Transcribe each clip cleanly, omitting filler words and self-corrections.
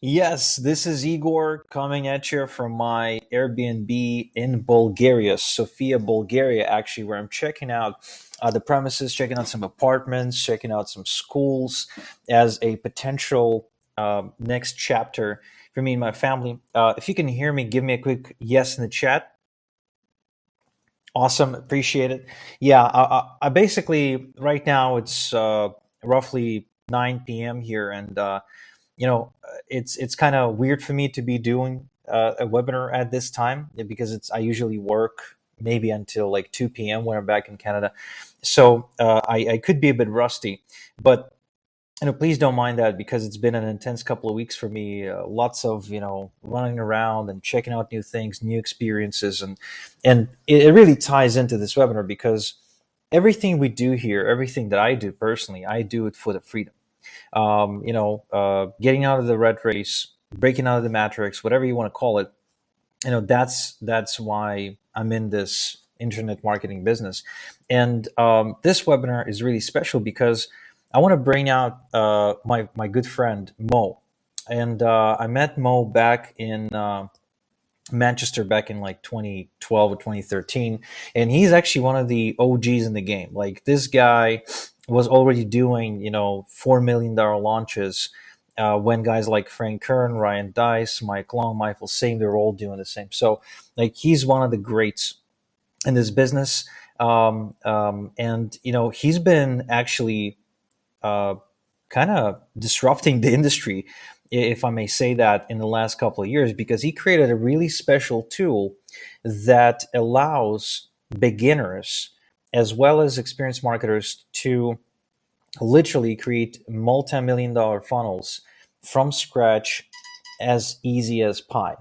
Yes, this is Igor coming at you from my Airbnb in Bulgaria, Sofia, Bulgaria, actually, where I'm checking out the premises, checking out some apartments, checking out some schools as a potential next chapter for me and my family. If you can hear me, give me a quick yes in the chat. Awesome, appreciate it. Yeah, I basically, right now it's roughly 9 p.m. here, and it's kind of weird for me to be doing a webinar at this time because I usually work maybe until like 2 p.m. when I'm back in Canada, so I could be a bit rusty, but please don't mind that because it's been an intense couple of weeks for me. Lots of running around and checking out new things, new experiences, and it really ties into this webinar because everything we do here, everything that I do personally, I do it for the freedom. Getting out of the red race, breaking out of the matrix, whatever you want to call it. That's why I'm in this internet marketing business, and this webinar is really special because I want to bring out my good friend Mo, and I met Mo back in Manchester back in like 2012 or 2013, and he's actually one of the OGs in the game. Like this guy was already doing $4 million launches when guys like Frank Kern, Ryan Dice, Mike Long, Michael Same, they're all doing the same. So like he's one of the greats in this business, and he's been actually uh, kind of disrupting the industry, if I may say that, in the last couple of years because he created a really special tool that allows beginners as well as experienced marketers to literally create multi-million dollar funnels from scratch as easy as pie.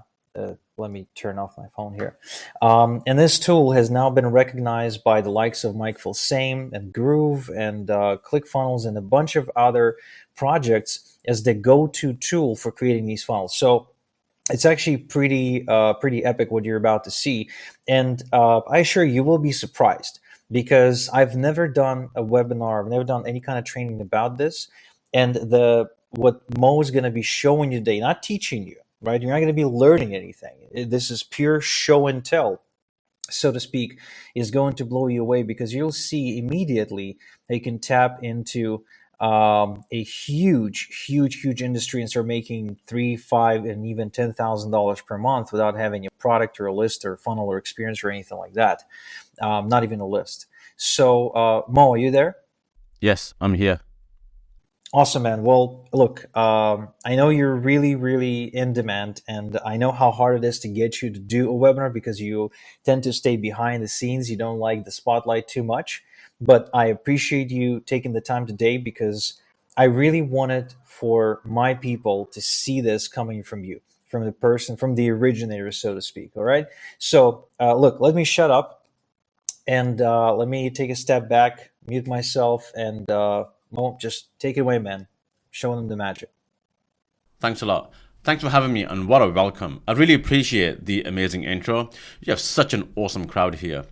Let me turn off my phone here. And this tool has now been recognized by the likes of Mike Same and Groove and ClickFunnels and a bunch of other projects as the go-to tool for creating these funnels. So it's actually pretty epic what you're about to see, and I assure you will be surprised because I've never done a webinar, I've never done any kind of training about this, and the what Mo is going to be showing you today, not teaching you, right? You're not going to be learning anything. This is pure show and tell, so to speak, is going to blow you away because you'll see immediately that you can tap into a huge industry and start making three, five, and even $10,000 per month without having a product or a list or funnel or experience or anything like that. Not even a list. So, Mo, are you there? Yes, I'm here. Awesome, man. Well, look, I know you're really in demand, and I know how hard it is to get you to do a webinar because you tend to stay behind the scenes. You don't like the spotlight too much, but I appreciate you taking the time today because I really wanted for my people to see this coming from you, from the person, from the originator, so to speak. All right. So, look, let me shut up and let me take a step back, mute myself, and well, just take it away, man. Showing them the magic. Thanks a lot. Thanks for having me, and what a welcome. I really appreciate the amazing intro. You have such an awesome crowd here.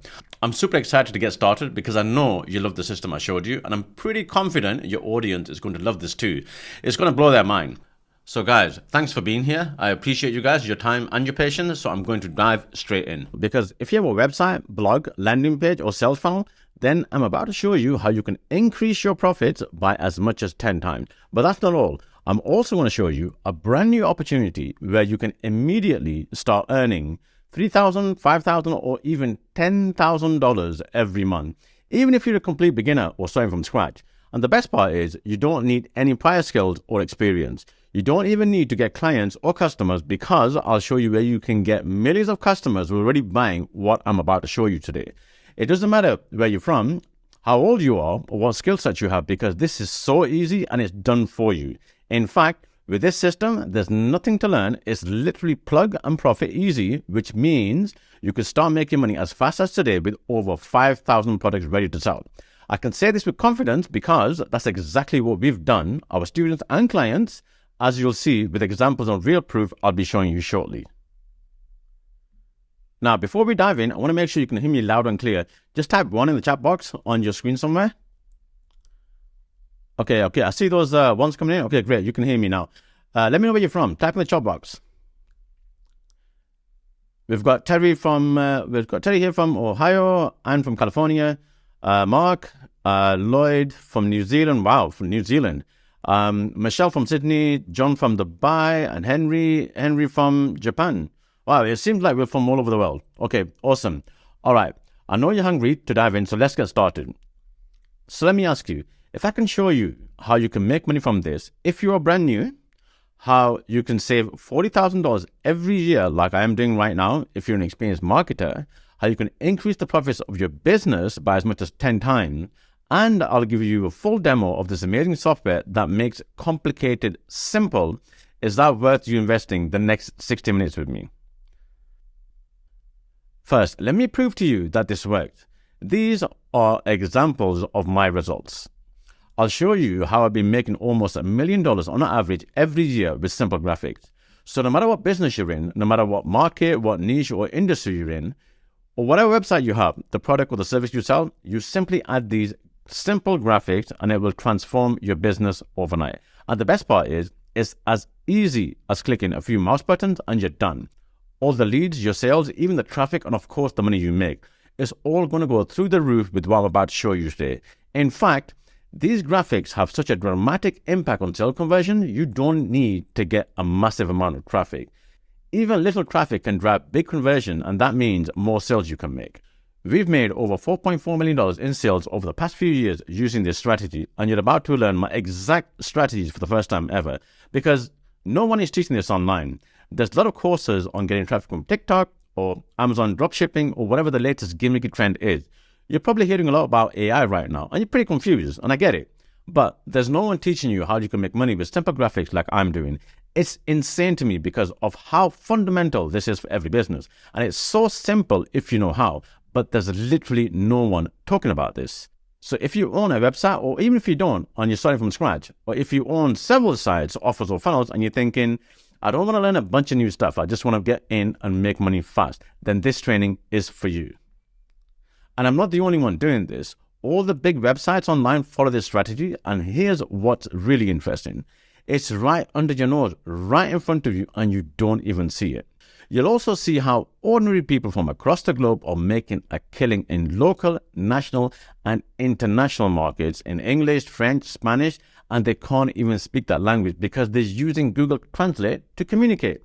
I'm super excited to get started because I know you love the system I showed you, and I'm pretty confident your audience is going to love this too. It's going to blow their mind. So guys, thanks for being here. I appreciate you guys, your time and your patience. So I'm going to dive straight in. Because if you have a website, blog, landing page, or sales funnel, then I'm about to show you how you can increase your profits by as much as 10 times. But that's not all. I'm also going to show you a brand new opportunity where you can immediately start earning $3,000, $5,000, or even $10,000 every month, even if you're a complete beginner or starting from scratch. And the best part is you don't need any prior skills or experience. You don't even need to get clients or customers because I'll show you where you can get millions of customers who are already buying what I'm about to show you today. It doesn't matter where you're from, how old you are, or what skill set you have, because this is so easy and it's done for you. In fact, with this system, there's nothing to learn. It's literally plug and profit easy, which means you can start making money as fast as today with over 5,000 products ready to sell. I can say this with confidence because that's exactly what we've done, our students and clients, as you'll see with examples of real proof I'll be showing you shortly. Now, before we dive in, I want to make sure you can hear me loud and clear. Just type 1 in the chat box on your screen somewhere. Okay, I see those ones coming in. Okay, great, you can hear me now. Let me know where you're from. Type in the chat box. We've got Terry here from Ohio and from California. Mark, Lloyd from New Zealand. Wow, from New Zealand. Michelle from Sydney, John from Dubai, and Henry from Japan. Wow, it seems like we're from all over the world. Okay, awesome. All right, I know you're hungry to dive in, so let's get started. So let me ask you, if I can show you how you can make money from this, if you're brand new, how you can save $40,000 every year like I am doing right now, if you're an experienced marketer, how you can increase the profits of your business by as much as 10 times, and I'll give you a full demo of this amazing software that makes complicated simple. Is that worth you investing the next 60 minutes with me? First, let me prove to you that this works. These are examples of my results. I'll show you how I've been making almost $1 million on average every year with simple graphics. So no matter what business you're in, no matter what market, what niche or industry you're in, or whatever website you have, the product or the service you sell, you simply add these simple graphics and it will transform your business overnight. And the best part is, it's as easy as clicking a few mouse buttons and you're done. All the leads, your sales, even the traffic, and of course the money you make, is all going to go through the roof with what I'm about to show you today. In fact, these graphics have such a dramatic impact on sales conversion, you don't need to get a massive amount of traffic. Even little traffic can drive big conversion, and that means more sales you can make. We've made over $4.4 million in sales over the past few years using this strategy, and you're about to learn my exact strategies for the first time ever, because no one is teaching this online. There's a lot of courses on getting traffic from TikTok or Amazon dropshipping or whatever the latest gimmicky trend is. You're probably hearing a lot about AI right now, and you're pretty confused, and I get it. But there's no one teaching you how you can make money with simple graphics like I'm doing. It's insane to me because of how fundamental this is for every business. And it's so simple if you know how, but there's literally no one talking about this. So if you own a website, or even if you don't, and you're starting from scratch, or if you own several sites, offers, or funnels, and you're thinking, I don't want to learn a bunch of new stuff, I just want to get in and make money fast, then this training is for you. And I'm not the only one doing this. All the big websites online follow this strategy, and here's what's really interesting. It's right under your nose, right in front of you, and you don't even see it. You'll also see how ordinary people from across the globe are making a killing in local, national, and international markets in English, French, Spanish, and they can't even speak that language because they're using Google Translate to communicate.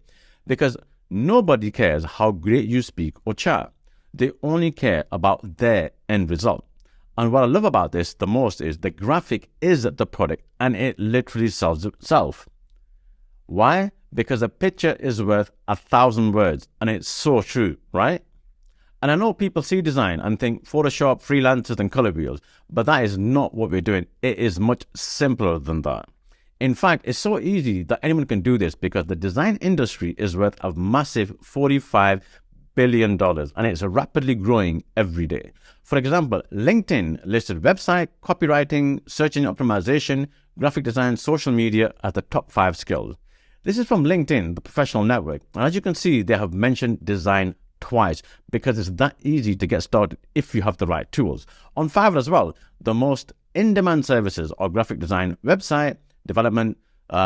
Because nobody cares how great you speak or chat. They only care about their end result. And what I love about this the most is the graphic is the product and it literally sells itself. Why? Because a picture is worth 1,000 words, and it's so true, right? And I know people see design and think Photoshop, freelancers, and color wheels, but that is not what we're doing. It is much simpler than that. In fact, it's so easy that anyone can do this because the design industry is worth a massive $45 billion, and it's rapidly growing every day. For example, LinkedIn listed website, copywriting, search engine optimization, graphic design, social media as the top 5 skills. This is from LinkedIn, the professional network. And as you can see, they have mentioned design twice because it's that easy to get started if you have the right tools. On Fiverr as well, the most in-demand services are graphic design, website development,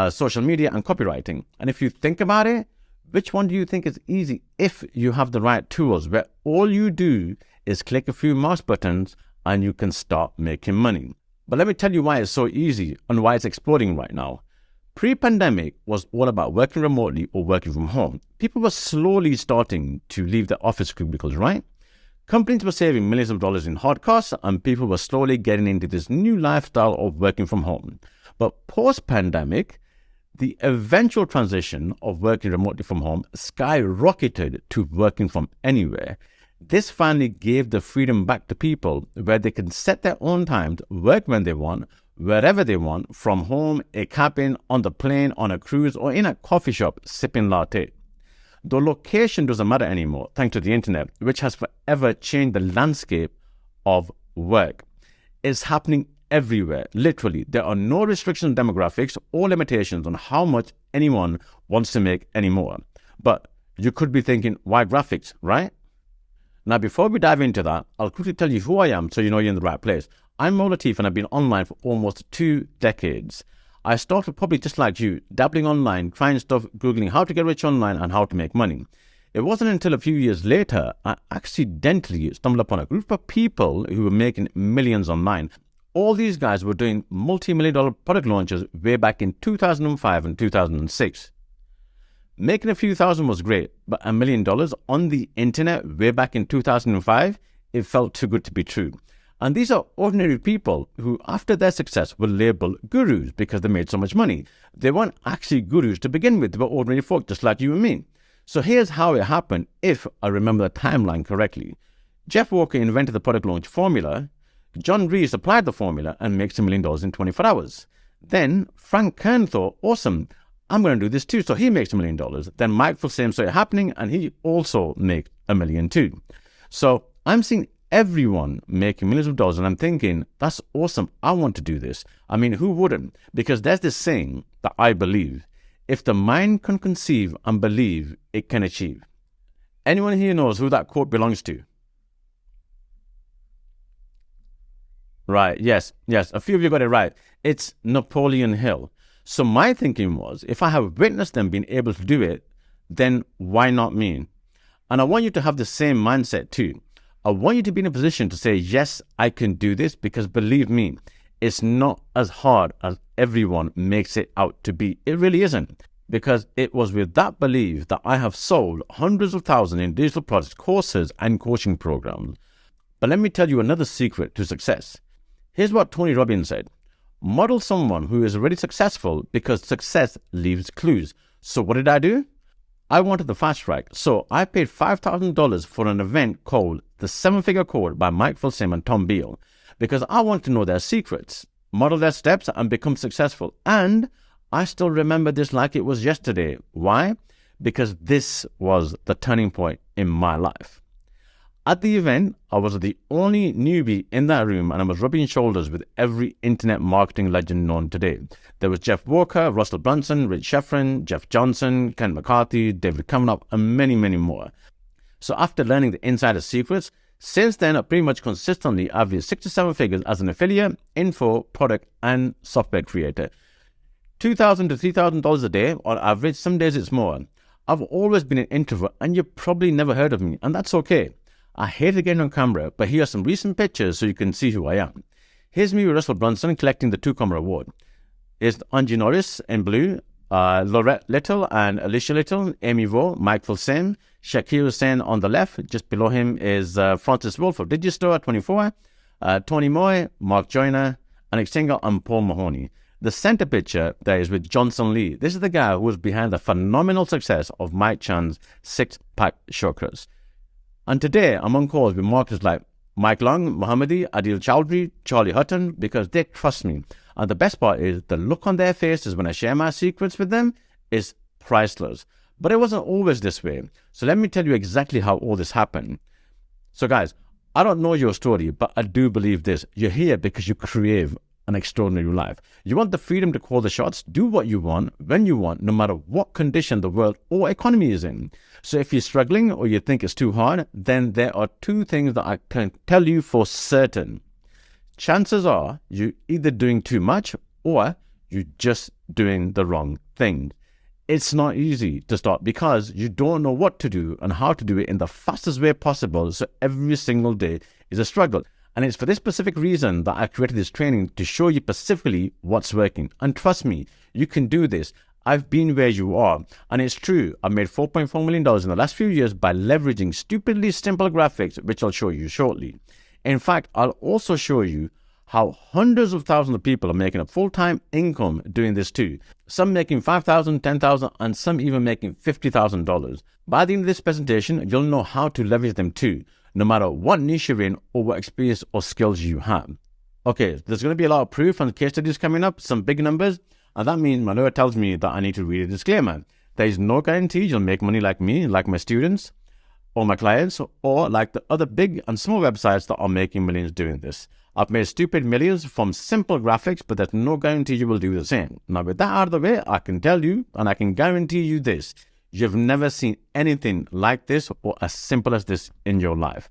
social media, and copywriting. And if you think about it, which one do you think is easy if you have the right tools, where all you do is click a few mouse buttons and you can start making money? But let me tell you why it's so easy and why it's exploding right now. Pre-pandemic was all about working remotely or working from home. People were slowly starting to leave their office cubicles, right? Companies were saving millions of dollars in hard costs, and people were slowly getting into this new lifestyle of working from home. But post-pandemic, the eventual transition of working remotely from home skyrocketed to working from anywhere. This finally gave the freedom back to people where they can set their own times, work when they want, wherever they want, from home, a cabin, on the plane, on a cruise, or in a coffee shop sipping latte. The location doesn't matter anymore thanks to the internet, which has forever changed the landscape of work. It's happening everywhere, literally. There are no restrictions on demographics or limitations on how much anyone wants to make anymore. But you could be thinking, why graphics, right? Now, before we dive into that, I'll quickly tell you who I am so you know you're in the right place. I'm Mo Latif, and I've been online for almost 2 decades. I started probably just like you, dabbling online, trying stuff, Googling how to get rich online and how to make money. It wasn't until a few years later I accidentally stumbled upon a group of people who were making millions online. All these guys were doing multi-million-dollar product launches way back in 2005 and 2006. Making a few thousand was great, but $1 million on the internet way back in 2005, it felt too good to be true. And these are ordinary people who, after their success, were labeled gurus because they made so much money. They weren't actually gurus to begin with. They were ordinary folk just like you and me. So here's how it happened, if I remember the timeline correctly. Jeff Walker invented the product launch formula. John Reese applied the formula and makes $1 million in 24 hours. Then Frank Kern thought, awesome, I'm going to do this too. So he makes $1 million. Then Mike Fulsam saw it happening and he also makes $1 million too. So I'm seeing everyone making millions of dollars and I'm thinking, that's awesome. I want to do this. I mean, who wouldn't? Because there's this saying that I believe, if the mind can conceive and believe, it can achieve. Anyone here knows who that quote belongs to? Right, yes, a few of you got it right. It's Napoleon Hill. So my thinking was, if I have witnessed them being able to do it, then why not me? And I want you to have the same mindset too. I want you to be in a position to say, yes, I can do this, because believe me, it's not as hard as everyone makes it out to be. It really isn't. Because it was with that belief that I have sold hundreds of thousands in digital products, courses, and coaching programs. But let me tell you another secret to success. Here's what Tony Robbins said. Model someone who is already successful, because success leaves clues. So what did I do? I wanted the fast track. So I paid $5,000 for an event called The 7-Figure Code by Mike Fulsam and Tom Beal, because I wanted to know their secrets, model their steps, and become successful. And I still remember this like it was yesterday. Why? Because this was the turning point in my life. At the event, I was the only newbie in that room and I was rubbing shoulders with every internet marketing legend known today. There was Jeff Walker, Russell Brunson, Rich Schefren, Jeff Johnson, Ken McCarthy, David Cameron, and many, many more. So after learning the insider secrets, since then I pretty much consistently averaged 6 to 7 figures as an affiliate, info, product, and software creator. $2,000 to $3,000 a day on average. Some days it's more. I've always been an introvert and you've probably never heard of me, and that's okay. I hated getting on camera, but here are some recent pictures so you can see who I am. Here's me with Russell Brunson collecting the 2 Award. Here's Angie Norris in blue, Laurette Little and Alicia Little, Amy Vo, Mike Fulsam, Shakir Hussain on the left. Just below him is Francis Wolf of Digistore 24, Tony Moy, Mark Joyner, Alex Singer, and Paul Mahoney. The center picture there is with Johnson Lee. This is the guy who was behind the phenomenal success of Mike Chan's 6-pack shortcuts. And today, I'm on calls with marketers like Mike Long, Mohammadi, Adil Chowdhury, Charlie Hutton, because they trust me. And the best part is the look on their faces when I share my secrets with them is priceless. But it wasn't always this way. So let me tell you exactly how all this happened. So guys, I don't know your story, but I do believe this. You're here because you crave an extraordinary life. You want the freedom to call the shots, do what you want, when you want, no matter what condition the world or economy is in. So if you're struggling or you think it's too hard, then there are 2 things that I can tell you for certain. Chances are you're either doing too much or you're just doing the wrong thing. It's not easy to start because you don't know what to do and how to do it in the fastest way possible. So every single day is a struggle. And it's for this specific reason that I created this training, to show you specifically what's working. And trust me, you can do this. I've been where you are. And it's true. I've made $4.4 million in the last few years by leveraging stupidly simple graphics, which I'll show you shortly. In fact, I'll also show you how hundreds of thousands of people are making a full-time income doing this too. Some making $5,000, $10,000, and some even making $50,000. By the end of this presentation, you'll know how to leverage them too, no matter what niche you're in or what experience or skills you have. Okay, there's going to be a lot of proof and case studies coming up, some big numbers, and that means my lawyer tells me that I need to read a disclaimer. There is no guarantee you'll make money like me, like my students, or my clients, or like the other big and small websites that are making millions doing this. I've made stupid millions from simple graphics, but there's no guarantee you will do the same. Now, with that out of the way, I can tell you, and I can guarantee you this, you've never seen anything like this or as simple as this in your life.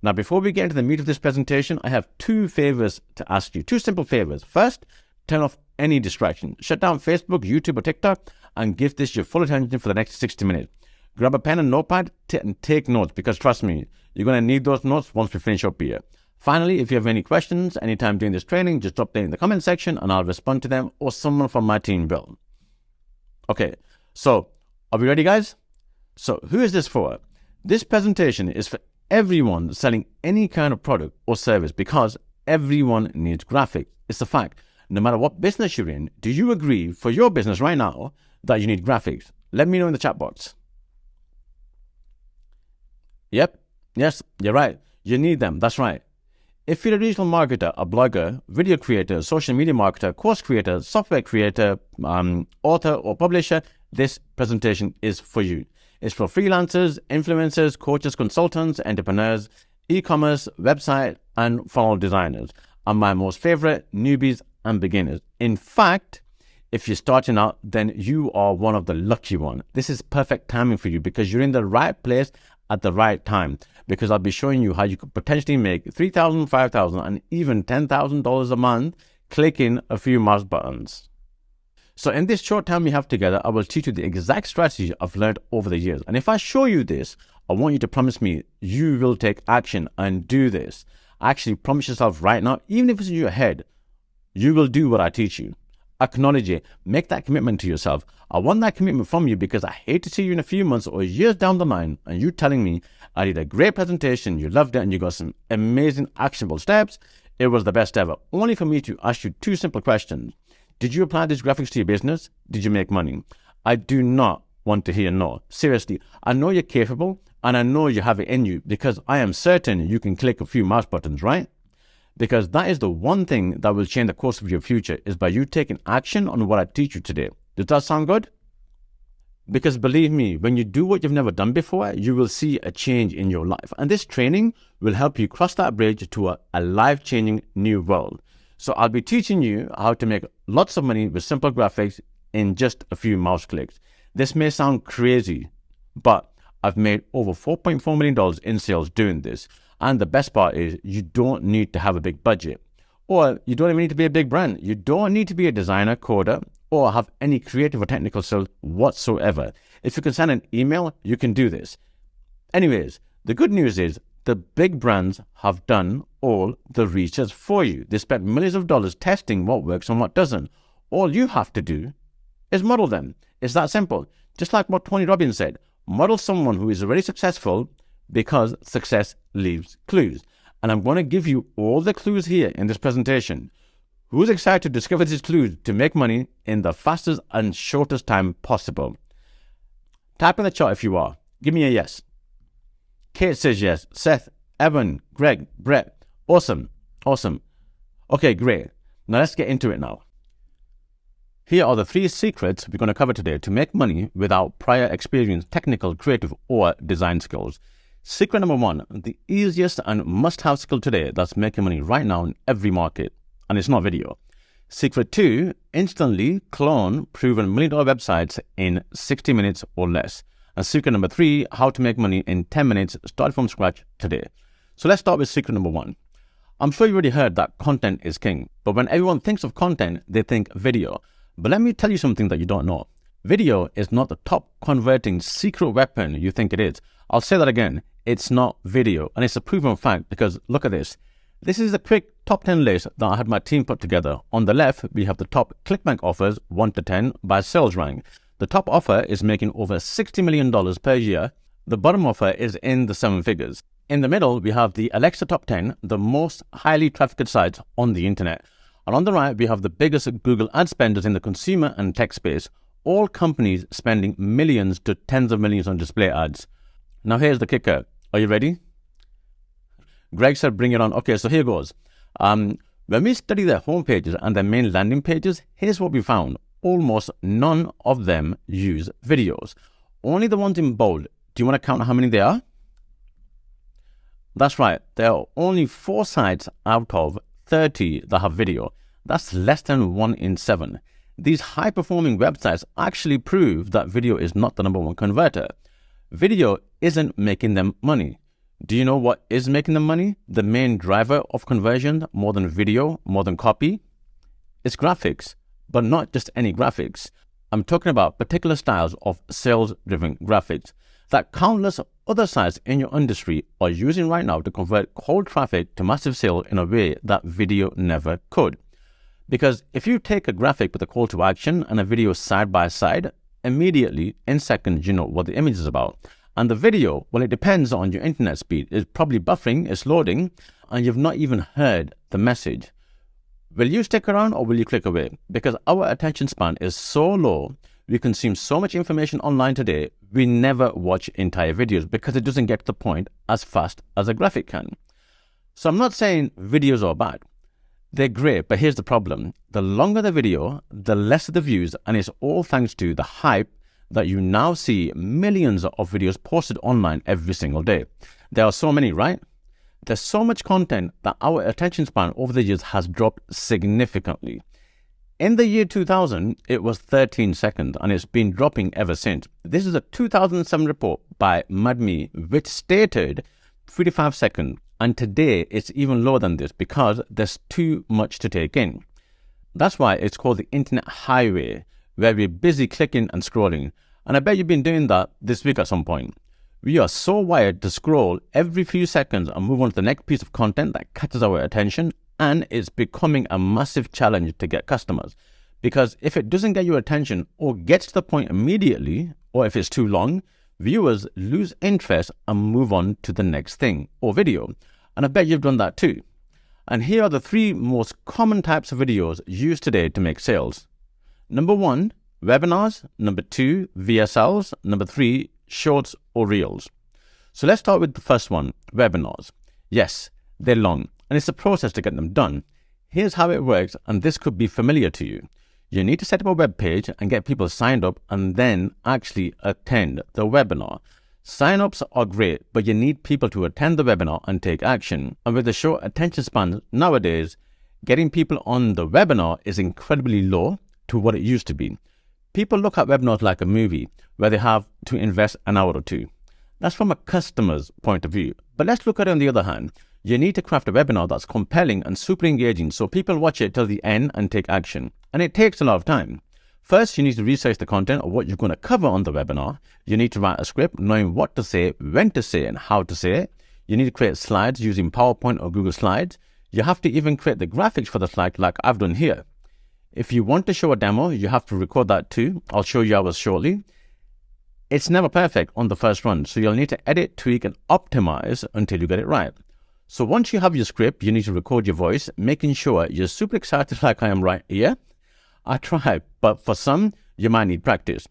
Now, before we get into the meat of this presentation, I have 2 favors to ask you, 2 simple favors. First, turn off any distraction. Shut down Facebook, YouTube, or TikTok and give this your full attention for the next 60 minutes. Grab a pen and notepad and take notes, because trust me, you're going to need those notes once we finish up here. Finally, if you have any questions anytime during this training, just drop them in the comment section and I'll respond to them, or someone from my team will. Okay, so are we ready, guys? So who is this for? This presentation is for everyone selling any kind of product or service, because everyone needs graphics. It's a fact. No matter what business you're in, do you agree for your business right now that you need graphics? Let me know in the chat box. Yep, yes, you're right. You need them, that's right. If you're a regional marketer, a blogger, video creator, social media marketer, course creator, software creator, author or publisher, this presentation is for you. It's for freelancers, influencers, coaches, consultants, entrepreneurs, e-commerce, website, and funnel designers, and my most favorite, newbies and beginners. In fact, if you're starting out, then you are one of the lucky ones. This is perfect timing for you, because you're in the right place at the right time, because I'll be showing you how you could potentially make $3,000, $5,000, and even $10,000 a month clicking a few mouse buttons. So in this short time we have together, I will teach you the exact strategy I've learned over the years. And if I show you this, I want you to promise me you will take action and do this. Actually promise yourself right now, even if it's in your head, you will do what I teach you. Acknowledge it. Make that commitment to yourself. I want that commitment from you, because I hate to see you in a few months or years down the line and you telling me I did a great presentation, you loved it, and you got some amazing actionable steps. It was the best ever. Only for me to ask you two simple questions. Did you apply these graphics to your business? Did you make money? I do not want to hear no. Seriously, I know you're capable and I know you have it in you, because I am certain you can click a few mouse buttons, right? Because that is the one thing that will change the course of your future, is by you taking action on what I teach you today. Does that sound good? Because believe me, when you do what you've never done before, you will see a change in your life. And this training will help you cross that bridge to a life-changing new world. So I'll be teaching you how to make lots of money with simple graphics in just a few mouse clicks. This may sound crazy, but I've made over $4.4 million in sales doing this. And the best part is you don't need to have a big budget, or you don't even need to be a big brand. You don't need to be a designer, coder, or have any creative or technical skills whatsoever. If you can send an email, you can do this. Anyways, the good news is the big brands have done all the research for you. They spent millions of dollars testing what works and what doesn't. All you have to do is model them. It's that simple. Just like what Tony Robbins said, model someone who is already successful, because success leaves clues. And I'm going to give you all the clues here in this presentation. Who's excited to discover these clues to make money in the fastest and shortest time possible? Type in the chat if you are. Give me a yes. Kate says yes. Seth, Evan, Greg, Brett. Awesome. Awesome. Okay, great. Now let's get into it now. Here are the 3 secrets we're going to cover today to make money without prior experience, technical, creative, or design skills. Secret number 1, the easiest and must-have skill today that's making money right now in every market, and it's not video. Secret 2, instantly clone proven $1 million websites in 60 minutes or less. And secret number 3, how to make money in 10 minutes, start from scratch today. So let's start with secret number 1. I'm sure you already heard that content is king, but when everyone thinks of content, they think video. But let me tell you something that you don't know. Video is not the top converting secret weapon you think it is. I'll say that again. It's not video, and it's a proven fact, because look at this. This is a quick top 10 list that I had my team put together. On the left, we have the top ClickBank offers 1 to 10 by sales rank. The top offer is making over $60 million per year. The bottom offer is in the 7 figures. In the middle, we have the Alexa top 10, the most highly trafficked sites on the internet. And on the right, we have the biggest Google ad spenders in the consumer and tech space. All companies spending millions to tens of millions on display ads. Now here's the kicker. Are you ready? Greg said, bring it on. Okay, so here goes. When we study their homepages and their main landing pages, here's what we found. Almost none of them use videos. Only the ones in bold. Do you want to count how many there are? That's right. There are only 4 sites out of 30 that have video. That's less than 1 in 7. These high-performing websites actually prove that video is not the number 1 converter. Video isn't making them money. Do you know what is making them money? The main driver of conversion, more than video, more than copy? It's graphics, but not just any graphics. I'm talking about particular styles of sales-driven graphics that countless other sites in your industry are using right now to convert cold traffic to massive sales in a way that video never could. Because if you take a graphic with a call to action and a video side by side, immediately, in seconds, you know what the image is about. And the video, well, it depends on your internet speed. It's probably buffering, it's loading, and you've not even heard the message. Will you stick around or will you click away? Because our attention span is so low, we consume so much information online today, we never watch entire videos because it doesn't get to the point as fast as a graphic can. So I'm not saying videos are bad. They're great, but here's the problem. The longer the video, the less the views, and it's all thanks to the hype that you now see millions of videos posted online every single day. There are so many, right? There's so much content that our attention span over the years has dropped significantly. In the year 2000, it was 13 seconds, and it's been dropping ever since. This is a 2007 report by MadMe, which stated 35 seconds, and today it's even lower than this because there's too much to take in. That's why it's called the internet highway, where we're busy clicking and scrolling. And I bet you've been doing that this week at some point. We are so wired to scroll every few seconds and move on to the next piece of content that catches our attention, and it's becoming a massive challenge to get customers. Because if it doesn't get your attention or gets to the point immediately, or if it's too long, viewers lose interest and move on to the next thing, or video. And I bet you've done that too. And here are the 3 most common types of videos used today to make sales. Number 1, webinars. Number 2, VSLs. Number 3, shorts or reels. So let's start with the first one, webinars. Yes, they're long, and it's a process to get them done. Here's how it works, and this could be familiar to you. You need to set up a web page and get people signed up and then actually attend the webinar. Sign-ups are great, but you need people to attend the webinar and take action. And with the short attention span nowadays, getting people on the webinar is incredibly low to what it used to be. People look at webinars like a movie where they have to invest an hour or two. That's from a customer's point of view. But let's look at it on the other hand. You need to craft a webinar that's compelling and super engaging so people watch it till the end and take action. And it takes a lot of time. First, you need to research the content of what you're going to cover on the webinar. You need to write a script knowing what to say, when to say, and how to say it. You need to create slides using PowerPoint or Google Slides. You have to even create the graphics for the slide like I've done here. If you want to show a demo, you have to record that too. I'll show you ours shortly. It's never perfect on the first run, so you'll need to edit, tweak, and optimize until you get it right. So once you have your script, you need to record your voice, making sure you're super excited like I am right here. I try, but for some, you might need practice.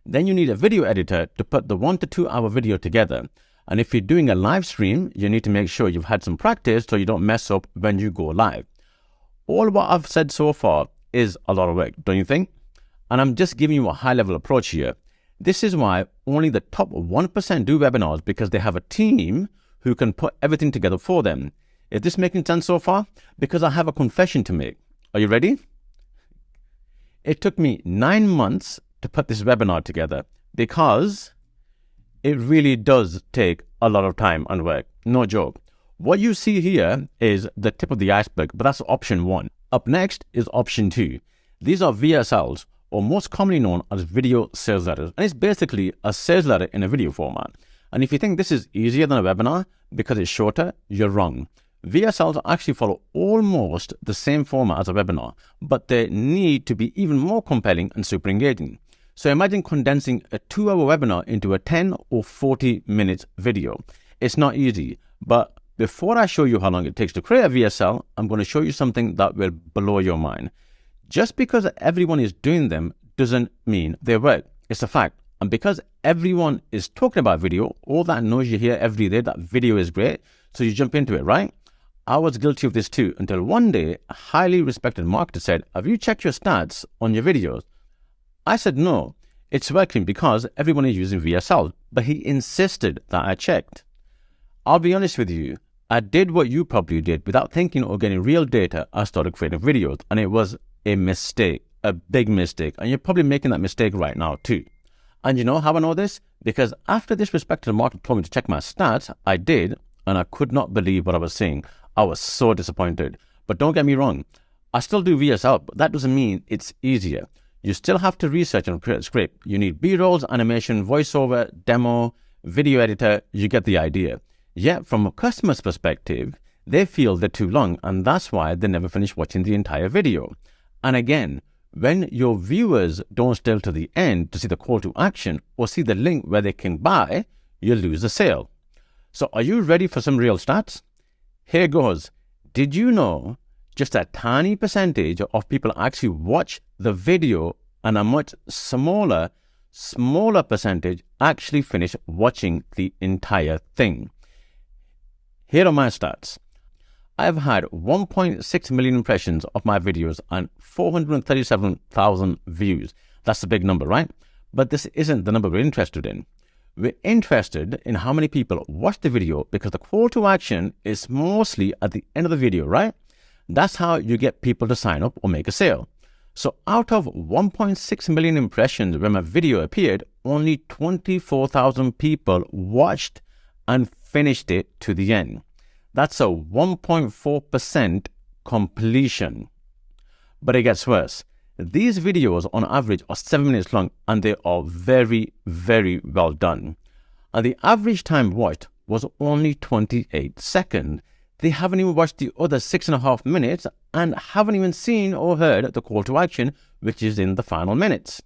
Then you need a video editor to put the 1 to 2 hour video together. And if you're doing a live stream, you need to make sure you've had some practice so you don't mess up when you go live. All what I've said so far is a lot of work, don't you think? And I'm just giving you a high-level approach here. This is why only the top 1% do webinars, because they have a team who can put everything together for them. Is this making sense so far? Because I have a confession to make. Are you ready? It took me 9 months to put this webinar together because it really does take a lot of time and work. No joke. What you see here is the tip of the iceberg, but that's option 1. Up next is option 2. These are VSLs, or most commonly known as video sales letters. And it's basically a sales letter in a video format. And if you think this is easier than a webinar because it's shorter, you're wrong. VSLs actually follow almost the same format as a webinar, but they need to be even more compelling and super engaging. So imagine condensing a 2-hour webinar into a 10 or 40 minute video. It's not easy, but before I show you how long it takes to create a VSL, I'm going to show you something that will blow your mind. Just because everyone is doing them doesn't mean they work. It's a fact. And because everyone is talking about video, all that noise you hear every day, that video is great, so you jump into it, right? I was guilty of this too, until one day a highly respected marketer said, "Have you checked your stats on your videos?" I said, "No, it's working because everyone is using VSL," but he insisted that I checked. I'll be honest with you, I did what you probably did. Without thinking or getting real data, I started creating videos, and it was a mistake, a big mistake, and you're probably making that mistake right now too. And you know how I know this? Because after this respected marketer told me to check my stats, I did, and I could not believe what I was seeing. I was so disappointed. But don't get me wrong, I still do VSL, but that doesn't mean it's easier. You still have to research and create a script. You need B-rolls, animation, voiceover, demo, video editor. You get the idea. Yet from a customer's perspective, they feel they're too long, and that's why they never finish watching the entire video. And again, when your viewers don't stay to the end to see the call to action or see the link where they can buy, you lose the sale. So are you ready for some real stats? Here goes. Did you know just a tiny percentage of people actually watch the video, and a much smaller percentage actually finish watching the entire thing? Here are my stats. I've had 1.6 million impressions of my videos and 437,000 views. That's a big number, right? But this isn't the number we're interested in. We're interested in how many people watch the video, because the call to action is mostly at the end of the video, right? That's how you get people to sign up or make a sale. So out of 1.6 million impressions when my video appeared, only 24,000 people watched and finished it to the end. That's a 1.4% completion. But it gets worse. These videos on average are 7 minutes long, and they are very, very well done. And the average time watched was only 28 seconds. They haven't even watched the other 6.5 minutes and haven't even seen or heard the call to action, which is in the final minutes.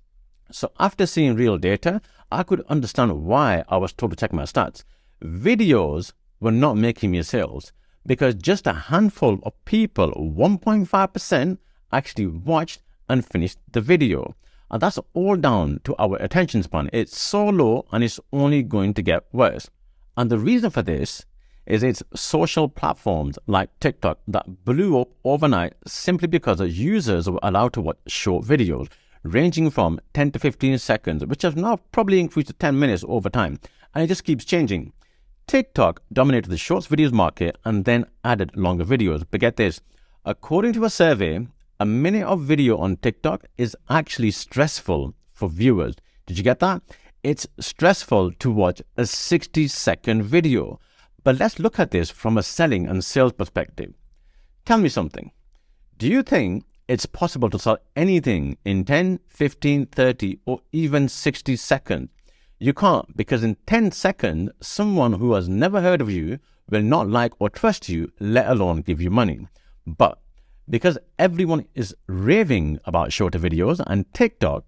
So after seeing real data, I could understand why I was told to check my stats. Videos were not making me sales because just a handful of people, 1.5%, actually watched and finished the video. And that's all down to our attention span. It's so low, and it's only going to get worse. And the reason for this is it's social platforms like TikTok that blew up overnight simply because users were allowed to watch short videos ranging from 10 to 15 seconds, which have now probably increased to 10 minutes over time. And it just keeps changing. TikTok dominated the shorts videos market and then added longer videos. But get this, according to a survey, a minute of video on TikTok is actually stressful for viewers. Did you get that? It's stressful to watch a 60-second video. But let's look at this from a selling and sales perspective. Tell me something. Do you think it's possible to sell anything in 10, 15, 30, or even 60 seconds? You can't, because in 10 seconds, someone who has never heard of you will not like or trust you, let alone give you money. But because everyone is raving about shorter videos and TikTok,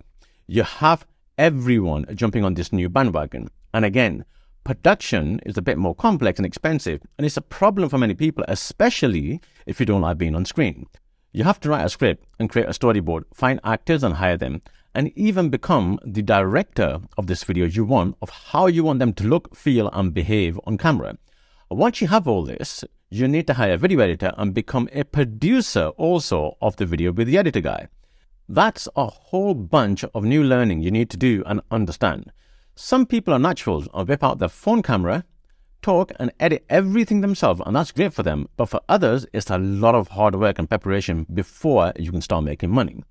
you have everyone jumping on this new bandwagon. And again, production is a bit more complex and expensive, and it's a problem for many people, especially if you don't like being on screen. You have to write a script and create a storyboard, find actors and hire them, and even become the director of this video you want, of how you want them to look, feel, and behave on camera. Once you have all this, you need to hire a video editor and become a producer also of the video with the editor guy. That's a whole bunch of new learning you need to do and understand. Some people are naturals and whip out their phone camera, talk and edit everything themselves, and that's great for them. But for others, it's a lot of hard work and preparation before you can start making money.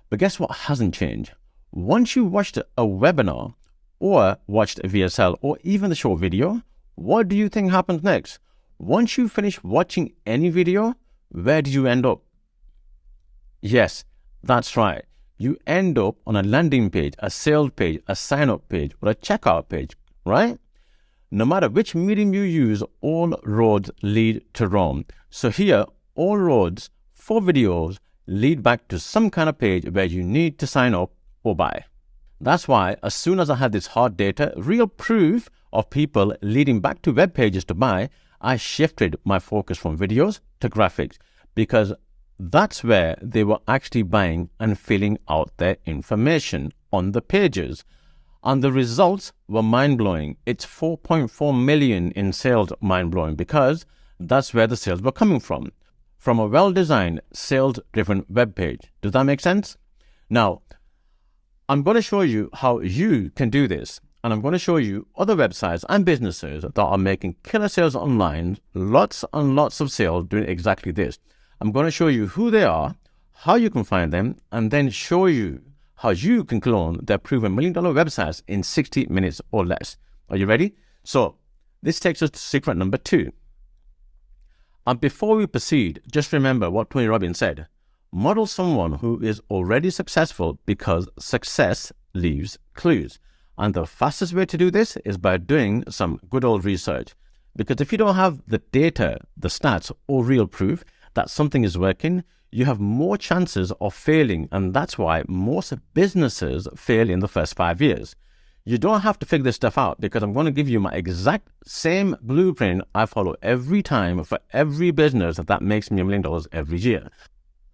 But guess what hasn't changed? Once you watched a webinar or watched a VSL or even the short video, what do you think happens next? Once you finish watching any video, where do you end up? Yes, that's right. You end up on a landing page, a sales page, a sign-up page, or a checkout page, right? No matter which medium you use, all roads lead to Rome. So here, all roads for videos lead back to some kind of page where you need to sign up or buy. That's why as soon as I had this hard data, real proof of people leading back to web pages to buy, I shifted my focus from videos to graphics, because that's where they were actually buying and filling out their information on the pages. And the results were mind-blowing. It's 4.4 million in sales, mind-blowing, because that's where the sales were coming from a well-designed, sales-driven web page. Does that make sense? Now, I'm going to show you how you can do this. And I'm going to show you other websites and businesses that are making killer sales online, lots and lots of sales doing exactly this. I'm going to show you who they are, how you can find them, and then show you how you can clone their proven $1 million websites in 60 minutes or less. Are you ready? So this takes us to secret number 2. And before we proceed, just remember what Tony Robbins said. Model someone who is already successful because success leaves clues. And the fastest way to do this is by doing some good old research. Because if you don't have the data, the stats, or real proof that something is working, you have more chances of failing. And that's why most businesses fail in the first 5 years. You don't have to figure this stuff out, because I'm going to give you my exact same blueprint I follow every time for every business that makes me $1 million every year.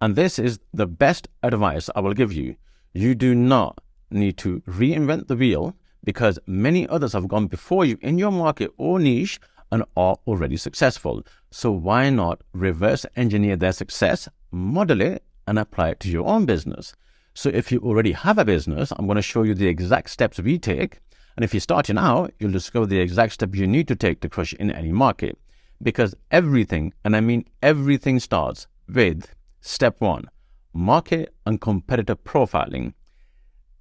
And this is the best advice I will give you. You do not need to reinvent the wheel, because many others have gone before you in your market or niche and are already successful. So why not reverse engineer their success, model it, and apply it to your own business? So if you already have a business, I'm going to show you the exact steps we take. And if you're starting out, you'll discover the exact step you need to take to crush in any market. Because everything, and I mean everything, starts with step 1, market and competitor profiling.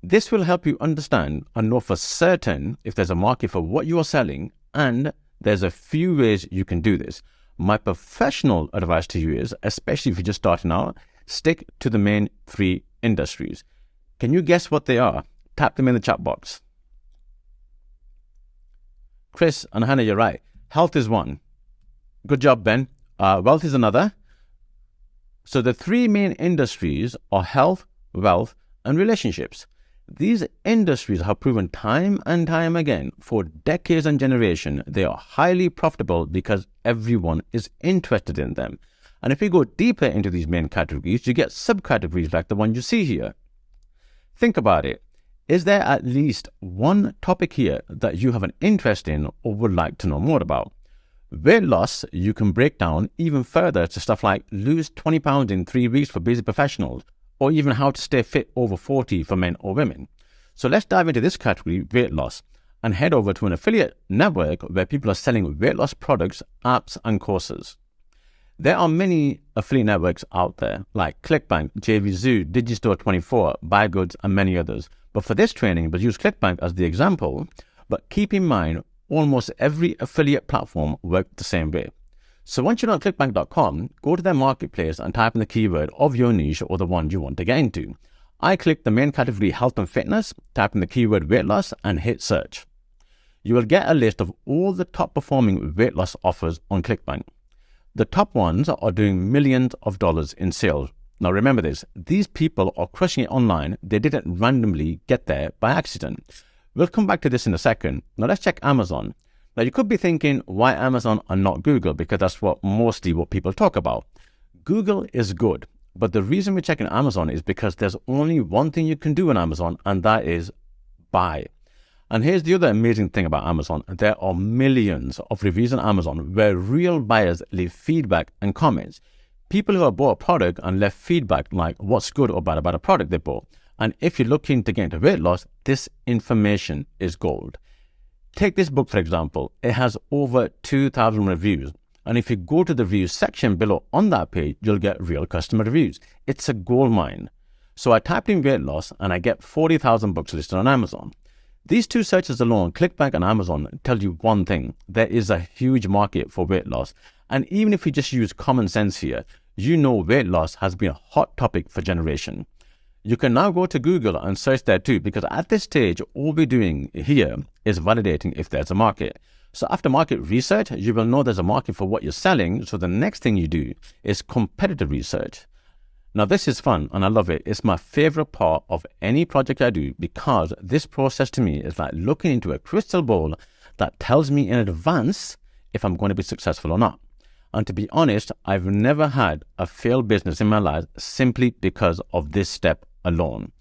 This will help you understand and know for certain if there's a market for what you are selling, and there's a few ways you can do this. My professional advice to you is, especially if you're just starting out, stick to the main 3 industries. Can you guess what they are? Tap them in the chat box. Chris and Hannah, you're right. Health is one. Good job, Ben. Wealth is another. So the 3 main industries are health, wealth, and relationships. These industries have proven time and time again for decades and generations they are highly profitable because everyone is interested in them. And if you go deeper into these main categories, you get subcategories like the one you see here. Think about it. Is there at least one topic here that you have an interest in or would like to know more about? Weight loss, you can break down even further to stuff like lose 20 pounds in 3 weeks for busy professionals, or even how to stay fit over 40 for men or women. So let's dive into this category, weight loss, and head over to an affiliate network where people are selling weight loss products, apps, and courses. There are many affiliate networks out there like ClickBank, JVZoo, Digistore24, BuyGoods, and many others. But for this training, we'll use ClickBank as the example, but keep in mind, almost every affiliate platform works the same way. So once you're on clickbank.com, go to their marketplace and type in the keyword of your niche or the one you want to get into. I click the main category health and fitness, type in the keyword weight loss, and hit search. You will get a list of all the top performing weight loss offers on ClickBank. The top ones are doing millions of dollars in sales. Now remember this, these people are crushing it online. They didn't randomly get there by accident. We'll come back to this in a second. Now let's check Amazon. Now you could be thinking, why Amazon and not Google? Because that's mostly what people talk about. Google is good, but the reason we're checking Amazon is because there's only one thing you can do on Amazon, and that is buy. And here's the other amazing thing about Amazon. There are millions of reviews on Amazon where real buyers leave feedback and comments. People who have bought a product and left feedback like what's good or bad about a product they bought. And if you're looking to get into weight loss, this information is gold. Take this book, for example. It has over 2,000 reviews. And if you go to the reviews section below on that page, you'll get real customer reviews. It's a gold mine. So I typed in weight loss and I get 40,000 books listed on Amazon. These 2 searches alone, ClickBank and Amazon, tell you one thing. There is a huge market for weight loss. And even if you just use common sense here, you know weight loss has been a hot topic for generation. You can now go to Google and search there too, because at this stage, all we're doing here is validating if there's a market. So after market research, you will know there's a market for what you're selling. So the next thing you do is competitor research. Now this is fun and I love it. It's my favorite part of any project I do, because this process to me is like looking into a crystal ball that tells me in advance if I'm going to be successful or not. And to be honest, I've never had a failed business in my life simply because of this step alone.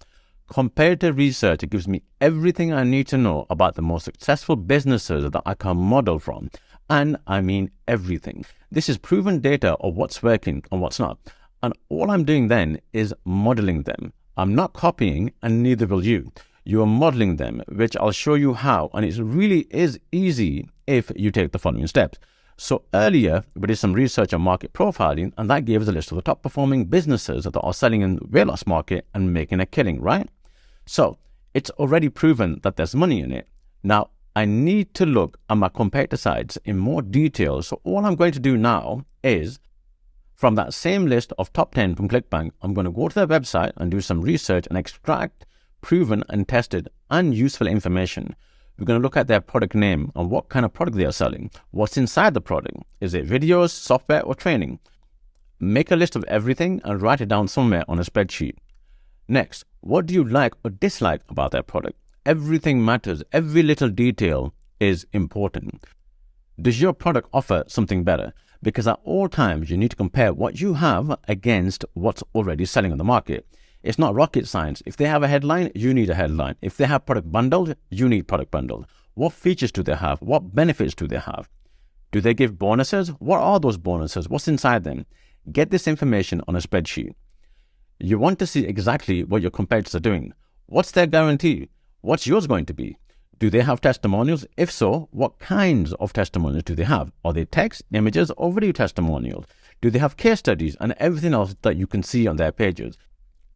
Comparative research gives me everything I need to know about the most successful businesses that I can model from. And I mean everything. This is proven data of what's working and what's not. And all I'm doing then is modeling them. I'm not copying, and neither will you. You are modeling them, which I'll show you how. And it really is easy if you take the following steps. So earlier, we did some research on market profiling, and that gave us a list of the top performing businesses that are selling in the weight loss market and making a killing, right? So it's already proven that there's money in it. Now, I need to look at my competitor sites in more detail. So all I'm going to do now is From that same list of top 10 from ClickBank, I'm going to go to their website and do some research and extract proven and tested and useful information. We're going to look at their product name and what kind of product they are selling. What's inside the product? Is it videos, software, or training? Make a list of everything and write it down somewhere on a spreadsheet. Next, what do you like or dislike about their product? Everything matters. Every little detail is important. Does your product offer something better? Because at all times, you need to compare what you have against what's already selling on the market. It's not rocket science. If they have a headline, you need a headline. If they have product bundled, you need product bundled. What features do they have? What benefits do they have? Do they give bonuses? What are those bonuses? What's inside them? Get this information on a spreadsheet. You want to see exactly what your competitors are doing. What's their guarantee? What's yours going to be? Do they have testimonials? If so, what kinds of testimonials do they have? Are they text, images, or video testimonials? Do they have case studies and everything else that you can see on their pages?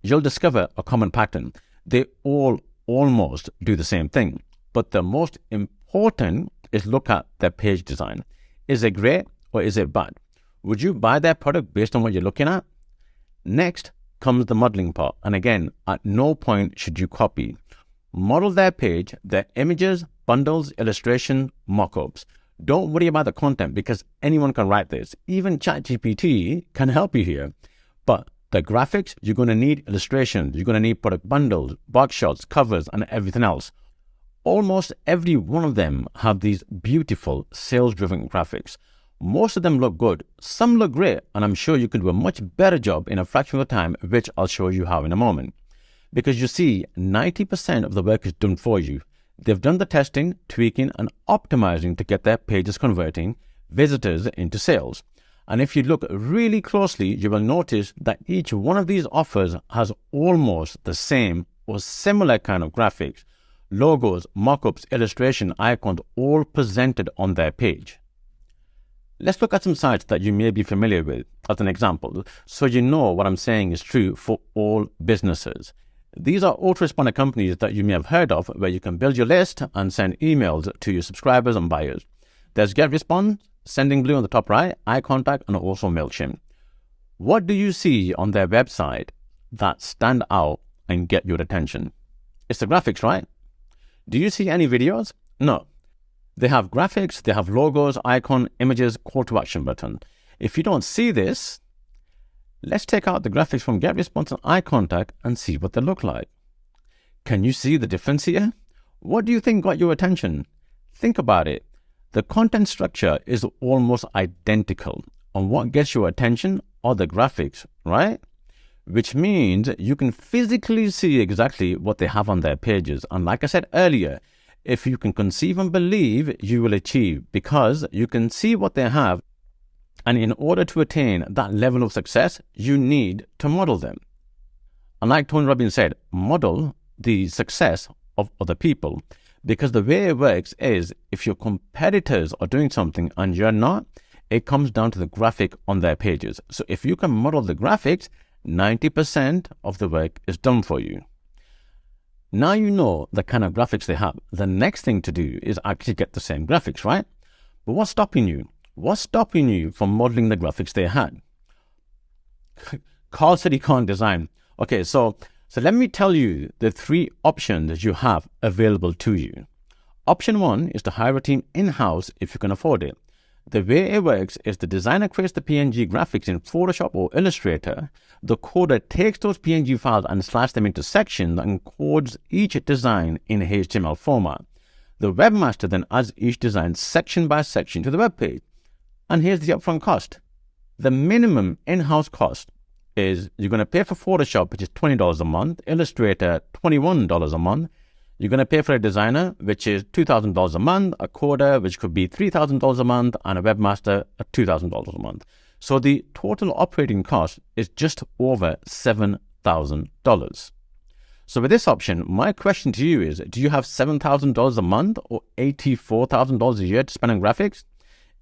You'll discover a common pattern. They all almost do the same thing. But the most important is look at their page design. Is it great or is it bad? Would you buy their product based on what you're looking at? Next comes the modeling part. And again, at no point should you copy. Model their page, their images, bundles, illustration, mock-ups. Don't worry about the content because anyone can write this. Even ChatGPT can help you here. But the graphics, you're going to need illustrations. You're going to need product bundles, box shots, covers, and everything else. Almost every one of them have these beautiful sales-driven graphics. Most of them look good. Some look great, and I'm sure you can do a much better job in a fraction of the time, which I'll show you how in a moment. Because you see, 90% of the work is done for you. They've done the testing, tweaking, and optimizing to get their pages converting visitors into sales. And if you look really closely, you will notice that each one of these offers has almost the same or similar kind of graphics, logos, mockups, illustration, icons, all presented on their page. Let's look at some sites that you may be familiar with as an example, so you know what I'm saying is true for all businesses. These are autoresponder companies that you may have heard of where you can build your list and send emails to your subscribers and buyers. There's GetResponse, Sending Blue on the top right, iContact, and also MailChimp. What do you see on their website that stand out and get your attention? It's the graphics, right? Do you see any videos? No. They have graphics, they have logos, icon, images, call to action button. If you don't see this, let's take out the graphics from GetResponse and iContact and see what they look like. Can you see the difference here? What do you think got your attention? Think about it. The content structure is almost identical, and what gets your attention are the graphics, right? Which means you can physically see exactly what they have on their pages. And like I said earlier, if you can conceive and believe, you will achieve, because you can see what they have. And in order to attain that level of success, you need to model them. And like Tony Robbins said, model the success of other people. Because the way it works is, if your competitors are doing something and you're not, it comes down to the graphic on their pages. So if you can model the graphics, 90% of the work is done for you. Now you know the kind of graphics they have. The next thing to do is actually get the same graphics, right? But what's stopping you? What's stopping you from modeling the graphics they had? Carl said he can't design. Okay, so let me tell you the three options you have available to you. Option one is to hire a team in-house if you can afford it. The way it works is the designer creates the PNG graphics in Photoshop or Illustrator. The coder takes those PNG files and slices them into sections and codes each design in HTML format. The webmaster then adds each design section by section to the web page. And here's the upfront cost. The minimum in-house cost is you're going to pay for Photoshop, which is $20 a month, Illustrator, $21 a month. You're going to pay for a designer, which is $2,000 a month, a coder, which could be $3,000 a month, and a webmaster at $2,000 a month. So the total operating cost is just over $7,000. So with this option, my question to you is, do you have $7,000 a month or $84,000 a year to spend on graphics?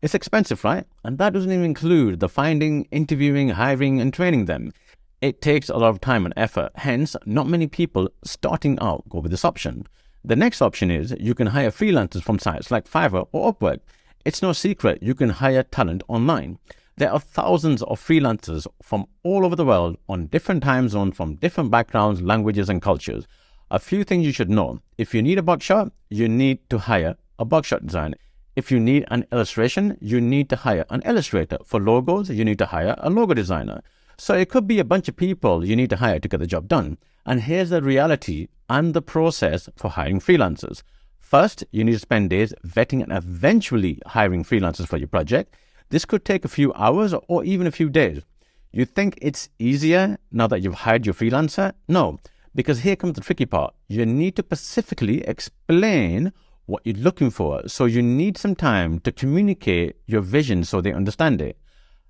It's expensive, right? And that doesn't even include the finding, interviewing, hiring, and training them. It takes a lot of time and effort. Hence, not many people starting out go with this option. The next option is you can hire freelancers from sites like Fiverr or Upwork. It's no secret you can hire talent online. There are thousands of freelancers from all over the world on different time zones from different backgrounds, languages, and cultures. A few things you should know. If you need a bugshot, you need to hire a bugshot designer. If you need an illustration, you need to hire an illustrator. For logos, you need to hire a logo designer. So it could be a bunch of people you need to hire to get the job done. And here's the reality and the process for hiring freelancers. First, you need to spend days vetting and eventually hiring freelancers for your project. This could take a few hours or even a few days. You think it's easier now that you've hired your freelancer? No, because here comes the tricky part. You need to specifically explain what you're looking for. So you need some time to communicate your vision so they understand it.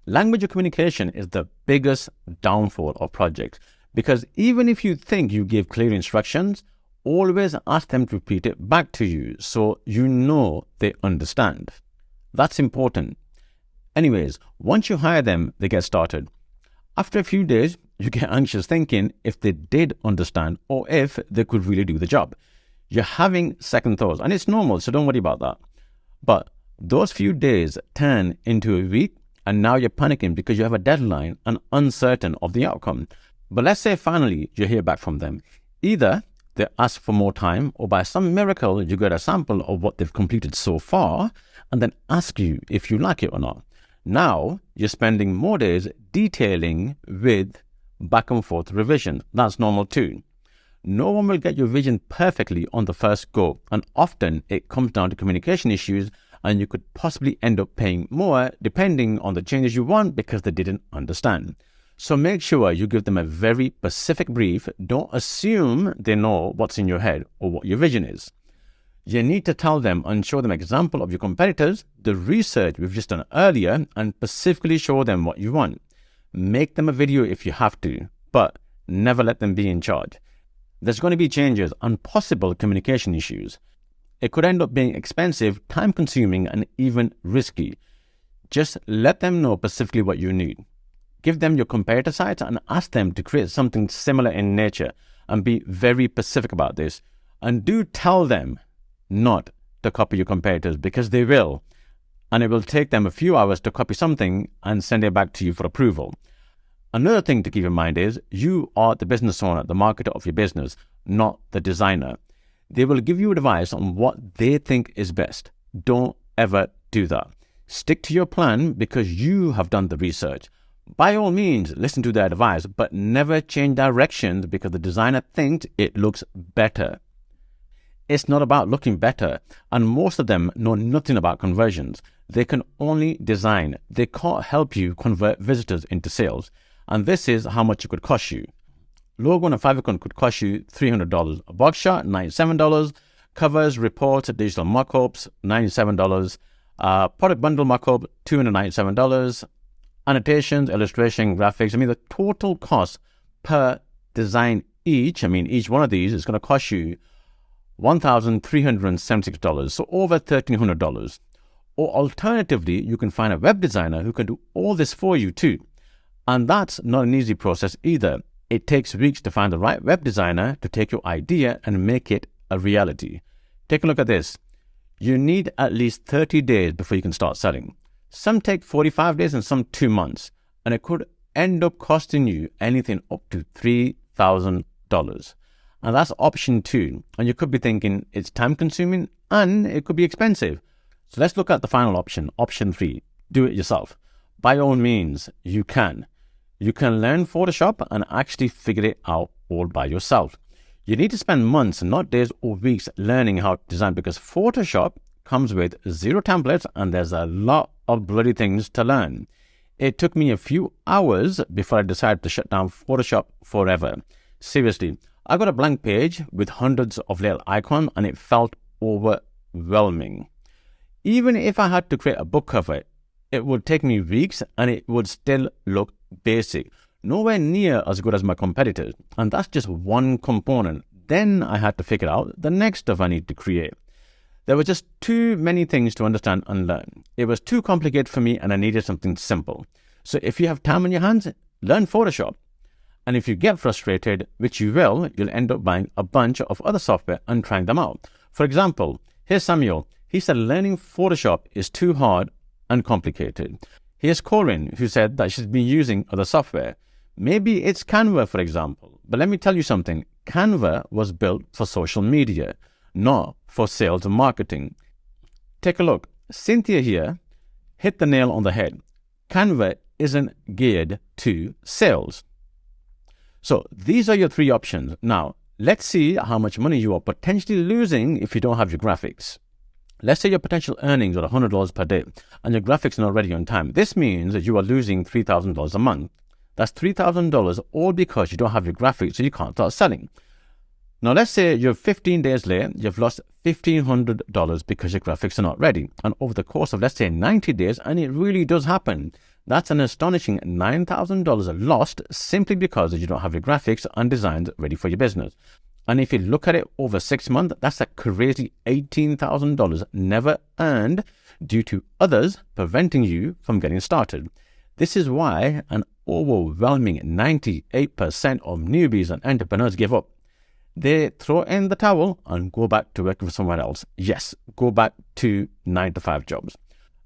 Language of communication is the biggest downfall of projects, because even if you think you give clear instructions, always ask them to repeat it back to you so you know they understand. That's important. Anyways, once you hire them, they get started. After a few days, you get anxious thinking if they did understand or if they could really do the job. You're having second thoughts, and it's normal, so don't worry about that. But those few days turn into a week, and now you're panicking because you have a deadline and uncertain of the outcome. But let's say finally you hear back from them. Either they ask for more time, or by some miracle you get a sample of what they've completed so far and then ask you if you like it or not. Now you're spending more days detailing with back and forth revision. That's normal too. No one will get your vision perfectly on the first go, and often it comes down to communication issues, and you could possibly end up paying more depending on the changes you want because they didn't understand. So make sure you give them a very specific brief. Don't assume they know what's in your head or what your vision is. You need to tell them and show them an example of your competitors, the research we've just done earlier, and specifically show them what you want. Make them a video if you have to, but never let them be in charge. There's going to be changes and possible communication issues. It could end up being expensive, time-consuming, and even risky. Just let them know specifically what you need. Give them your competitor sites and ask them to create something similar in nature, and be very specific about this. And do tell them not to copy your competitors, because they will. And it will take them a few hours to copy something and send it back to you for approval. Another thing to keep in mind is you are the business owner, the marketer of your business, not the designer. They will give you advice on what they think is best. Don't ever do that. Stick to your plan because you have done the research. By all means, listen to their advice, but never change directions because the designer thinks it looks better. It's not about looking better, and most of them know nothing about conversions. They can only design. They can't help you convert visitors into sales. And this is how much it could cost you. Logo on a favicon could cost you $300. A box shot, $97. Covers, reports, digital mockups, $97. Product bundle mockup, $297. Annotations, illustration, graphics. The total cost per design each one of these is going to cost you $1,376, so over $1,300. Or alternatively, you can find a web designer who can do all this for you too. And that's not an easy process either. It takes weeks to find the right web designer to take your idea and make it a reality. Take a look at this. You need at least 30 days before you can start selling. Some take 45 days and some 2 months. And it could end up costing you anything up to $3,000. And that's option 2. And you could be thinking it's time consuming and it could be expensive. So let's look at the final option, option 3. Do it yourself. By all means, you can. You can learn Photoshop and actually figure it out all by yourself. You need to spend months, not days or weeks, learning how to design because Photoshop comes with 0 templates and there's a lot of bloody things to learn. It took me a few hours before I decided to shut down Photoshop forever. Seriously, I got a blank page with hundreds of little icons and it felt overwhelming. Even if I had to create a book cover, it would take me weeks and it would still look basic. Nowhere near as good as my competitors. And that's just one component. Then I had to figure out the next stuff I need to create. There were just too many things to understand and learn. It was too complicated for me and I needed something simple. So if you have time on your hands, learn Photoshop. And if you get frustrated, which you will, you'll end up buying a bunch of other software and trying them out. For example, here's Samuel. He said learning Photoshop is too hard and complicated. Here's Corinne, who said that she's been using other software. Maybe it's Canva, for example. But let me tell you something. Canva was built for social media, not for sales and marketing. Take a look. Cynthia here hit the nail on the head. Canva isn't geared to sales. So these are your three options. Now, let's see how much money you are potentially losing if you don't have your graphics. Let's say your potential earnings are $100 per day and your graphics are not ready on time. This means that you are losing $3,000 a month. That's $3,000 all because you don't have your graphics, so you can't start selling. Now, let's say you're 15 days late, you've lost $1,500 because your graphics are not ready. And over the course of, let's say, 90 days, and it really does happen, that's an astonishing $9,000 lost simply because you don't have your graphics and designs ready for your business. And if you look at it over 6 months, that's a crazy $18,000 never earned due to others preventing you from getting started. This is why an overwhelming 98% of newbies and entrepreneurs give up. They throw in the towel and go back to working for someone else. Yes, go back to 9-to-5 jobs.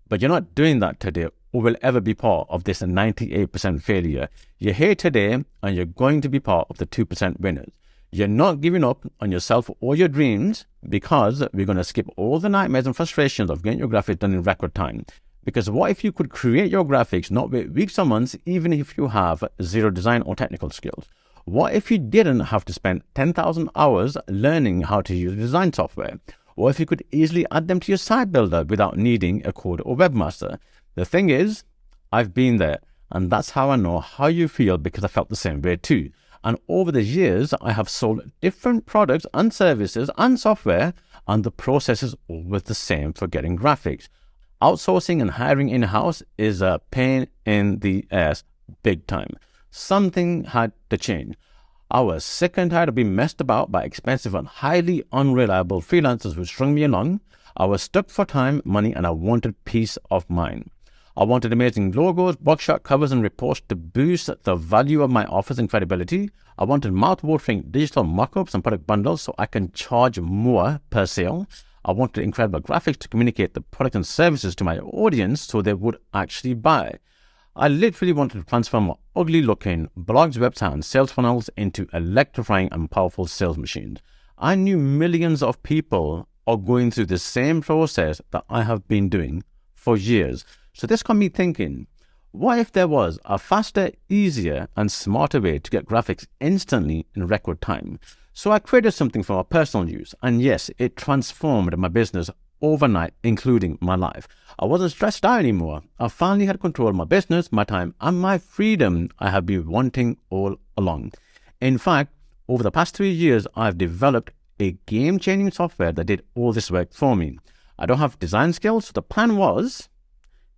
But you're not doing that today or will ever be part of this 98% failure. You're here today and you're going to be part of the 2% winners. You're not giving up on yourself or your dreams because we're going to skip all the nightmares and frustrations of getting your graphics done in record time. Because what if you could create your graphics, not wait weeks or months, even if you have zero design or technical skills? What if you didn't have to spend 10,000 hours learning how to use design software? Or if you could easily add them to your site builder without needing a coder or webmaster? The thing is, I've been there, and that's how I know how you feel because I felt the same way too. And over the years, I have sold different products and services and software, and the process is always the same for getting graphics. Outsourcing and hiring in-house is a pain in the ass, big time. Something had to change. I was sick and tired of being messed about by expensive and highly unreliable freelancers who strung me along. I was stuck for time, money, and I wanted peace of mind. I wanted amazing logos, boxshot covers, and reports to boost the value of my offers and credibility. I wanted mouth-watering digital mock-ups and product bundles so I can charge more per sale. I wanted incredible graphics to communicate the product and services to my audience so they would actually buy. I literally wanted to transform ugly-looking blogs, websites, and sales funnels into electrifying and powerful sales machines. I knew millions of people are going through the same process that I have been doing for years. So this got me thinking, what if there was a faster, easier, and smarter way to get graphics instantly in record time? So I created something for my personal use, and yes, it transformed my business overnight, including my life. I wasn't stressed out anymore. I finally had control of my business, my time, and my freedom I have been wanting all along. In fact, over the past 3 years, I've developed a game-changing software that did all this work for me. I don't have design skills, so the plan was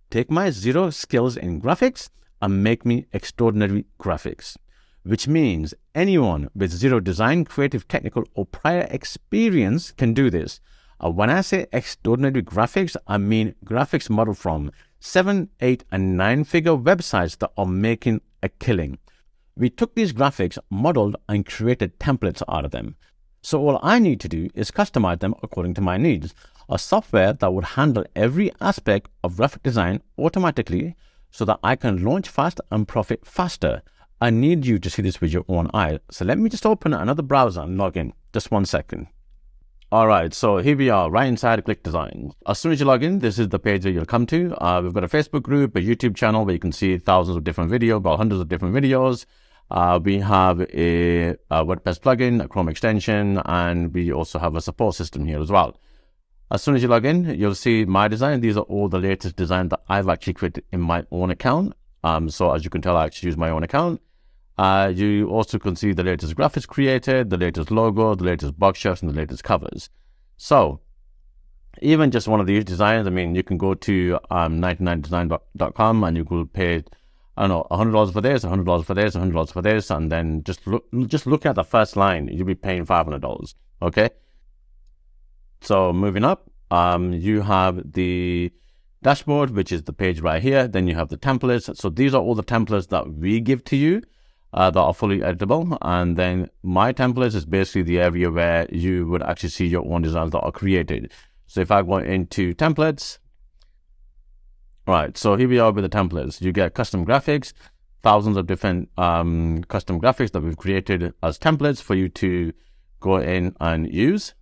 take my zero skills in graphics and make me extraordinary graphics, which means anyone with zero design, creative, technical, or prior experience can do this. When I say extraordinary graphics, I mean graphics modeled from 7, 8, and 9-figure websites that are making a killing. We took these graphics, modeled, and created templates out of them. So all I need to do is customize them according to my needs. A software that would handle every aspect of graphic design automatically so that I can launch fast and profit faster. I need you to see this with your own eyes. So let me just open another browser and log in. Just 1 second. All right, so here we are right inside ClickDesigns. As soon as you log in, this is the page that you'll come to. We've got a Facebook group, a YouTube channel where you can see thousands of different videos, about hundreds of different videos. We have a WordPress plugin, a Chrome extension, and we also have a support system here as well. As soon as you log in, you'll see my design. These are all the latest designs that I've actually created in my own account. So as you can tell, I actually use my own account. You also can see the latest graphics created, the latest logo, the latest box shots, and the latest covers. So even just one of these designs, I mean, you can go to 99design.com and you will pay, I don't know, $100 for this, $100 for this, $100 for this, and then just look at the first line, you'll be paying $500. Okay. So moving up, you have the dashboard, which is the page right here. Then you have the templates. So these are all the templates that we give to you that are fully editable. And then my templates is basically the area where you would actually see your own designs that are created. So if I go into templates, Right, so here we are with the templates. You get custom graphics, thousands of different custom graphics that we've created as templates for you to go in and use.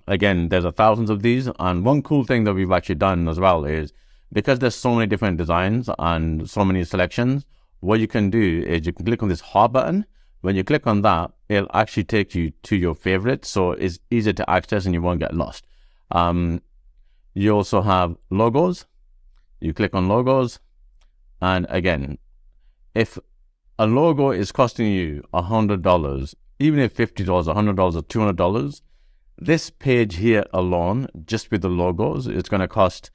Again, there's thousands of these, and one cool thing that we've actually done as well is because there's so many different designs and so many selections, what you can do is you can click on this heart button. When you click on that, it'll actually take you to your favorites, so it's easier to access and you won't get lost. You also have logos. You click on logos, and again, if a logo is costing you $100, even if $50, $100, or $200, this page here alone, just with the logos, it's going to cost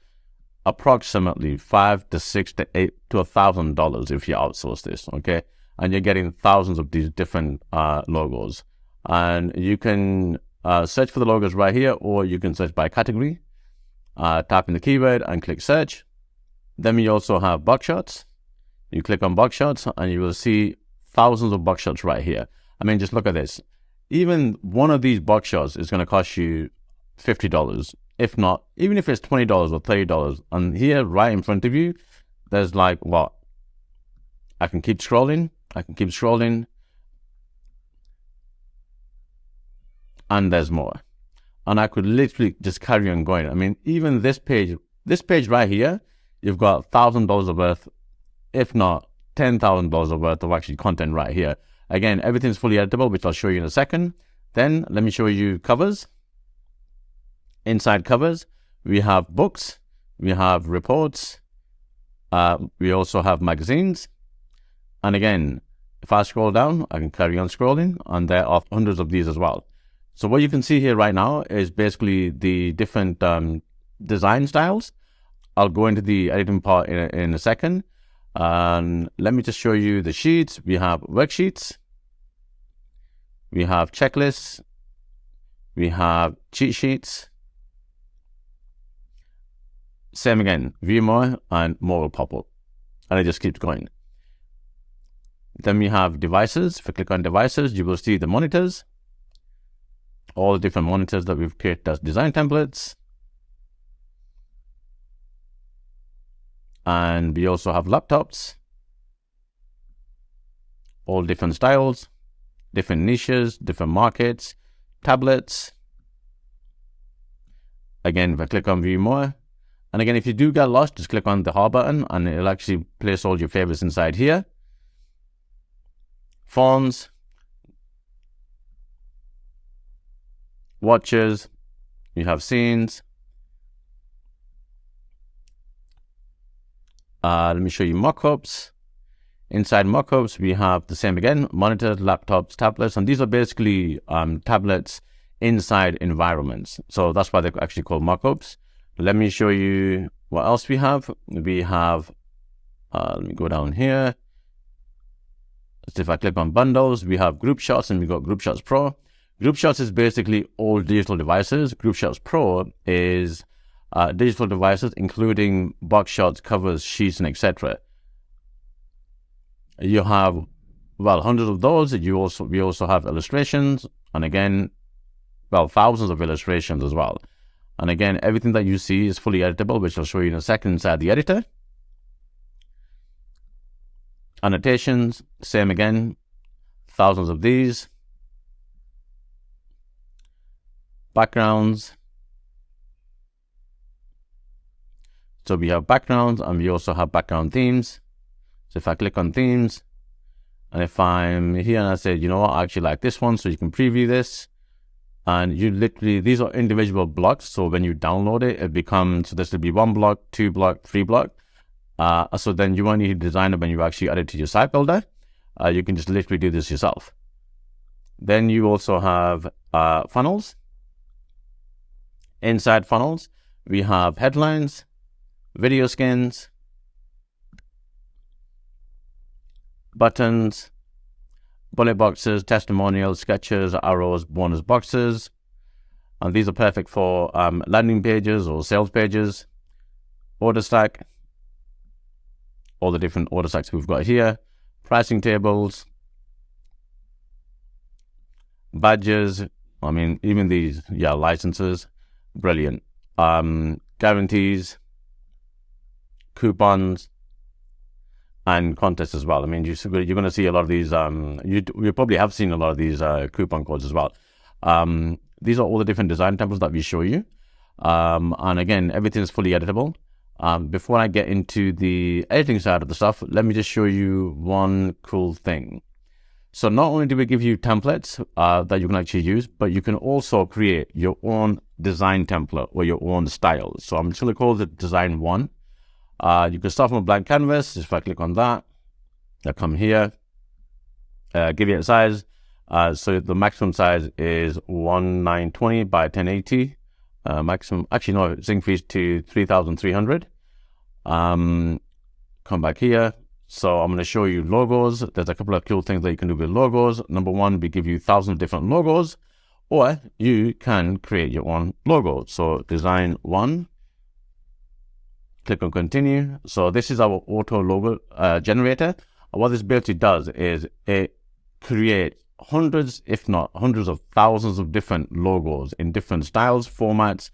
approximately $500 to $600 to $800 to $1,000 if you outsource this, okay? And you're getting thousands of these different logos. And you can search for the logos right here, or you can search by category. Type in the keyword and click search. Then we also have box shots. You click on box shots and you will see thousands of box shots right here. I mean, just look at this. Even one of these box shots is going to cost you $50. If not, even if it's $20 or $30. And here, right in front of you, there's like what? I can keep scrolling. I can keep scrolling. And there's more. And I could literally just carry on going. I mean, even this page right here, you've got $1,000 worth, if not $10,000 worth of actually content right here. Again, everything's fully editable, which I'll show you in a second. Then let me show you covers. Inside covers, we have books, we have reports, we also have magazines. And again, if I scroll down, I can carry on scrolling, and there are hundreds of these as well. So what you can see here right now is basically the different design styles. I'll go into the editing part in a second. Let me just show you the sheets. We have worksheets. We have checklists. We have cheat sheets. Same again, view more, and more will pop up. And it just keeps going. Then we have devices. If you click on devices, you will see the monitors. All the different monitors that we've created as design templates. And we also have laptops, all different styles, different niches, different markets, tablets. Again, if I click on view more, and again, if you do get lost, just click on the heart button and it'll actually place all your favorites inside here. Phones, watches, you have scenes. Let me show you mockups. Inside mockups, we have the same again, monitors, laptops, tablets, and these are basically tablets inside environments. So that's why they're actually called mockups. Let me show you what else we have. We have, let me go down here. So if I click on bundles, we have group shots and we got group shots pro. Group shots is basically all digital devices. Group shots pro is digital devices, including box shots, covers, sheets, and etc. You have, well, hundreds of those. We also have illustrations, and again, well, thousands of illustrations as well. And again, everything that you see is fully editable, which I'll show you in a second inside the editor. Annotations, same again, thousands of these. Backgrounds. So we have backgrounds and we also have background themes. So if I click on themes, and if I'm here and I say, you know what, I actually like this one, so you can preview this. And you literally, these are individual blocks. So when you download it, it becomes, so this will be 1 block, 2 block, 3 block. So then you won't need a designer when you actually add it to your site builder. You can just literally do this yourself. Then you also have funnels. Inside funnels, we have headlines, video skins, buttons, bullet boxes, testimonials, sketches, arrows, bonus boxes. And these are perfect for landing pages or sales pages. Order stack, all the different order stacks we've got here. Pricing tables, badges, I mean, even these, licenses, brilliant. Guarantees, coupons, and contests as well. I mean, you're going to see a lot of these. You probably have seen a lot of these coupon codes as well. These are all the different design templates that we show you. And again, everything is fully editable. Before I get into the editing side of the stuff, let me just show you one cool thing. So not only do we give you templates that you can actually use, but you can also create your own design template or your own style. So I'm just going to call it design 1. You can start from a blank canvas. If I click on that, I come here, give it a size. So the maximum size is 1920 by 1080. Maximum, actually no, it's increased to 3300. Come back here. So I'm going to show you logos. There's a couple of cool things that you can do with logos. Number one, we give you thousands of different logos, or you can create your own logo. So design 1. Click on continue. So this is our auto logo generator. And what this basically does is it creates hundreds, if not hundreds of thousands of different logos in different styles, formats,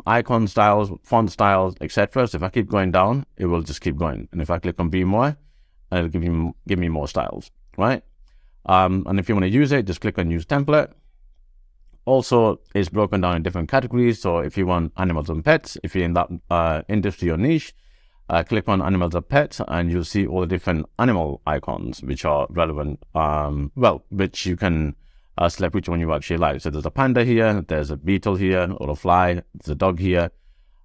icon styles, font styles, etc. So if I keep going down, it will just keep going. And if I click on view more, it'll give me more styles, right? And if you want to use it, just click on use template. Also, it's broken down in different categories. So if you want animals and pets, if you're in that industry or niche, click on animals and pets, and you'll see all the different animal icons which are relevant. Which you can select which one you actually like. So there's a panda here, there's a beetle here, or a fly, there's a dog here.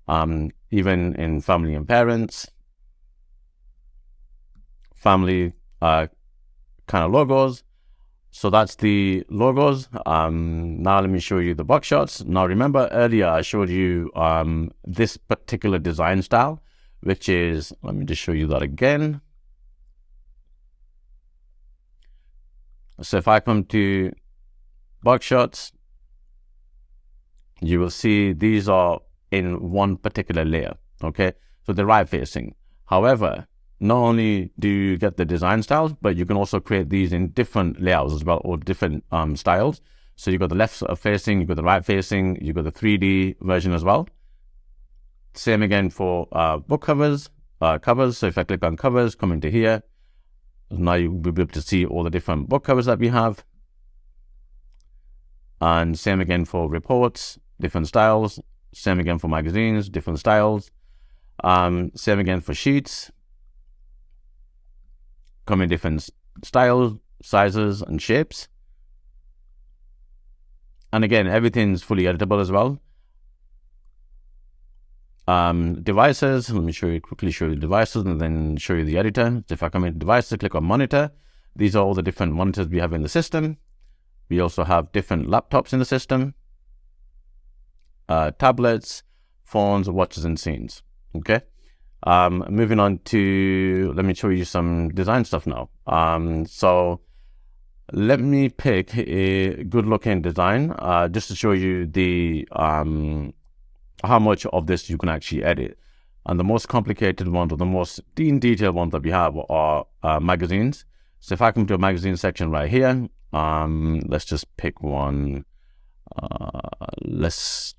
Even in family and parents, family kind of logos. So that's the logos. Now let me show you the box shots. Now remember earlier I showed you this particular design style, which is, let me just show you that again. So if I come to box shots, you will see these are in one particular layer, okay? So they're right facing. However, not only do you get the design styles, but you can also create these in different layouts as well, or different styles. So you've got the left facing, you've got the right facing, you've got the 3D version as well. Same again for book covers. So if I click on covers, come into here, now you'll be able to see all the different book covers that we have. And same again for reports, different styles. Same again for magazines, different styles. Same again for sheets. Come in different styles, sizes, and shapes. And again, everything's fully editable as well. Devices, let me quickly show you the devices and then show you the editor. So if I come into devices, click on monitor. These are all the different monitors we have in the system. We also have different laptops in the system, tablets, phones, watches, and scenes. Okay. Moving on to, let me show you some design stuff now. So let me pick a good looking design, just to show you the, how much of this you can actually edit. And the most complicated ones, or the most detailed ones that we have are magazines. So if I come to a magazine section right here, let's just pick one. Let's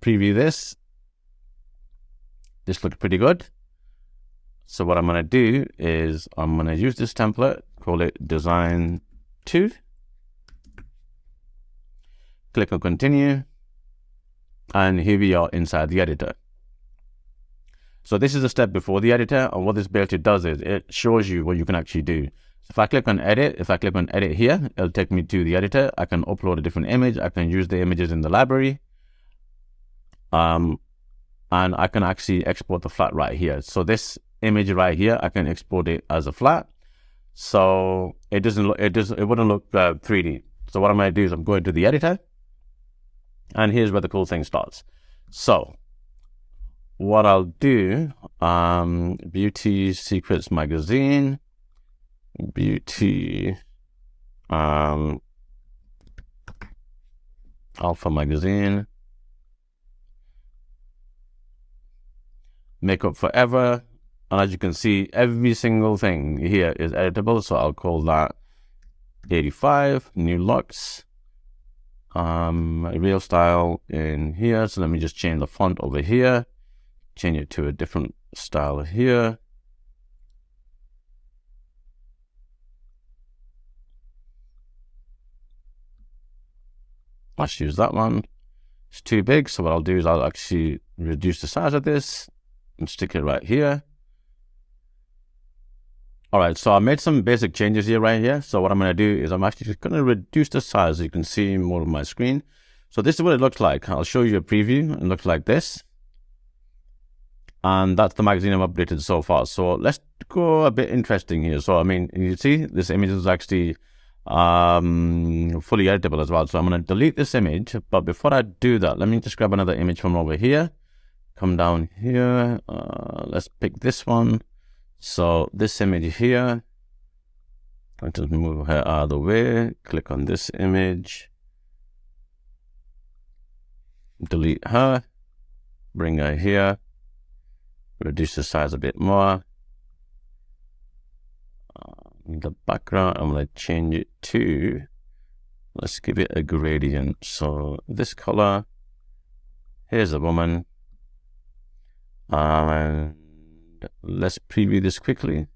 preview this. This looks pretty good. So what I'm going to do is I'm going to use this template, call it design 2. Click on continue. And here we are inside the editor. So this is a step before the editor. And what this basically does is it shows you what you can actually do. So if I click on edit, here, it'll take me to the editor. I can upload a different image. I can use the images in the library. And I can actually export the flat right here. So this image right here, I can export it as a flat. So it wouldn't look 3D. So what I'm going to do is I'm going to the editor, and here's where the cool thing starts. So what I'll do, Beauty Secrets Magazine, Beauty Alpha Magazine, Makeup Forever. And as you can see, every single thing here is editable. So I'll call that 85, new looks, real style in here. So let me just change the font over here, change it to a different style here. Let's use that one. It's too big, so what I'll do is I'll actually reduce the size of this and stick it right here. All right, so I made some basic changes here, right here. So what I'm going to do is I'm actually just going to reduce the size so you can see more of my screen. So this is what it looks like. I'll show you a preview. It looks like this. And that's the magazine I've updated so far. So let's go a bit interesting here. So, I mean, you see this image is actually fully editable as well. So I'm going to delete this image. But before I do that, let me just grab another image from over here. Come down here. Let's pick this one. So this image here. I just move her out of the way. Click on this image. Delete her. Bring her here. Reduce the size a bit more. The background, I'm going to change it to, let's give it a gradient. So this color, here's a woman. And let's preview this quickly.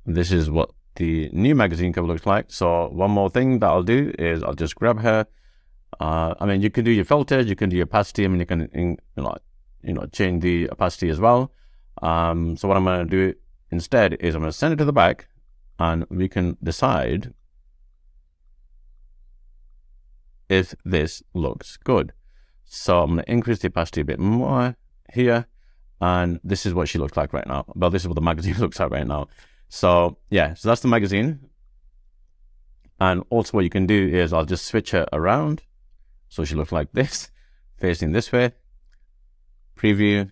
This is what the new magazine cover looks like. So one more thing that I'll do is I'll just grab her. I mean, you can do your filters, you can do your opacity. I mean, you can, change the opacity as well. So what I'm going to do instead is I'm going to send it to the back, and we can decide if this looks good. So I'm going to increase the opacity a bit more here, and this is what she looks like right now. Well, this is what the magazine looks like right now. So yeah, so that's the magazine. And also what you can do is I'll just switch her around. So she looks like this, facing this way. Preview.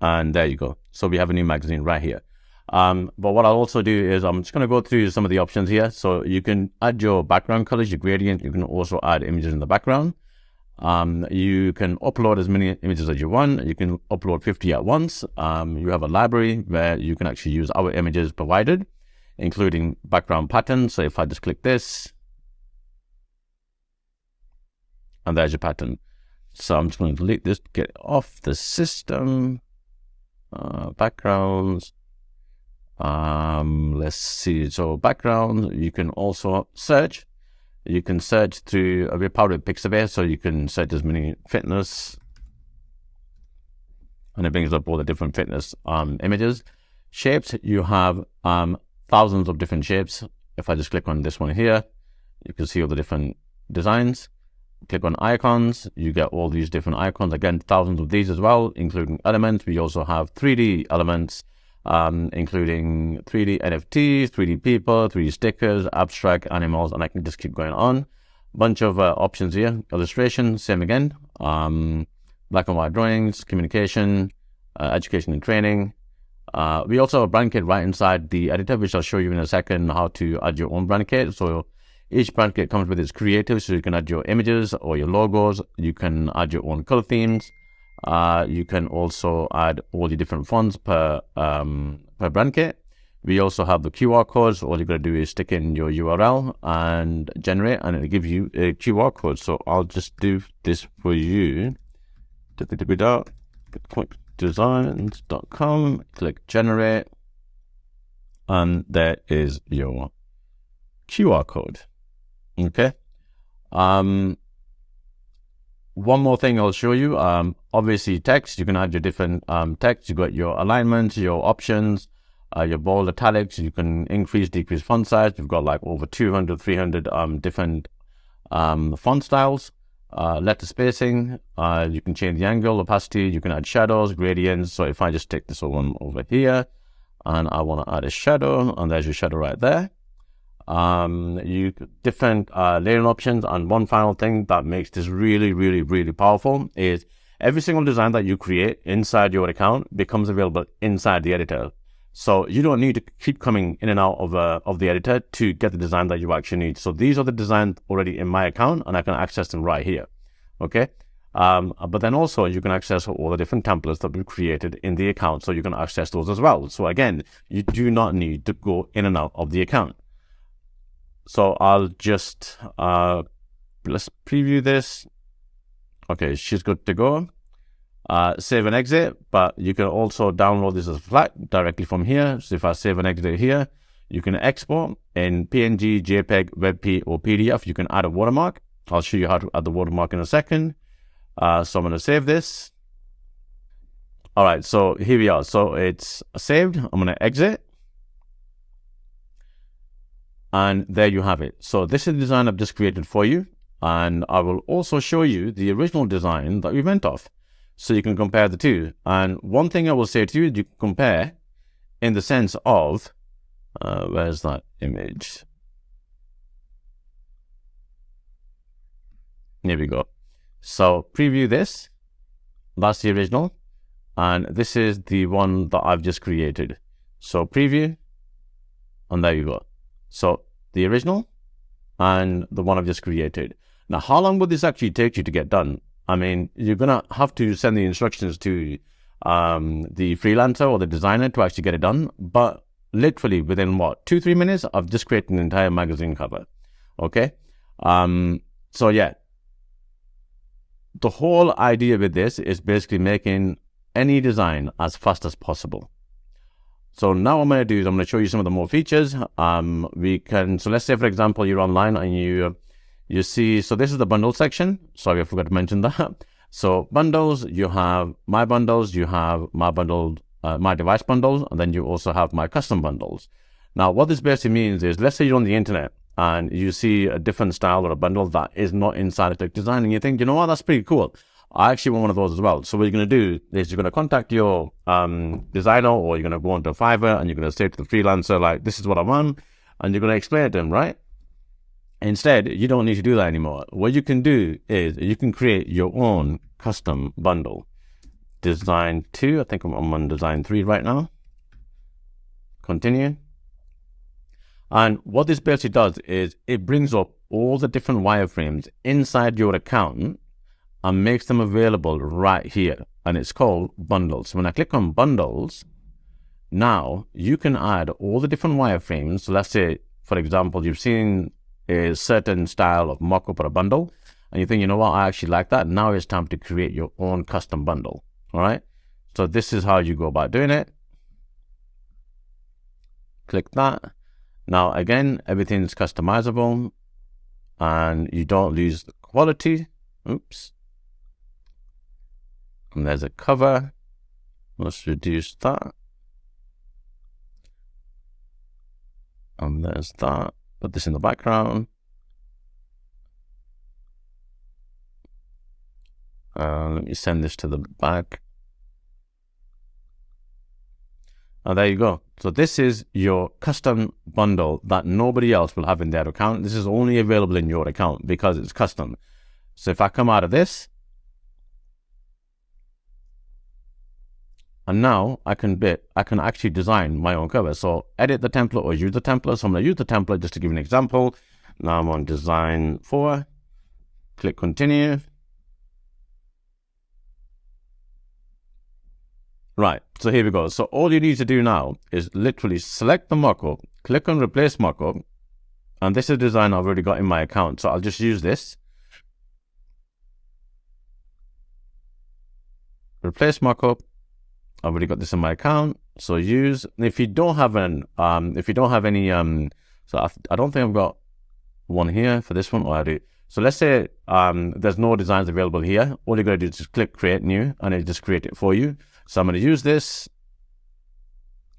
And there you go. So we have a new magazine right here. But what I'll also do is I'm just going to go through some of the options here. So you can add your background colors, your gradient. You can also add images in the background. You can upload as many images as you want. You can upload 50 at once. You have a library where you can actually use our images provided, including background patterns. So if I just click this, and there's your pattern. So I'm just going to delete this, get it off the system. Backgrounds. Let's see. So background, you can also search. You can search through a powered Pixabay, so you can search as many fitness, and it brings up all the different fitness images. Shapes, you have thousands of different shapes. If I just click on this one here, you can see all the different designs. Click on icons, you get all these different icons. Again, thousands of these as well, including elements. We also have 3D elements, including 3D NFTs, 3D people, 3D stickers, abstract animals, and I can just keep going on. Bunch of options here. Illustration, same again. Black and white drawings, communication, education and training. We also have a brand kit right inside the editor, which I'll show you in a second how to add your own brand kit. So each brand kit comes with its creative, so you can add your images or your logos. You can add your own color themes. You can also add all the different fonts per brand kit. We also have the QR codes. All you got to do is stick in your URL and generate, and it'll give you a QR code. So I'll just do this for you. ClickDesigns.com. Click generate, and there is your QR code. Okay. One more thing I'll show you. Obviously text, you can add your different text. You got your alignment, your options, your bold, italics. You can increase, decrease font size. We've got like over 200, 300 different font styles. Letter spacing. You can change the angle, opacity. You can add shadows, gradients. So if I just take this one over here, and I want to add a shadow, and there's your shadow right there. Different layering options. And one final thing that makes this really, really, really powerful is every single design that you create inside your account becomes available inside the editor. So you don't need to keep coming in and out of the editor to get the design that you actually need. So these are the designs already in my account, and I can access them right here. Okay. But then also you can access all the different templates that we've created in the account. So you can access those as well. So again, you do not need to go in and out of the account. So I'll just, let's preview this. Okay, she's good to go. save and exit, but you can also download this as a flat directly from here. So if I save and exit it here, you can export in PNG, JPEG, WebP, or PDF. You can add a watermark. I'll show you how to add the watermark in a second. So I'm going to save this. All right, so here we are. So it's saved. I'm going to exit. And there you have it. So this is the design I've just created for you. And I will also show you the original design that we went off, so you can compare the two. And one thing I will say to you, you can compare in the sense of, where's that image? Here we go. So preview this. That's the original. And this is the one that I've just created. So preview. And there you go. So the original and the one I've just created. Now, how long would this actually take you to get done? I mean, you're going to have to send the instructions to the freelancer or the designer to actually get it done. But literally within what, 2-3 minutes, I've just created an entire magazine cover. Okay. So yeah, the whole idea with this is basically making any design as fast as possible. So now what I'm going to do is I'm going to show you some of the more features. So let's say, for example, you're online and you see, so this is the bundle section. Sorry, I forgot to mention that. So bundles, you have my bundles, you have my bundle, my device bundles, and then you also have my custom bundles. Now, what this basically means is, let's say you're on the internet and you see a different style or a bundle that is not inside of ClickDesign, and you think, you know what, that's pretty cool. I actually want one of those as well. So what you're going to do is you're going to contact your designer, or you're going to go onto Fiverr and you're going to say to the freelancer, like, this is what I want. And you're going to explain it to them, right? Instead, you don't need to do that anymore. What you can do is you can create your own custom bundle. Design 2, I think I'm on design 3 right now. Continue. And what this basically does is it brings up all the different wireframes inside your account and makes them available right here. And it's called bundles. When I click on bundles, now you can add all the different wireframes. So let's say, for example, you've seen a certain style of mockup or a bundle, and you think, you know what, I actually like that. Now it's time to create your own custom bundle. All right. So this is how you go about doing it. Click that. Now, again, everything's customizable and you don't lose the quality. Oops. And there's a cover. Let's reduce that. And there's that. Put this in the background. Let me send this to the back. And there you go. So this is your custom bundle that nobody else will have in their account. This is only available in your account because it's custom. So if I come out of this, and now I can actually design my own cover. So edit the template or use the template. So I'm going to use the template just to give you an example. Now I'm on design 4. Click continue. Right, so here we go. So all you need to do now is literally select the mockup, click on replace mockup, and this is a design I've already got in my account. So I'll just use this. Replace mockup. I've already got this in my account. So use, if you don't have any, so I don't think I've got one here for this one, or I do. So let's say there's no designs available here. All you're going to do is just click create new, and it just create it for you. So I'm going to use this.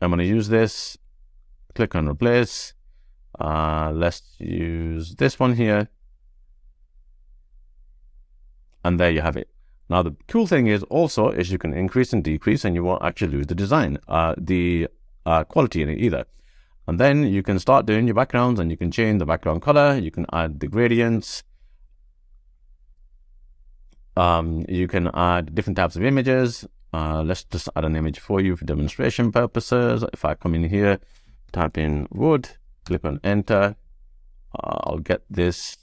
I'm going to use this. Click on replace. Let's use this one here. And there you have it. Now, the cool thing is also is you can increase and decrease, and you won't actually lose the design, the quality in it either. And then you can start doing your backgrounds, and you can change the background color. You can add the gradients. You can add different types of images. Let's just add an image for you for demonstration purposes. If I come in here, type in wood, click on enter. I'll get this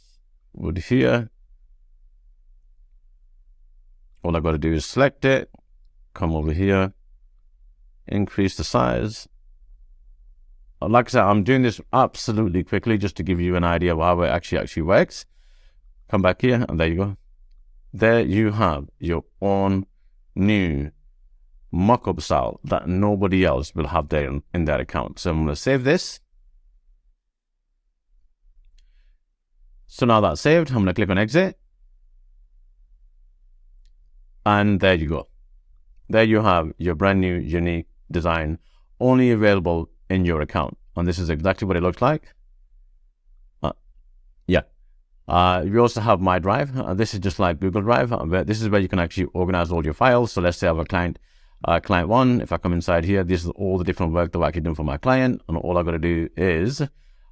wood here. All I've got to do is select it, come over here, increase the size. Like I said, I'm doing this absolutely quickly just to give you an idea of how it actually works. Come back here, and there you go. There you have your own new mockup style that nobody else will have there in their account. So I'm going to save this. So now that's saved, I'm going to click on exit. And there you go. There you have your brand new unique design only available in your account. And this is exactly what it looks like. Yeah. We also have My Drive. This is just like Google Drive. This is where you can actually organize all your files. So let's say I have a client, client one. If I come inside here, this is all the different work that I can do for my client. And all I got to do is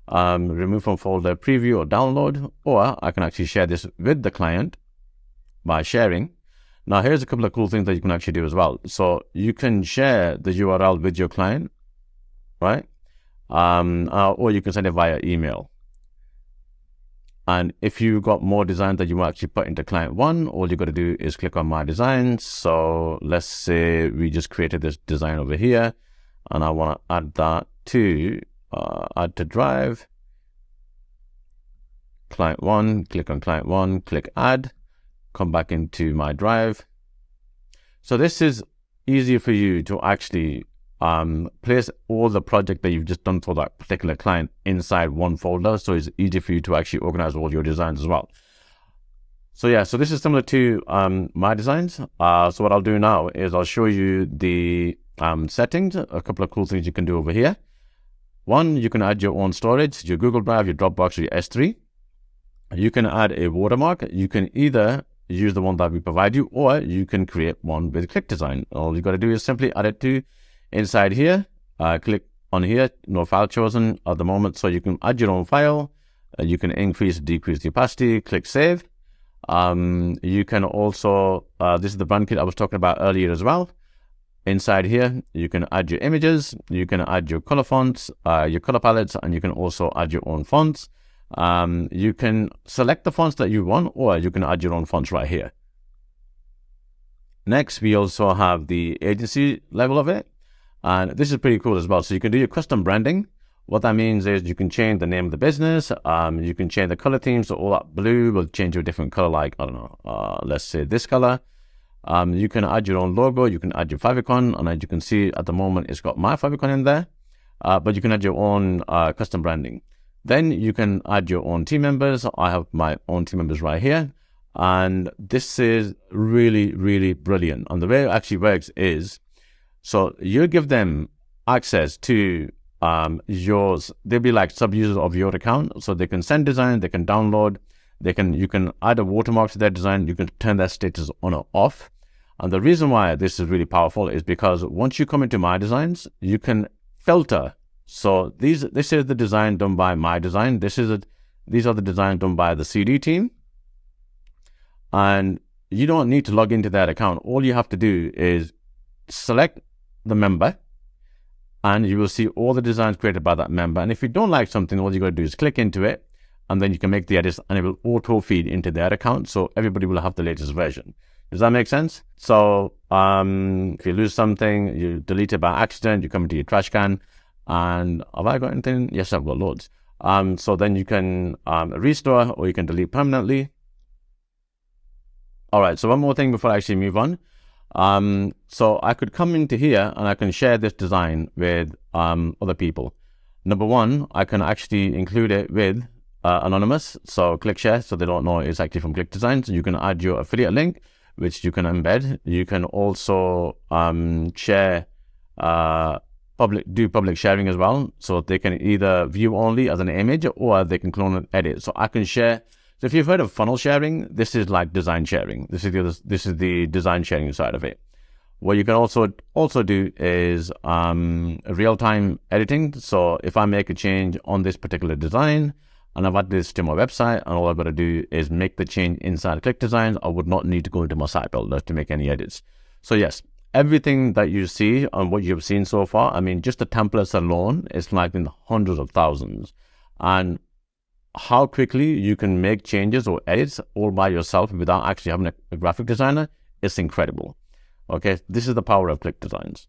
remove from folder, preview or download, or I can actually share this with the client by sharing. Now, here's a couple of cool things that you can actually do as well. So you can share the URL with your client, right? Or you can send it via email. And if you got more designs that you want to actually put into client one, all you got to do is click on My Designs. So let's say we just created this design over here, and I want to add that to add to Drive. Client one, click on client one, click add, come back into My Drive. So this is easier for you to actually place all the project that you've just done for that particular client inside one folder. So it's easy for you to actually organize all your designs as well. So yeah, so this is similar to My Designs. So what I'll do now is I'll show you the settings, a couple of cool things you can do over here. One, you can add your own storage, your Google Drive, your Dropbox, or your S3. You can add a watermark. You can either use the one that we provide you, or you can create one with ClickDesign. All you got to do is simply add it to inside here. Click on here, no file chosen at the moment, so you can add your own file. You can increase, decrease the opacity, click save. You can also, this is the brand kit I was talking about earlier as well. Inside here, you can add your images, you can add your color fonts, your color palettes, and you can also add your own fonts. You can select the fonts that you want, or you can add your own fonts right here. Next, we also have the agency level of it. And this is pretty cool as well. So you can do your custom branding. What that means is you can change the name of the business. You can change the color theme. So all that blue will change to a different color, like, I don't know, let's say this color. You can add your own logo. You can add your favicon. And as you can see at the moment, it's got my favicon in there. But you can add your own custom branding. Then you can add your own team members. I have my own team members right here. And this is really, really brilliant. And the way it actually works is, so you give them access to yours. They'll be like sub-users of your account. So they can send design, they can download, you can add a watermark to their design, you can turn their status on or off. And the reason why this is really powerful is because once you come into My Designs, you can filter. So this is the design done by My Design. These are the designs done by the CD team. And you don't need to log into that account. All you have to do is select the member, and you will see all the designs created by that member. And if you don't like something, all you got to do is click into it, and then you can make the edits, and it will auto feed into their account. So everybody will have the latest version. Does that make sense? So if you lose something, you delete it by accident, you come into your trash can. And have I got anything? Yes, I've got loads. So then you can restore, or you can delete permanently. All right, so one more thing before I actually move on. So I could come into here and I can share this design with other people. Number one, I can actually include it with anonymous. So click share, so they don't know it's actually from ClickDesigns. You can add your affiliate link, which you can embed. You can also share public sharing as well. So they can either view only as an image, or they can clone and edit. So I can share. So if you've heard of funnel sharing, this is like design sharing. This is the design sharing side of it. What you can also do is real-time editing. So if I make a change on this particular design, and I've added this to my website, and all I've got to do is make the change inside ClickDesigns, I would not need to go into my site builder to make any edits. So yes, everything that you see and what you've seen so far, I mean, just the templates alone, it's like in hundreds of thousands. And how quickly you can make changes or edits all by yourself without actually having a graphic designer is incredible. Okay, this is the power of ClickDesigns.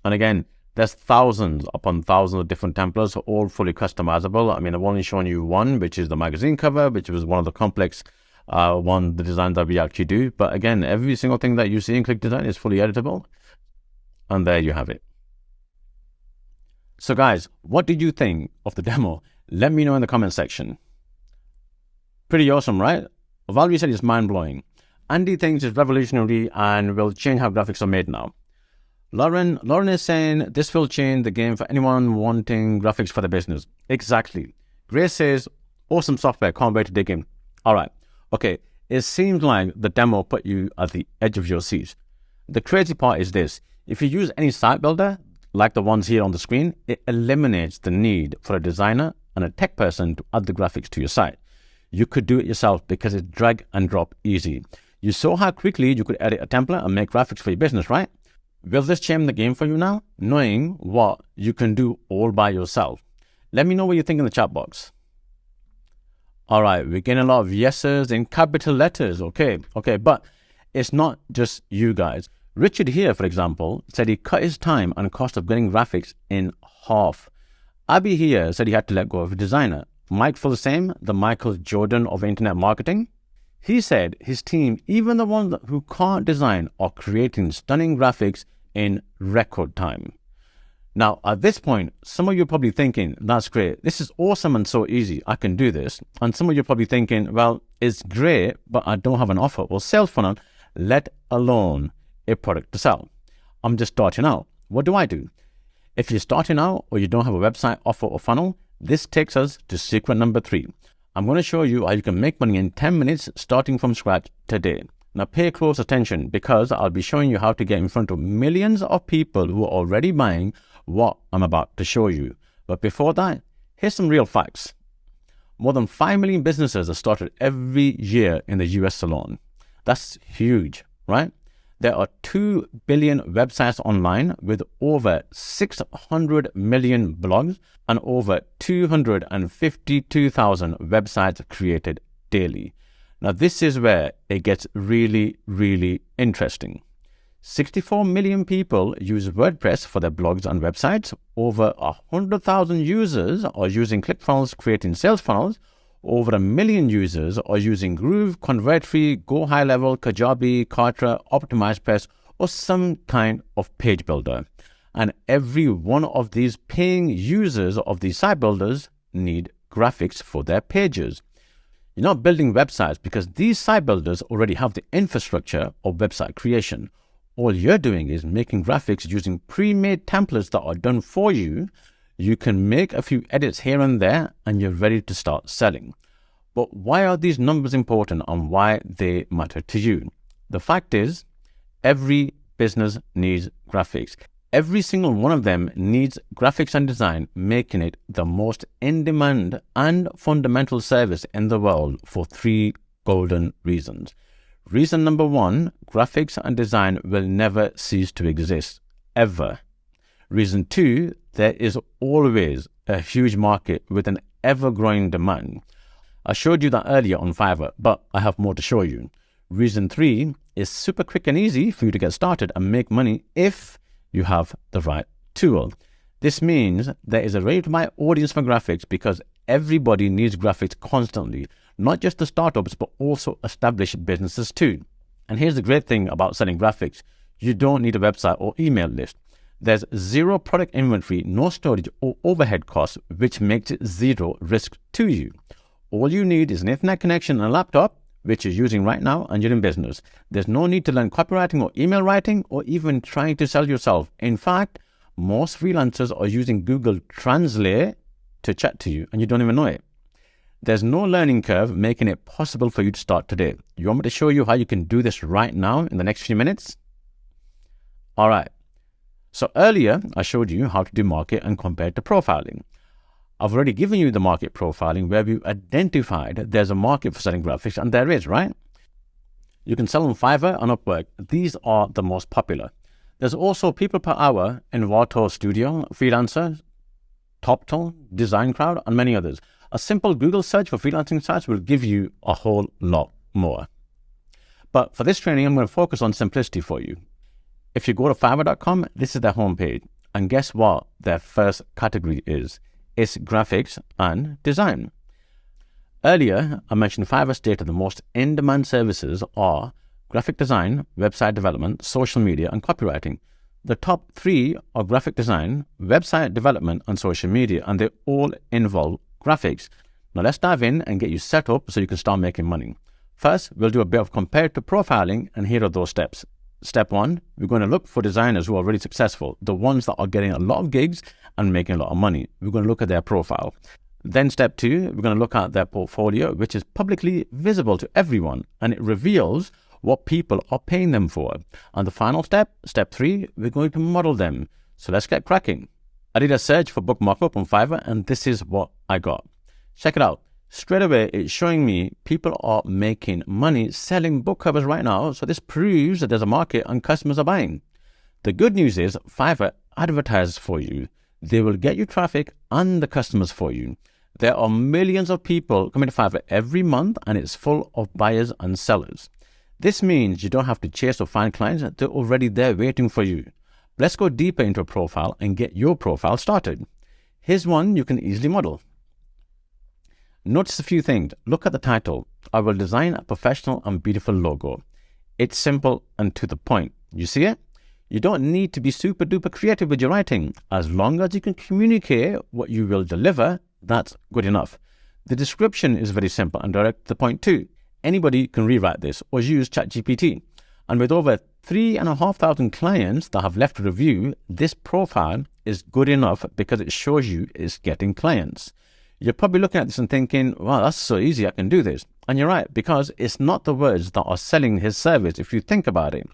And again, there's thousands upon thousands of different templates, all fully customizable. I mean, I've only shown you one, which is the magazine cover, which was one of the complex the design that we actually do. But again, every single thing that you see in ClickDesign is fully editable. And there you have it. So guys, what did you think of the demo? Let me know in the comment section. Pretty awesome, right? Valerie said it's mind-blowing. Andy thinks it's revolutionary and will change how graphics are made now. Lauren is saying this will change the game for anyone wanting graphics for the business. Exactly. Grace says, awesome software, can't wait to dig in. All right. Okay. It seems like the demo put you at the edge of your seat. The crazy part is this. If you use any site builder, like the ones here on the screen, it eliminates the need for a designer and a tech person to add the graphics to your site. You could do it yourself because it's drag and drop easy. You saw how quickly you could edit a template and make graphics for your business, right? Will this change the game for you now, knowing what you can do all by yourself? Let me know what you think in the chat box. All right, we're getting a lot of yeses in capital letters. Okay, but it's not just you guys. Richard here, for example, said he cut his time and cost of getting graphics in half. Abby here said he had to let go of a designer. Mike for the same, the Michael Jordan of internet marketing. He said his team, even the ones who can't design, are creating stunning graphics in record time. Now, at this point, some of you are probably thinking, that's great. This is awesome and so easy. I can do this. And some of you are probably thinking, well, it's great, but I don't have an offer or sales funnel, let alone a product to sell. I'm just starting out. What do I do? If you're starting out or you don't have a website, offer, or funnel, this takes us to secret number 3. I'm going to show you how you can make money in 10 minutes starting from scratch today. Now pay close attention because I'll be showing you how to get in front of millions of people who are already buying what I'm about to show you. But before that, here's some real facts. More than 5 million businesses are started every year in the US alone. That's huge, right? There are 2 billion websites online with over 600 million blogs and over 252,000 websites created daily. Now, this is where it gets really, really interesting. 64 million people use WordPress for their blogs and websites. Over 100,000 users are using ClickFunnels creating sales funnels. Over 1 million users are using Groove, ConvertFree, Go High Level, Kajabi, Kartra, OptimizePress, or some kind of page builder. And every one of these paying users of these site builders need graphics for their pages. You're not building websites because these site builders already have the infrastructure of website creation. All you're doing is making graphics using pre-made templates that are done for you. You can make a few edits here and there and you're ready to start selling. But why are these numbers important and why they matter to you? The fact is, every business needs graphics. Every single one of them needs graphics and design, making it the most in-demand and fundamental service in the world for 3 golden reasons. Reason number 1, graphics and design will never cease to exist, ever. Reason 2, there is always a huge market with an ever-growing demand. I showed you that earlier on Fiverr, but I have more to show you. Reason 3 is super quick and easy for you to get started and make money if you have the right tool. This means there is a ready-to-buy audience for graphics because everybody needs graphics constantly, not just the startups, but also established businesses too. And here's the great thing about selling graphics. You don't need a website or email list. There's zero product inventory, no storage or overhead costs, which makes it zero risk to you. All you need is an internet connection and a laptop, which you're using right now, and you're in business. There's no need to learn copywriting or email writing or even trying to sell yourself. In fact, most freelancers are using Google Translate to chat to you and you don't even know it. There's no learning curve, making it possible for you to start today. You want me to show you how you can do this right now in the next few minutes? All right. So earlier, I showed you how to do market and comparative profiling. I've already given you the market profiling where we've identified there's a market for selling graphics, and there is, right? You can sell on Fiverr and Upwork. These are the most popular. There's also People Per Hour, Envato Studio, Freelancer, TopTool, Design Crowd, and many others. A simple Google search for freelancing sites will give you a whole lot more. But for this training, I'm going to focus on simplicity for you. If you go to Fiverr.com, this is their homepage. And guess what their first category is? It's graphics and design. Earlier, I mentioned Fiverr stated the most in-demand services are graphic design, website development, social media, and copywriting. The top three are graphic design, website development, and social media, and they all involve graphics. Now let's dive in and get you set up so you can start making money. First, we'll do a bit of comparative profiling, and here are those steps. Step one, we're going to look for designers who are really successful, the ones that are getting a lot of gigs and making a lot of money. We're going to look at their profile. Then step two, we're going to look at their portfolio, which is publicly visible to everyone, and it reveals what people are paying them for. And the final step, step three, we're going to model them. So let's get cracking. I did a search for book mockup on Fiverr, and this is what I got. Check it out. Straight away, it's showing me people are making money selling book covers right now. So this proves that there's a market and customers are buying. The good news is Fiverr advertises for you. They will get you traffic and the customers for you. There are millions of people coming to Fiverr every month, and it's full of buyers and sellers. This means you don't have to chase or find clients. They're already there waiting for you. Let's go deeper into a profile and get your profile started. Here's one you can easily model. Notice a few things. Look at the title. I will design a professional and beautiful logo. It's simple and to the point. You see it? You don't need to be super duper creative with your writing. As long as you can communicate what you will deliver, that's good enough. The description is very simple and direct to the point too. Anybody can rewrite this or use ChatGPT. And with over 3,500 clients that have left a review, this profile is good enough because it shows you it's getting clients. You're probably looking at this and thinking, wow, that's so easy, I can do this. And you're right, because it's not the words that are selling his service if you think about it.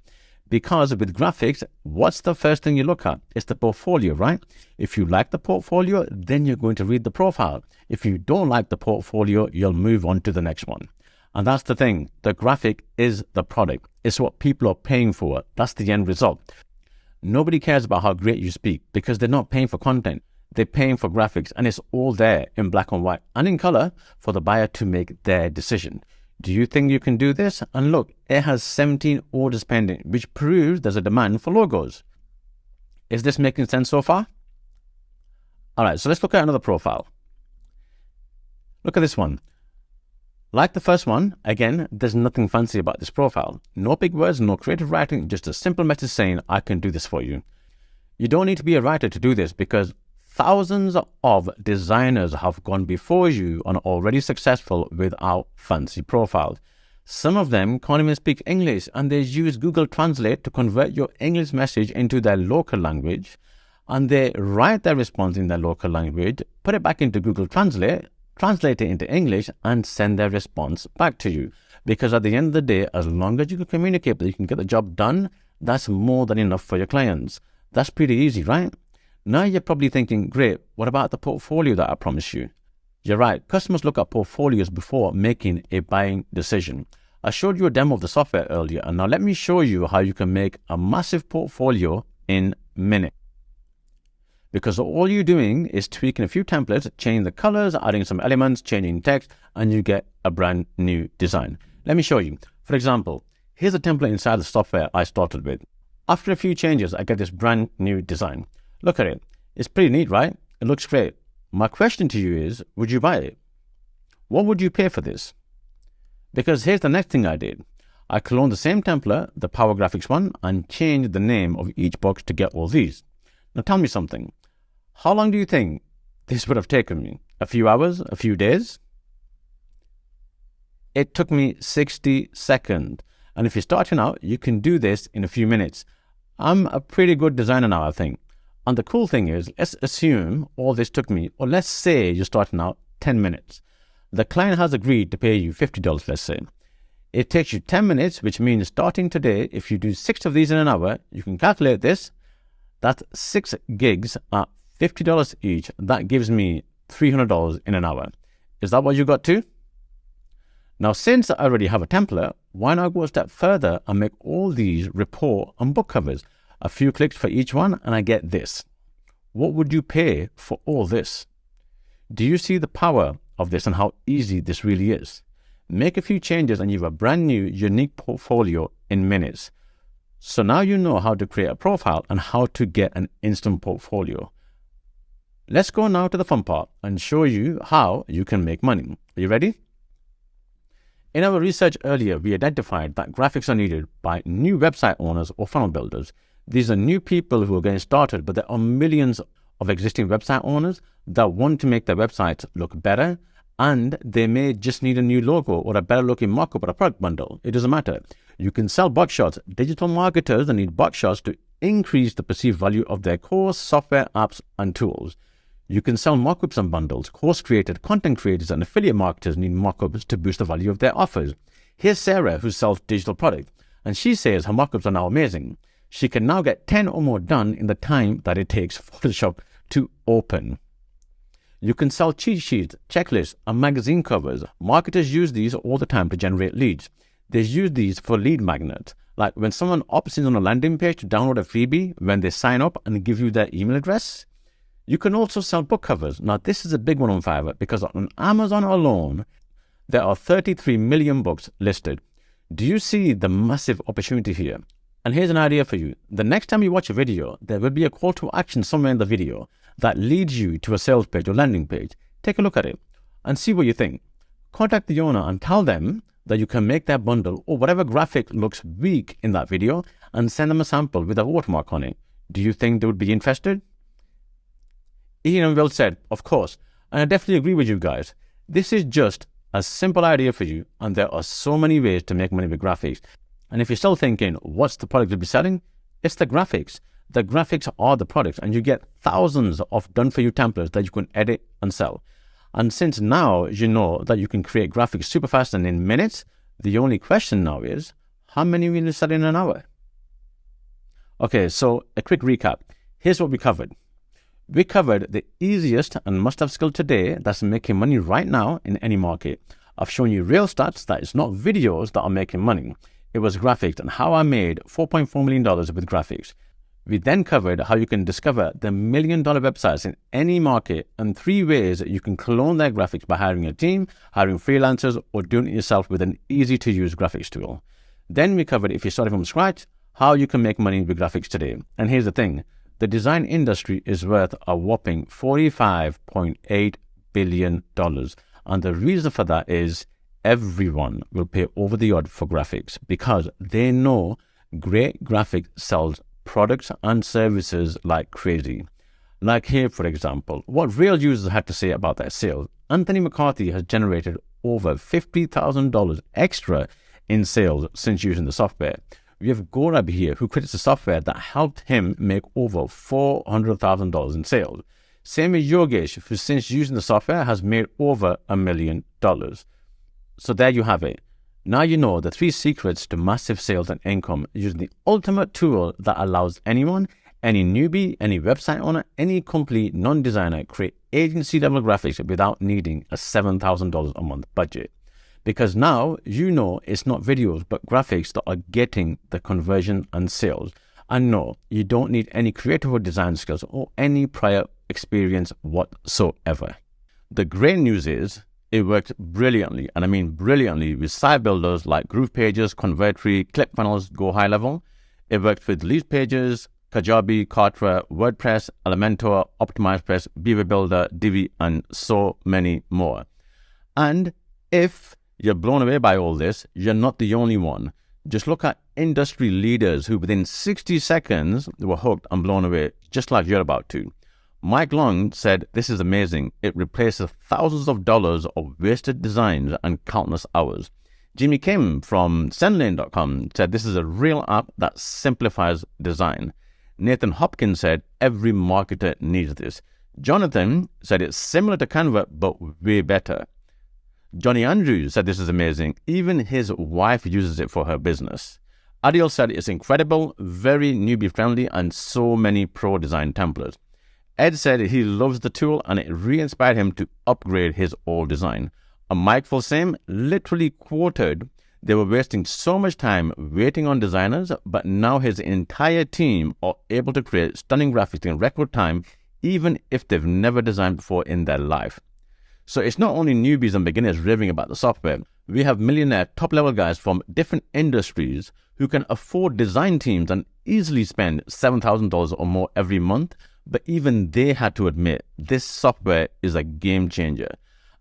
Because with graphics, what's the first thing you look at? It's the portfolio, right? If you like the portfolio, then you're going to read the profile. If you don't like the portfolio, you'll move on to the next one. And that's the thing. The graphic is the product. It's what people are paying for. That's the end result. Nobody cares about how great you speak because they're not paying for content. They're paying for graphics, and it's all there in black and white and in color for the buyer to make their decision. Do you think you can do this? And look, it has 17 orders pending, which proves there's a demand for logos. Is this making sense so far? All right, so let's look at another profile. Look at this one. Like the first one, again, there's nothing fancy about this profile. No big words, no creative writing, just a simple message saying, I can do this for you. You don't need to be a writer to do this because thousands of designers have gone before you and are already successful without fancy profiles. Some of them can't even speak English, and they use Google Translate to convert your English message into their local language, and they write their response in their local language, put it back into Google Translate, translate it into English, and send their response back to you. Because at the end of the day, as long as you can communicate that you can get the job done, that's more than enough for your clients. That's pretty easy, right? Now you're probably thinking, great, what about the portfolio that I promised you? You're right, customers look at portfolios before making a buying decision. I showed you a demo of the software earlier, and now let me show you how you can make a massive portfolio in minutes. Because all you're doing is tweaking a few templates, changing the colors, adding some elements, changing text, and you get a brand new design. Let me show you. For example, here's a template inside the software I started with. After a few changes, I get this brand new design. Look at it. It's pretty neat, right? It looks great. My question to you is, would you buy it? What would you pay for this? Because here's the next thing I did. I cloned the same template, the Power Graphics one, and changed the name of each box to get all these. Now tell me something. How long do you think this would have taken me? A few hours? A few days? It took me 60 seconds. And if you're starting out, you can do this in a few minutes. I'm a pretty good designer now, I think. And the cool thing is, let's assume all this took me, or let's say you're starting out 10 minutes. The client has agreed to pay you $50, let's say. It takes you 10 minutes, which means starting today, if you do 6 of these in an hour, you can calculate this. That's 6 gigs at $50 each. That gives me $300 in an hour. Is that what you got too? Now, since I already have a template, why not go a step further and make all these report and book covers? A few clicks for each one, and I get this. What would you pay for all this? Do you see the power of this and how easy this really is? Make a few changes and you have a brand new, unique portfolio in minutes. So now you know how to create a profile and how to get an instant portfolio. Let's go now to the fun part and show you how you can make money. Are you ready? In our research earlier, we identified that graphics are needed by new website owners or funnel builders. These are new people who are getting started, but there are millions of existing website owners that want to make their websites look better, and they may just need a new logo or a better looking mockup or a product bundle. It doesn't matter. You can sell box shots. Digital marketers that need box shots to increase the perceived value of their course, software, apps, and tools. You can sell mockups and bundles. Course creators, content creators, and affiliate marketers need mockups to boost the value of their offers. Here's Sarah, who sells digital products, and she says her mockups are now amazing. She can now get 10 or more done in the time that it takes Photoshop to open. You can sell cheat sheets, checklists, and magazine covers. Marketers use these all the time to generate leads. They use these for lead magnets, like when someone opts in on a landing page to download a freebie when they sign up and give you their email address. You can also sell book covers. Now, this is a big one on Fiverr because on Amazon alone, there are 33 million books listed. Do you see the massive opportunity here? And here's an idea for you. The next time you watch a video, there will be a call to action somewhere in the video that leads you to a sales page or landing page. Take a look at it and see what you think. Contact the owner and tell them that you can make their bundle or whatever graphic looks weak in that video and send them a sample with a watermark on it. Do you think they would be interested? Ian well said, of course, and I definitely agree with you guys. This is just a simple idea for you, and there are so many ways to make money with graphics. And if you're still thinking, what's the product you'll be selling? It's the graphics. The graphics are the products, and you get thousands of done-for-you templates that you can edit and sell. And since now you know that you can create graphics super fast and in minutes, the only question now is, how many will you sell in an hour? Okay, so a quick recap. Here's what we covered. We covered the easiest and must-have skill today that's making money right now in any market. I've shown you real stats that it's not videos that are making money. It was graphics and how I made $4.4 million with graphics. We then covered how you can discover the $1 million websites in any market and 3 ways that you can clone their graphics by hiring a team, hiring freelancers, or doing it yourself with an easy-to-use graphics tool. Then we covered, if you're starting from scratch, how you can make money with graphics today. And here's the thing. The design industry is worth a whopping $45.8 billion. And the reason for that is everyone will pay over the odds for graphics because they know great graphics sells products and services like crazy. Like here, for example, what real users had to say about their sales. Anthony McCarthy has generated over $50,000 extra in sales since using the software. We have Gorab here, who credits the software that helped him make over $400,000 in sales. Same with Yogesh, who since using the software has made over $1 million. So there you have it. Now you know the 3 secrets to massive sales and income using the ultimate tool that allows anyone, any newbie, any website owner, any complete non-designer create agency-level graphics without needing a $7,000 a month budget. Because now you know it's not videos but graphics that are getting the conversion and sales. And no, you don't need any creative or design skills or any prior experience whatsoever. The great news is it worked brilliantly, and I mean brilliantly, with site builders like GroovePages, Convertri, ClickFunnels, Go High Level. It worked with Lead Pages, Kajabi, Kartra, WordPress, Elementor, OptimizePress, Beaver Builder, Divi, and so many more. And if you're blown away by all this, you're not the only one. Just look at industry leaders who within 60 seconds were hooked and blown away, just like you're about to. Mike Long said, "This is amazing. It replaces thousands of dollars of wasted designs and countless hours." Jimmy Kim from Sendlane.com said, "This is a real app that simplifies design." Nathan Hopkins said, "Every marketer needs this." Jonathan said, "It's similar to Canva, but way better." Johnny Andrews said, "This is amazing. Even his wife uses it for her business." Adil said, "It's incredible, very newbie friendly, and so many pro design templates." Ed said he loves the tool and it re-inspired him to upgrade his old design. And Mike Fulsame literally quoted, "They were wasting so much time waiting on designers, but now his entire team are able to create stunning graphics in record time, even if they've never designed before in their life." So it's not only newbies and beginners raving about the software. We have millionaire top-level guys from different industries who can afford design teams and easily spend $7,000 or more every month. But even they had to admit this software is a game changer.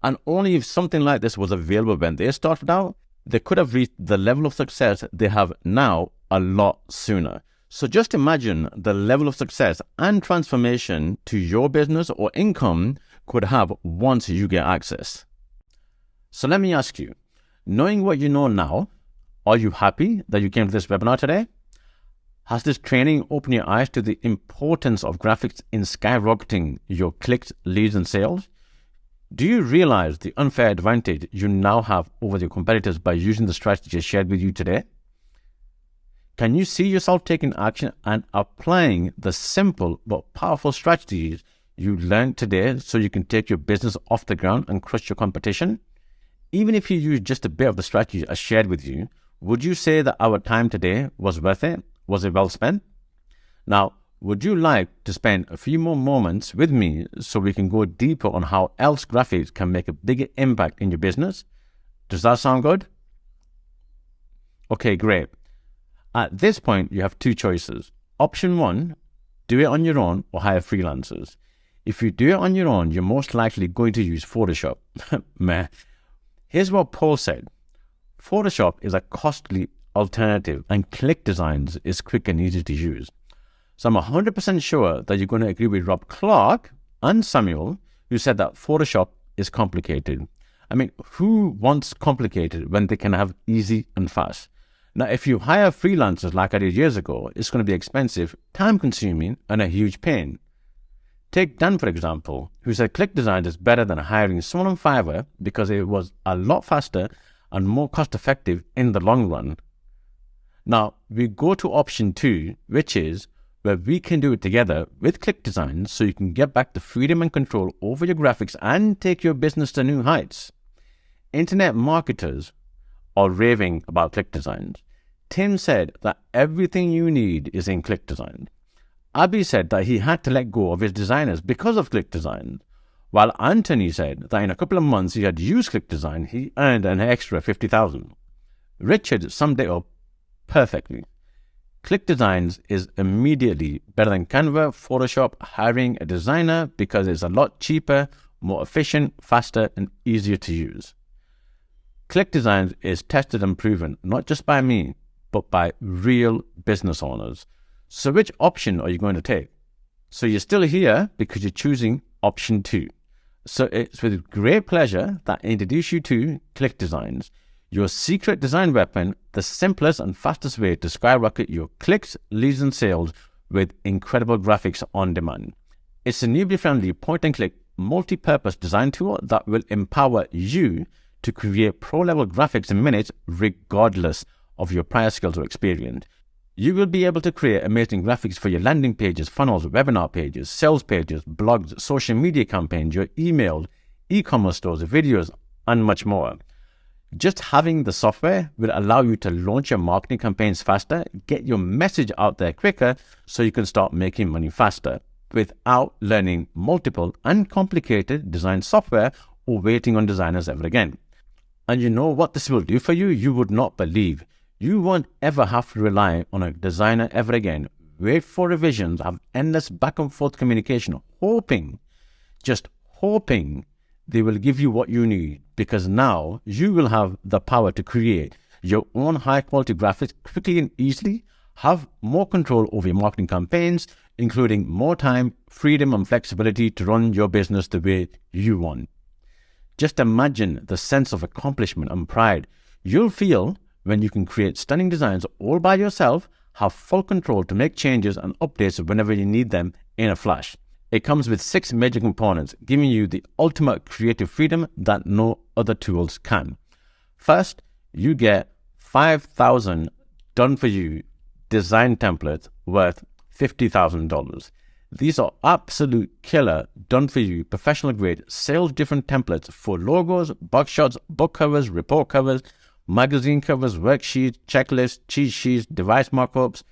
And only if something like this was available when they started out, they could have reached the level of success they have now a lot sooner. So just imagine the level of success and transformation to your business or income could have once you get access. So let me ask you, knowing what you know now, are you happy that you came to this webinar today? Has this training opened your eyes to the importance of graphics in skyrocketing your clicks, leads, and sales? Do you realize the unfair advantage you now have over your competitors by using the strategy I shared with you today? Can you see yourself taking action and applying the simple but powerful strategies you learned today so you can take your business off the ground and crush your competition? Even if you use just a bit of the strategy I shared with you, would you say that our time today was worth it? Was it well spent? Now, would you like to spend a few more moments with me so we can go deeper on how else graphics can make a bigger impact in your business? Does that sound good? Okay, great. At this point, you have two choices. Option one, do it on your own or hire freelancers. If you do it on your own, you're most likely going to use Photoshop. Meh. Here's what Paul said. Photoshop is a costly alternative and ClickDesigns is quick and easy to use. So I'm 100% sure that you're going to agree with Rob Clark and Samuel, who said that Photoshop is complicated. I mean, who wants complicated when they can have easy and fast? Now, if you hire freelancers like I did years ago, it's going to be expensive, time-consuming, and a huge pain. Take Dan, for example, who said ClickDesigns is better than hiring someone on Fiverr because it was a lot faster and more cost-effective in the long run. Now, we go to option two, which is where we can do it together with ClickDesigns so you can get back the freedom and control over your graphics and take your business to new heights. Internet marketers are raving about ClickDesigns. Tim said that everything you need is in ClickDesigns. Abby said that he had to let go of his designers because of ClickDesigns, while Anthony said that in a couple of months he had used ClickDesigns, he earned an extra $50,000. Richard summed it up perfectly. ClickDesigns is immediately better than Canva, Photoshop, hiring a designer because it's a lot cheaper, more efficient, faster, and easier to use. ClickDesigns is tested and proven, not just by me, but by real business owners. So which option are you going to take? So you're still here because you're choosing option two. So it's with great pleasure that I introduce you to ClickDesigns, your secret design weapon, the simplest and fastest way to skyrocket your clicks, leads, and sales with incredible graphics on demand. It's a newbie-friendly point-and-click multi-purpose design tool that will empower you to create pro-level graphics in minutes regardless of your prior skills or experience. You will be able to create amazing graphics for your landing pages, funnels, webinar pages, sales pages, blogs, social media campaigns, your email, e-commerce stores, videos, and much more. Just having the software will allow you to launch your marketing campaigns faster, get your message out there quicker so you can start making money faster without learning multiple and complicated design software or waiting on designers ever again. And you know what this will do for you? You would not believe. You won't ever have to rely on a designer ever again. Wait for revisions, have endless back and forth communication, just hoping they will give you what you need, because now you will have the power to create your own high quality graphics quickly and easily, have more control over your marketing campaigns, including more time, freedom, and flexibility to run your business the way you want. Just imagine the sense of accomplishment and pride you'll feel when you can create stunning designs all by yourself, have full control to make changes and updates whenever you need them in a flash. It comes with 6 major components, giving you the ultimate creative freedom that no other tools can. First, you get 5,000 done-for-you design templates worth $50,000. These are absolute killer, done-for-you, professional-grade, sales-different templates for logos, box shots, book covers, report covers, magazine covers, worksheets, checklists, cheat sheets, device markups,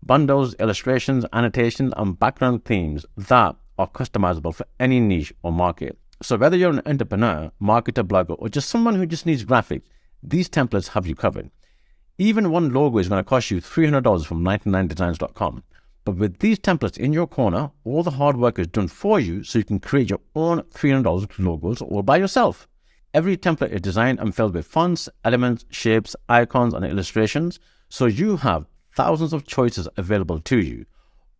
bundles, illustrations, annotations, and background themes that are customizable for any niche or market. So whether you're an entrepreneur, marketer, blogger, or just someone who just needs graphics, these templates have you covered. Even one logo is going to cost you $300 from 99designs.com. But with these templates in your corner, all the hard work is done for you so you can create your own $300 logos all by yourself. Every template is designed and filled with fonts, elements, shapes, icons, and illustrations, so you have thousands of choices available to you.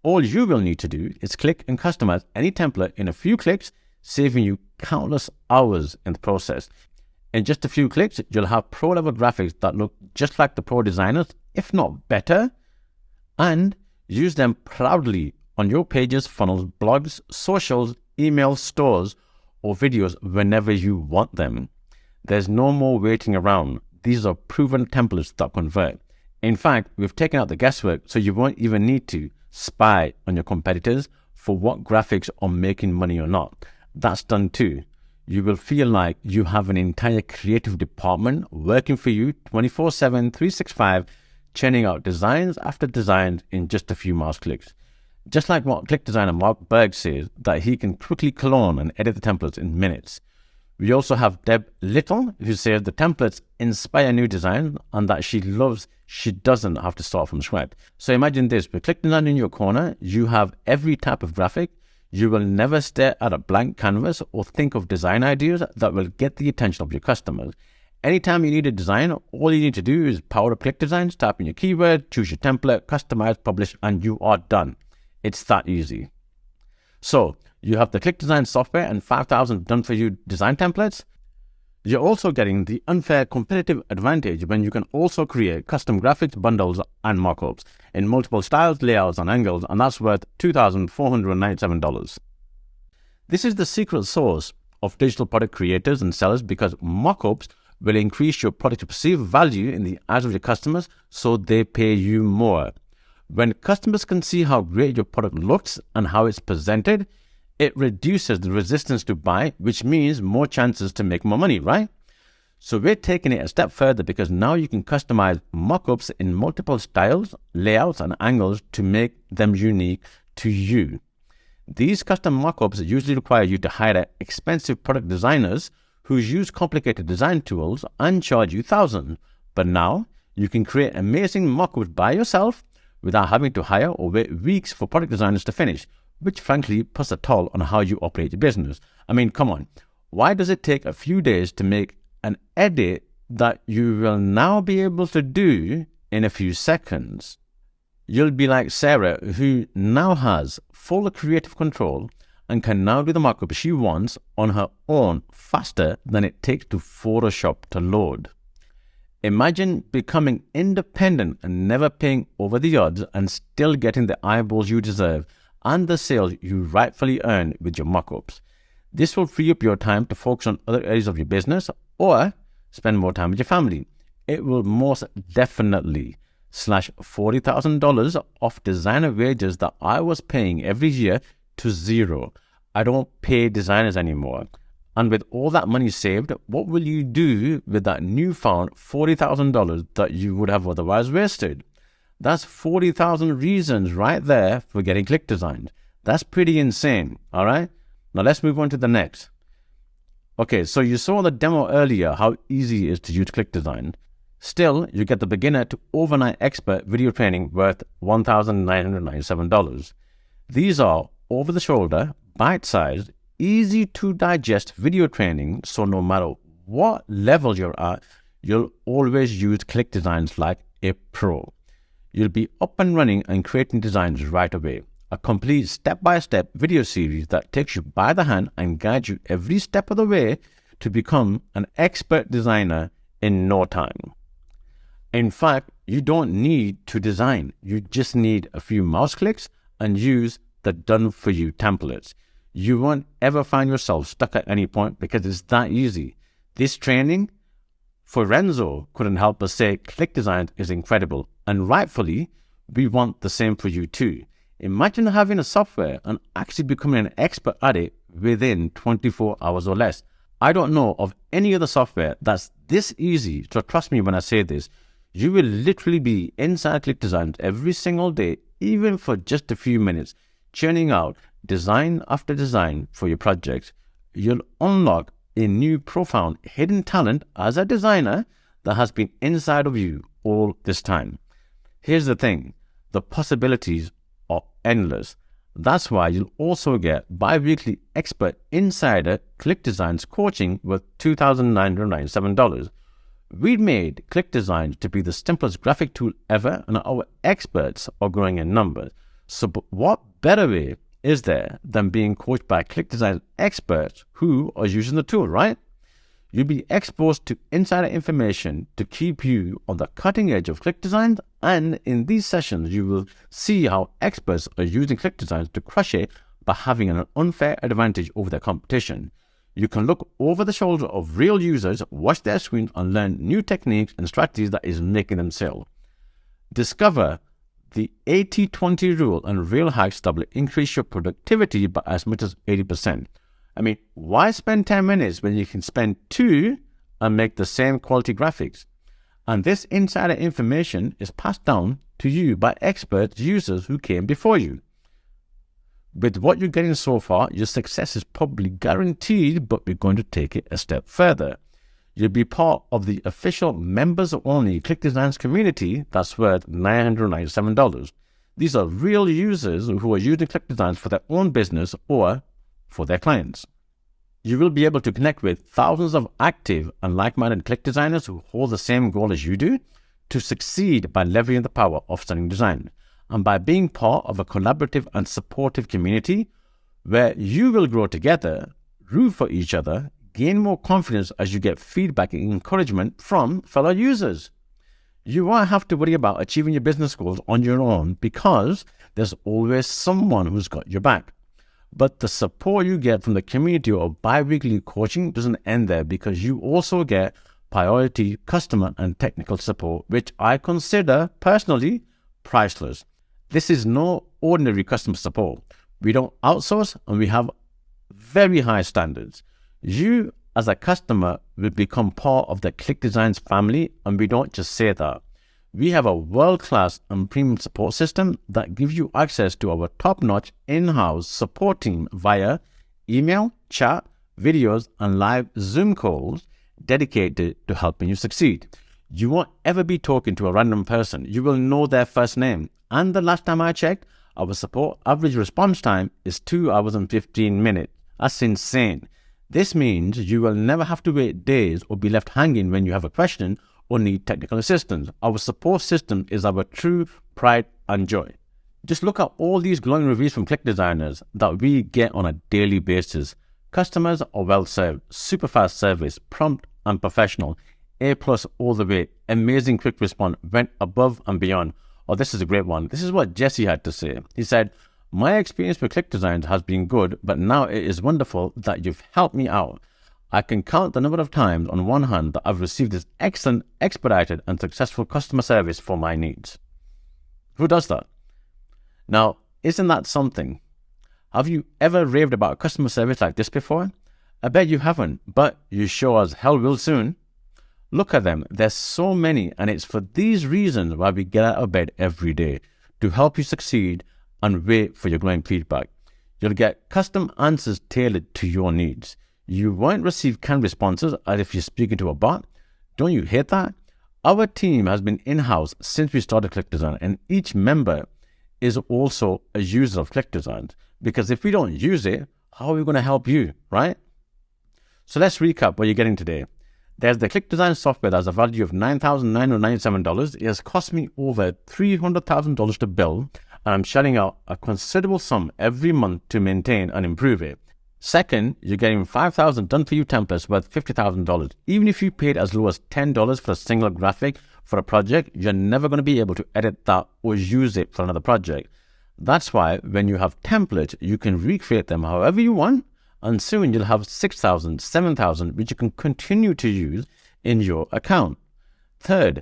All you will need to do is click and customize any template in a few clicks, saving you countless hours in the process. In just a few clicks, you'll have pro-level graphics that look just like the pro designers, if not better, and use them proudly on your pages, funnels, blogs, socials, emails, stores, or videos whenever you want them. There's no more waiting around. These are proven templates that convert. In fact, we've taken out the guesswork, so you won't even need to spy on your competitors for what graphics are making money or not. That's done too. You will feel like you have an entire creative department working for you 24/7, 365, churning out designs after designs in just a few mouse clicks. Just like what ClickDesigner Mark Berg says, that he can quickly clone and edit the templates in minutes. We also have Deb Little, who says the templates inspire new design and that she loves she doesn't have to start from scratch. So imagine this, with ClickDesign in your corner, you have every type of graphic. You will never stare at a blank canvas or think of design ideas that will get the attention of your customers. Anytime you need a design, all you need to do is power up ClickDesigns, type in your keyword, choose your template, customize, publish, and you are done. It's that easy. So you have the ClickDesign software and 5,000 done-for-you design templates. You're also getting the unfair competitive advantage when you can also create custom graphics, bundles, and mockups in multiple styles, layouts, and angles, and that's worth $2,497. This is the secret sauce of digital product creators and sellers, because mockups will increase your product's perceived value in the eyes of your customers, so they pay you more. When customers can see how great your product looks and how it's presented, it reduces the resistance to buy, which means more chances to make more money, right? So we're taking it a step further, because now you can customize mockups in multiple styles, layouts, and angles to make them unique to you. These custom mockups usually require you to hire expensive product designers who use complicated design tools and charge you thousands. But now you can create amazing mockups by yourself without having to hire or wait weeks for product designers to finish, which frankly puts a toll on how you operate your business. I mean, come on. Why does it take a few days to make an edit that you will now be able to do in a few seconds? You'll be like Sarah, who now has full creative control and can now do the markup she wants on her own faster than it takes to Photoshop to load. Imagine becoming independent and never paying over the odds and still getting the eyeballs you deserve and the sales you rightfully earn with your mockups. This will free up your time to focus on other areas of your business or spend more time with your family. It will most definitely slash $40,000 off designer wages that I was paying every year to zero. I don't pay designers anymore. And with all that money saved, what will you do with that newfound $40,000 that you would have otherwise wasted? That's 40,000 reasons right there for getting ClickDesigns. That's pretty insane, all right? Now let's move on to the next. Okay, so you saw the demo earlier, how easy it is to use ClickDesign. Still, you get the beginner to overnight expert video training worth $1,997. These are over-the-shoulder, bite-sized, easy-to-digest video training, so no matter what level you're at, you'll always use ClickDesigns like a pro. You'll be up and running and creating designs right away. A complete step-by-step video series that takes you by the hand and guides you every step of the way to become an expert designer in no time. In fact, you don't need to design. You just need a few mouse clicks and use the done-for-you templates. You won't ever find yourself stuck at any point because it's that easy. This training for Renzo couldn't help but say ClickDesigns is incredible, and rightfully, we want the same for you too. Imagine having a software and actually becoming an expert at it within 24 hours or less. I don't know of any other software that's this easy, so trust me when I say this. You will literally be inside ClickDesigns every single day, even for just a few minutes, churning out design after design for your projects. You'll unlock a new profound hidden talent as a designer that has been inside of you all this time. Here's the thing, the possibilities are endless. That's why you'll also get bi-weekly expert insider ClickDesigns coaching worth $2,997. We made ClickDesigns to be the simplest graphic tool ever, and our experts are growing in numbers. So what better way is there than being coached by ClickDesigns experts who are using the tool, right? You'll be exposed to insider information to keep you on the cutting edge of ClickDesigns, and in these sessions, you will see how experts are using ClickDesigns to crush it by having an unfair advantage over their competition. You can look over the shoulder of real users, watch their screens, and learn new techniques and strategies that is making them sell. Discover the 80-20 rule and real hacks that will increase your productivity by as much as 80%. I mean, why spend 10 minutes when you can spend 2 and make the same quality graphics? And this insider information is passed down to you by expert users who came before you. With what you're getting so far, your success is probably guaranteed, but we're going to take it a step further. You'll be part of the official members-only ClickDesigns community that's worth $997. These are real users who are using ClickDesigns for their own business or for their clients. You will be able to connect with thousands of active and like-minded Click designers who hold the same goal as you do to succeed by leveraging the power of stunning design, and by being part of a collaborative and supportive community where you will grow together, root for each other, gain more confidence as you get feedback and encouragement from fellow users. You won't have to worry about achieving your business goals on your own because there's always someone who's got your back. But the support you get from the community of bi-weekly coaching doesn't end there, because you also get priority customer and technical support, which I consider personally priceless. This is no ordinary customer support. We don't outsource, and we have very high standards. You as a customer will become part of the ClickDesigns family, and we don't just say that. We have a world-class and premium support system that gives you access to our top-notch in-house support team via email, chat, videos, and live Zoom calls dedicated to helping you succeed. You won't ever be talking to a random person. You will know their first name. And the last time I checked, our support average response time is 2 hours and 15 minutes. That's insane. This means you will never have to wait days or be left hanging when you have a question or need technical assistance. Our support system is our true pride and joy. Just look at all these glowing reviews from Click designers that we get on a daily basis. Customers are well served, super fast service, prompt and professional, A+ all the way, amazing quick response, went above and beyond. Oh, this is a great one. This is what Jesse had to say. He said, "My experience with ClickDesigns has been good, but now it is wonderful that you've helped me out. I can count the number of times on one hand that I've received this excellent, expedited, and successful customer service for my needs." Who does that? Now, isn't that something? Have you ever raved about customer service like this before? I bet you haven't, but you sure as hell will soon. Look at them. There's so many, and it's for these reasons why we get out of bed every day, to help you succeed and wait for your glowing feedback. You'll get custom answers tailored to your needs. You won't receive canned responses as if you're speaking to a bot. Don't you hate that? Our team has been in-house since we started ClickDesign, and each member is also a user of ClickDesign, because if we don't use it, how are we going to help you, right? So let's recap what you're getting today. There's the ClickDesign software that has a value of $9,997. It has cost me over $300,000 to build, and I'm shelling out a considerable sum every month to maintain and improve it. Second, you're getting 5,000 done-for-you templates worth $50,000. Even if you paid as low as $10 for a single graphic for a project, you're never going to be able to edit that or use it for another project. That's why when you have templates, you can recreate them however you want, and soon you'll have 6,000, 7,000, which you can continue to use in your account. Third,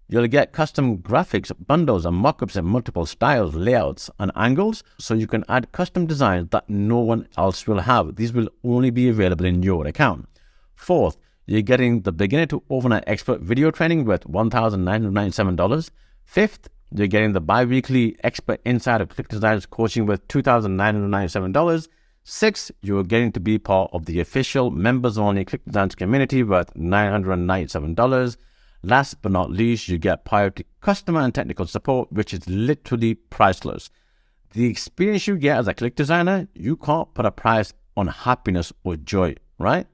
you'll get custom graphics, bundles, and mockups in multiple styles, layouts, and angles, so you can add custom designs that no one else will have. These will only be available in your account. Fourth, you're getting the beginner to overnight expert video training worth $1,997. Fifth, you're getting the bi-weekly expert insider ClickDesigns coaching worth $2,997. Sixth, you're getting to be part of the official members-only ClickDesigns community worth $997. Last but not least, you get priority customer and technical support, which is literally priceless. The experience you get as a click designer, you can't put a price on happiness or joy, right?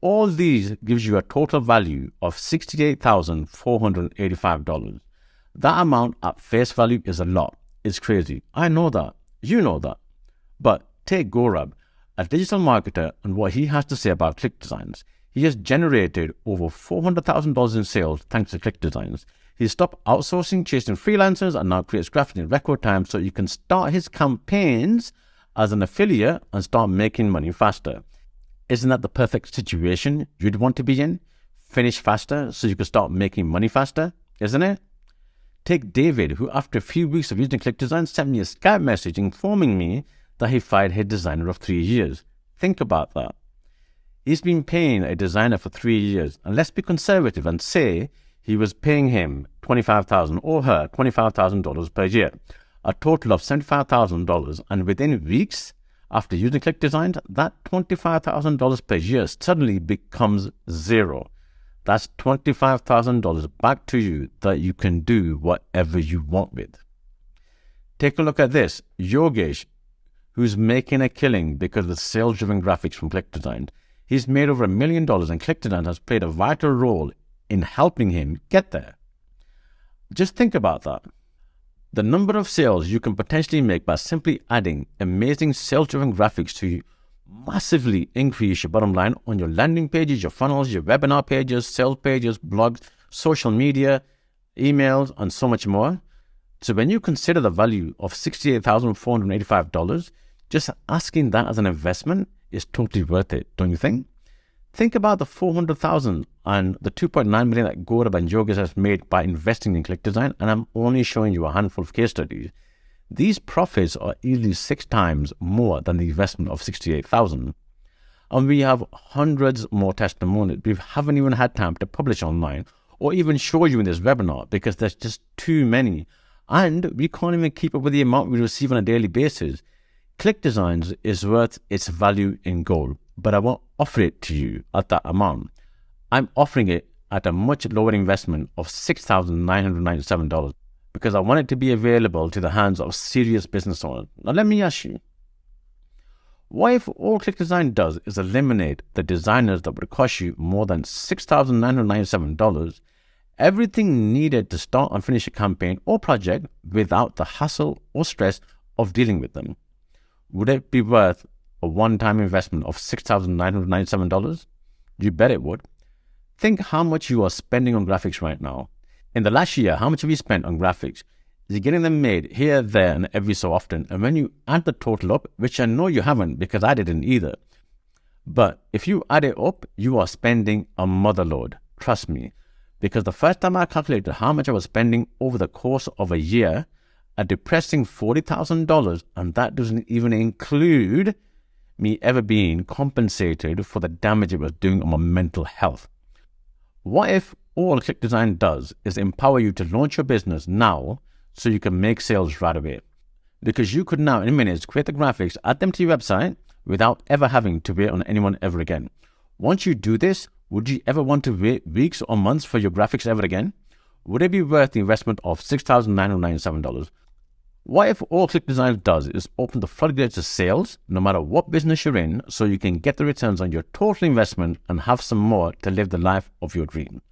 All these gives you a total value of $68,485. That amount at face value is a lot. It's crazy. I know that. You know that. But take Gaurav, a digital marketer, and what he has to say about ClickDesigns. He has generated over $400,000 in sales thanks to ClickDesigns. He stopped outsourcing, chasing freelancers, and now creates graphics in record time so you can start his campaigns as an affiliate and start making money faster. Isn't that the perfect situation you'd want to be in? Finish faster so you can start making money faster, isn't it? Take David, who after a few weeks of using ClickDesigns sent me a Skype message informing me that he fired his designer of 3 years. Think about that. He's been paying a designer for 3 years, and let's be conservative and say he was paying him $25,000 or her $25,000 per year, a total of $75,000, and within weeks after using ClickDesigns, that $25,000 per year suddenly becomes zero. That's $25,000 back to you that you can do whatever you want with. Take a look at this. Yogesh, who's making a killing because of the sales-driven graphics from ClickDesigns. He's made over $1 million, and ClickDesigns has played a vital role in helping him get there. Just think about that. The number of sales you can potentially make by simply adding amazing sales-driven graphics to massively increase your bottom line on your landing pages, your funnels, your webinar pages, sales pages, blogs, social media, emails, and so much more. So when you consider the value of $68,485, just asking that as an investment is totally worth it, don't you think? Think about the $400,000 and the $2.9 million that Gaurav and Yogesh has made by investing in ClickDesign, and I'm only showing you a handful of case studies. These profits are easily 6 times more than the investment of $68,000. And we have hundreds more testimonials we haven't even had time to publish online or even show you in this webinar because there's just too many. And we can't even keep up with the amount we receive on a daily basis. ClickDesigns is worth its value in gold, but I won't offer it to you at that amount. I'm offering it at a much lower investment of $6,997 because I want it to be available to the hands of serious business owners. Now let me ask you, what if all ClickDesign does is eliminate the designers that would cost you more than $6,997, everything needed to start and finish a campaign or project without the hassle or stress of dealing with them? Would it be worth a one-time investment of $6,997? You bet it would. Think how much you are spending on graphics right now. In the last year, how much have you spent on graphics? You're getting them made here, there, and every so often. And when you add the total up, which I know you haven't because I didn't either, but if you add it up, you are spending a motherload. Trust me. Because the first time I calculated how much I was spending over the course of a year, a depressing $40,000, and that doesn't even include me ever being compensated for the damage it was doing on my mental health. What if all ClickDesign does is empower you to launch your business now so you can make sales right away? Because you could now in minutes create the graphics, add them to your website without ever having to wait on anyone ever again. Once you do this, would you ever want to wait weeks or months for your graphics ever again? Would it be worth the investment of $6,997? What if all ClickDesigns does is open the floodgates to sales, no matter what business you're in, so you can get the returns on your total investment and have some more to live the life of your dream?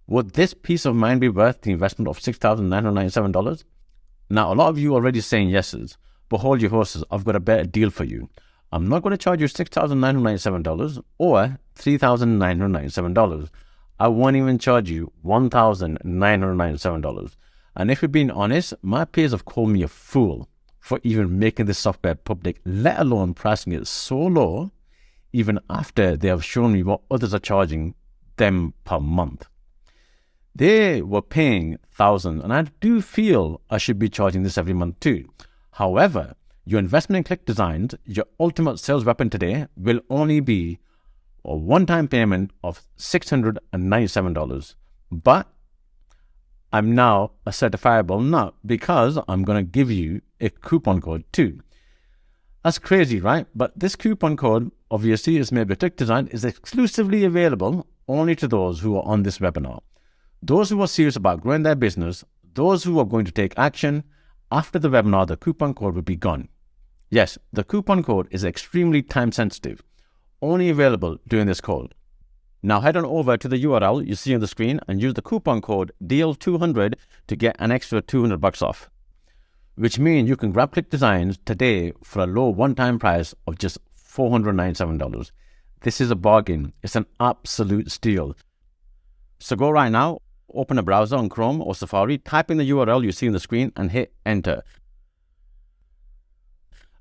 Would this peace of mind be worth the investment of $6,997? Now, a lot of you are already saying yeses, but hold your horses, I've got a better deal for you. I'm not going to charge you $6,997 or $3,997. I won't even charge you $1,997. And if you're being honest, my peers have called me a fool for even making this software public, let alone pricing it so low, even after they have shown me what others are charging them per month. They were paying thousands, and I do feel I should be charging this every month too. However, your investment in ClickDesigns, your ultimate sales weapon today, will only be a one-time payment of $697. But I'm now a certifiable nut because I'm going to give you a coupon code too. That's crazy, right? But this coupon code, obviously, is made by ClickDesign, is exclusively available only to those who are on this webinar. Those who are serious about growing their business, those who are going to take action, After the webinar, the coupon code will be gone. Yes, the coupon code is extremely time sensitive, only available during this call. Now head on over to the URL you see on the screen and use the coupon code DL200 to get an extra $200 off, which means you can grab ClickDesigns today for a low one-time price of just $497. This is a bargain. It's an absolute steal. So go right now, open a browser on Chrome or Safari, type in the URL you see on the screen and hit enter.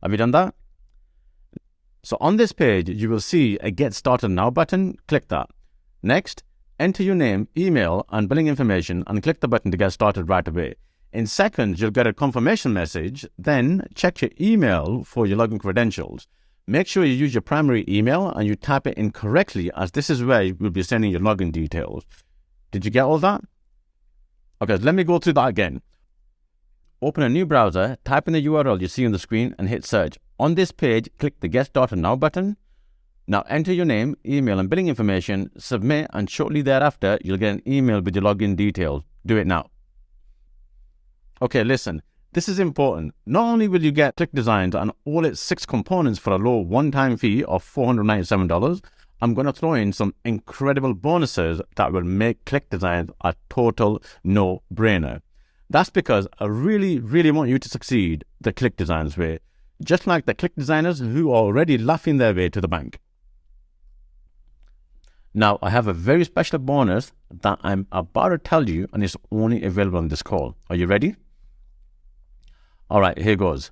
Have you done that? So on this page, you will see a Get Started Now button. Click that. Next, enter your name, email, and billing information and click the button to get started right away. In seconds, you'll get a confirmation message. Then check your email for your login credentials. Make sure you use your primary email and you type it in correctly, as this is where you will be sending your login details. Did you get all that? Okay, let me go through that again. Open a new browser, type in the URL you see on the screen and hit search. On this page, click the Get Started Now button. Now enter your name, email and billing information, submit, and shortly thereafter, you'll get an email with your login details. Do it now. Okay, listen, this is important. Not only will you get ClickDesigns and all its 6 components for a low one-time fee of $497, I'm going to throw in some incredible bonuses that will make ClickDesigns a total no-brainer. That's because I really, really want you to succeed the ClickDesigns way, just like the ClickDesigners who are already laughing their way to the bank. Now, I have a very special bonus that I'm about to tell you, and it's only available on this call. Are you ready? All right, here goes.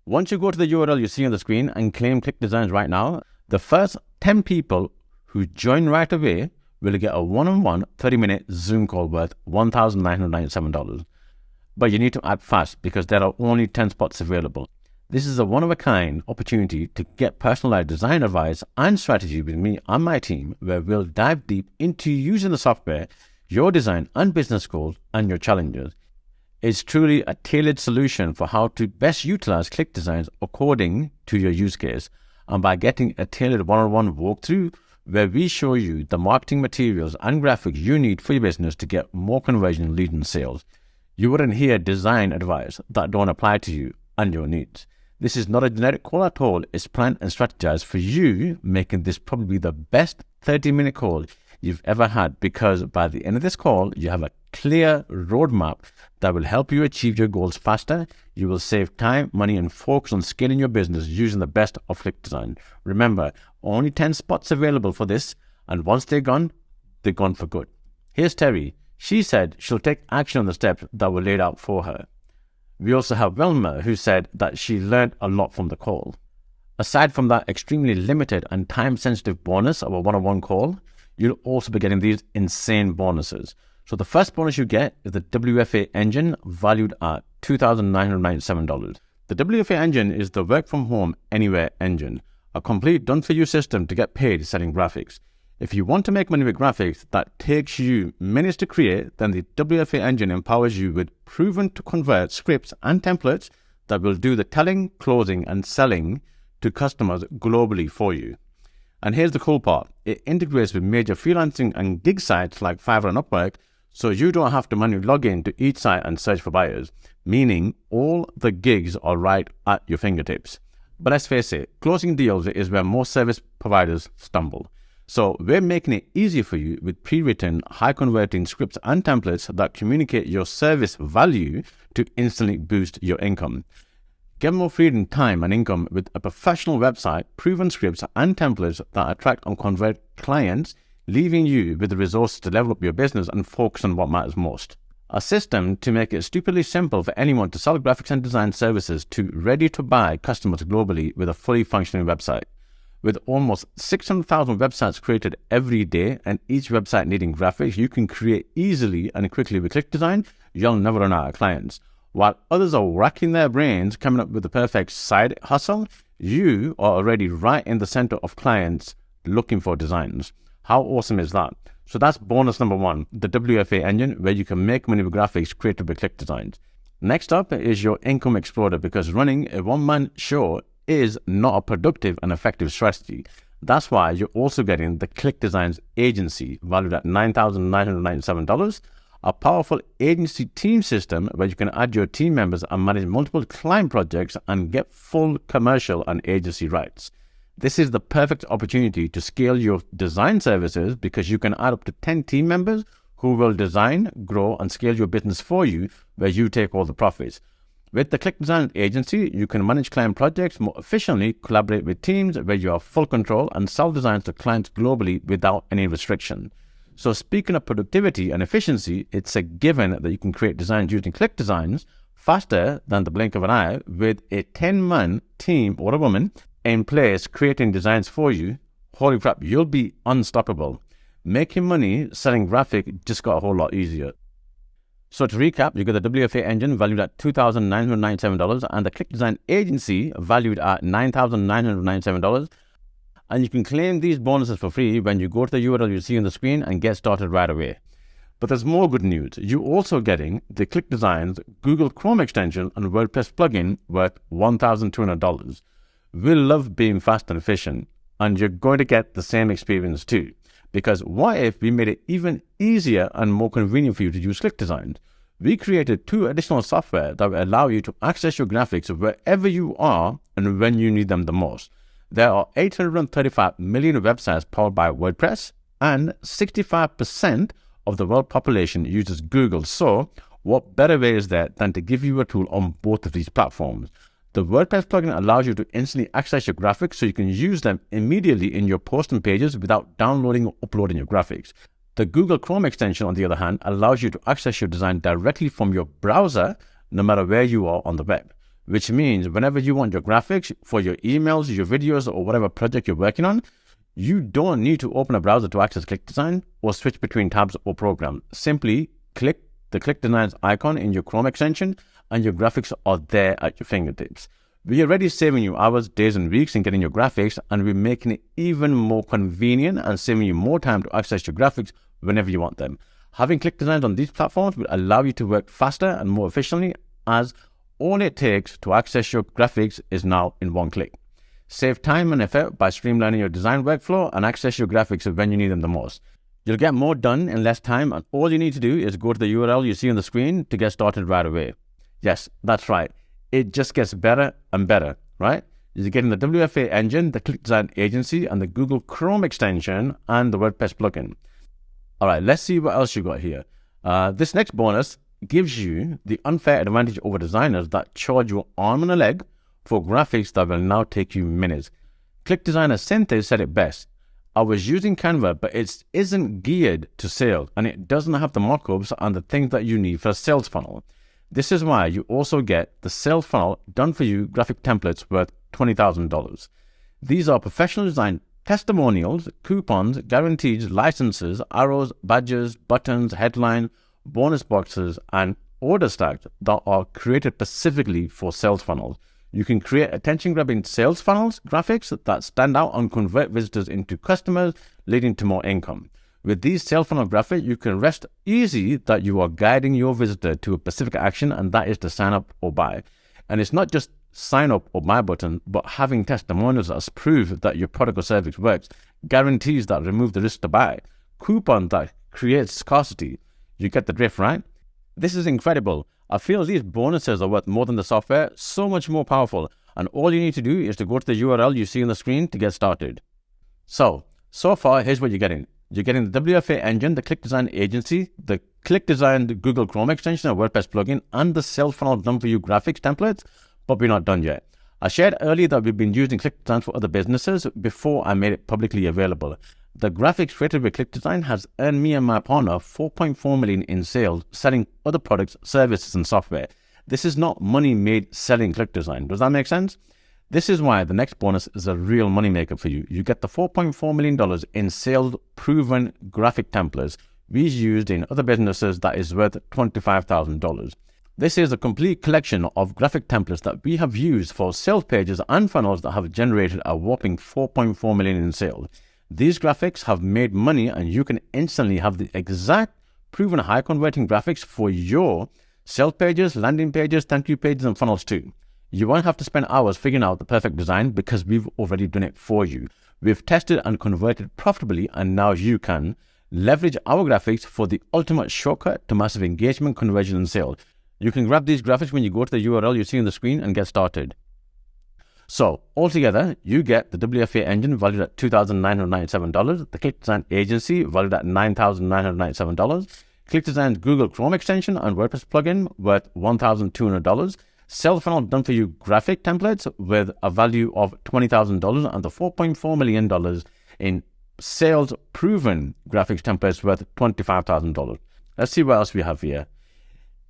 Once you go to the URL you see on the screen and claim ClickDesigns right now, the first 10 people who join right away will get a one-on-one 30-minute Zoom call worth $1,997. But you need to act fast because there are only 10 spots available. This is a one-of-a-kind opportunity to get personalized design advice and strategy with me and my team, where we'll dive deep into using the software, your design and business goals, and your challenges. It's truly a tailored solution for how to best utilize ClickDesigns according to your use case, and by getting a tailored one-on-one walkthrough where we show you the marketing materials and graphics you need for your business to get more conversion, leads, and sales. You wouldn't hear design advice that don't apply to you and your needs. This is not a generic call at all. It's planned and strategized for you, making this probably the best 30-minute call you've ever had, because by the end of this call, you have a clear roadmap that will help you achieve your goals faster. You will save time, money, and focus on scaling your business using the best of ClickDesign. Remember, only 10 spots available for this, and once they're gone for good. Here's Terry. She said she'll take action on the steps that were laid out for her. We also have Wilma, who said that she learned a lot from the call. Aside from that extremely limited and time-sensitive bonus of a one-on-one call, you'll also be getting these insane bonuses. So the first bonus you get is the WFA engine, valued at $2,997. The WFA engine is the work from home anywhere engine, a complete done-for-you system to get paid selling graphics. If you want to make money with graphics that takes you minutes to create, then the WFA engine empowers you with proven to convert scripts and templates that will do the telling, closing, and selling to customers globally for you. And here's the cool part. It integrates with major freelancing and gig sites like Fiverr and Upwork, so you don't have to manually log in to each site and search for buyers, meaning all the gigs are right at your fingertips. But let's face it, closing deals is where most service providers stumble. So we're making it easy for you with pre-written, high-converting scripts and templates that communicate your service value to instantly boost your income. Get more freedom, time, and income with a professional website, proven scripts and templates that attract and convert clients, leaving you with the resources to level up your business and focus on what matters most. A system to make it stupidly simple for anyone to sell graphics and design services to ready-to-buy customers globally with a fully functioning website. With almost 600,000 websites created every day and each website needing graphics you can create easily and quickly with ClickDesign, you'll never run out of clients. While others are racking their brains coming up with the perfect side hustle, you are already right in the center of clients looking for designs. How awesome is that? So that's bonus number 1, the WFA engine, where you can make money with graphics created with ClickDesigns. Next up is your income exploder, because running a one-man show is not a productive and effective strategy. That's why you're also getting the ClickDesigns agency, valued at $9,997. a powerful agency team system where you can add your team members and manage multiple client projects and get full commercial and agency rights. This is the perfect opportunity to scale your design services because you can add up to 10 team members who will design, grow, and scale your business for you, where you take all the profits. With the ClickDesigns agency, you can manage client projects more efficiently, collaborate with teams where you have full control, and sell designs to clients globally without any restriction. So speaking of productivity and efficiency, it's a given that you can create designs using ClickDesigns faster than the blink of an eye with a 10-man team or a woman in place creating designs for you. Holy crap, you'll be unstoppable. Making money selling graphic just got a whole lot easier. So to recap, you got the WFA engine valued at $2,997 and the ClickDesign agency valued at $9,997. And you can claim these bonuses for free when you go to the URL you see on the screen and get started right away. But there's more good news. You're also getting the ClickDesigns Google Chrome extension and WordPress plugin worth $1,200. We love being fast and efficient, and you're going to get the same experience too. Because what if we made it even easier and more convenient for you to use ClickDesigns? We created 2 additional software that will allow you to access your graphics wherever you are and when you need them the most. There are 835 million websites powered by WordPress, and 65% of the world population uses Google. So what better way is there than to give you a tool on both of these platforms? The WordPress plugin allows you to instantly access your graphics so you can use them immediately in your posts and pages without downloading or uploading your graphics. The Google Chrome extension, on the other hand, allows you to access your design directly from your browser no matter where you are on the web, which means whenever you want your graphics for your emails, your videos, or whatever project you're working on, you don't need to open a browser to access ClickDesign or switch between tabs or programs. Simply click the ClickDesigns icon in your Chrome extension and your graphics are there at your fingertips. We're already saving you hours, days, and weeks in getting your graphics, and we're making it even more convenient and saving you more time to access your graphics whenever you want them. Having ClickDesigns on these platforms will allow you to work faster and more efficiently, as all it takes to access your graphics is now in one click. Save time and effort by streamlining your design workflow and access your graphics when you need them the most. You'll get more done in less time, and all you need to do is go to the URL you see on the screen to get started right away. Yes, that's right. It just gets better and better, right? You're getting the WFA engine, the ClickDesign agency, and the Google Chrome extension, and the WordPress plugin. All right, let's see what else you got here. This next bonus gives you the unfair advantage over designers that charge you arm and a leg for graphics that will now take you minutes. ClickDesigner Synthèse said it best. I was using Canva, but it isn't geared to sales, and it doesn't have the markups and the things that you need for a sales funnel. This is why you also get the sales funnel done for you graphic templates worth $20,000. These are professional design testimonials, coupons, guarantees, licenses, arrows, badges, buttons, headline, bonus boxes, and order stacks that are created specifically for sales funnels. You can create attention-grabbing sales funnels graphics that stand out and convert visitors into customers, leading to more income. With these sales funnel graphics, you can rest easy that you are guiding your visitor to a specific action, and that is to sign up or buy. And it's not just sign up or buy button, but having testimonials as proof that your product or service works, guarantees that remove the risk to buy, coupon that creates scarcity. You get the drift, right? This is incredible. I feel these bonuses are worth more than the software, so much more powerful. And all you need to do is to go to the URL you see on the screen to get started. So far, here's what you're getting. You're getting the WFA engine, the ClickDesign agency, the ClickDesign Google Chrome extension, a WordPress plugin, and the sales funnel done for you graphics templates, but we're not done yet. I shared earlier that we've been using ClickDesign for other businesses before I made it publicly available. The graphics created with ClickDesign has earned me and my partner $4.4 million in sales, selling other products, services, and software. This is not money made selling ClickDesign. Does that make sense? This is why the next bonus is a real moneymaker for you. You get the $4.4 million in sales proven graphic templates we used in other businesses that is worth $25,000. This is a complete collection of graphic templates that we have used for sales pages and funnels that have generated a whopping $4.4 million in sales. These graphics have made money, and you can instantly have the exact proven high converting graphics for your sales pages, landing pages, thank you pages, and funnels too. You won't have to spend hours figuring out the perfect design because we've already done it for you. We've tested and converted profitably, and now you can. Leverage our graphics for the ultimate shortcut to massive engagement, conversion, and sales. You can grab these graphics when you go to the URL you see on the screen and get started. So altogether, you get the WFA engine valued at $2,997, the ClickDesign agency valued at $9,997, ClickDesign's Google Chrome extension and WordPress plugin worth $1,200, sales funnel done for you graphic templates with a value of $20,000, and the $4.4 million in sales proven graphics templates worth $25,000. Let's see what else we have here.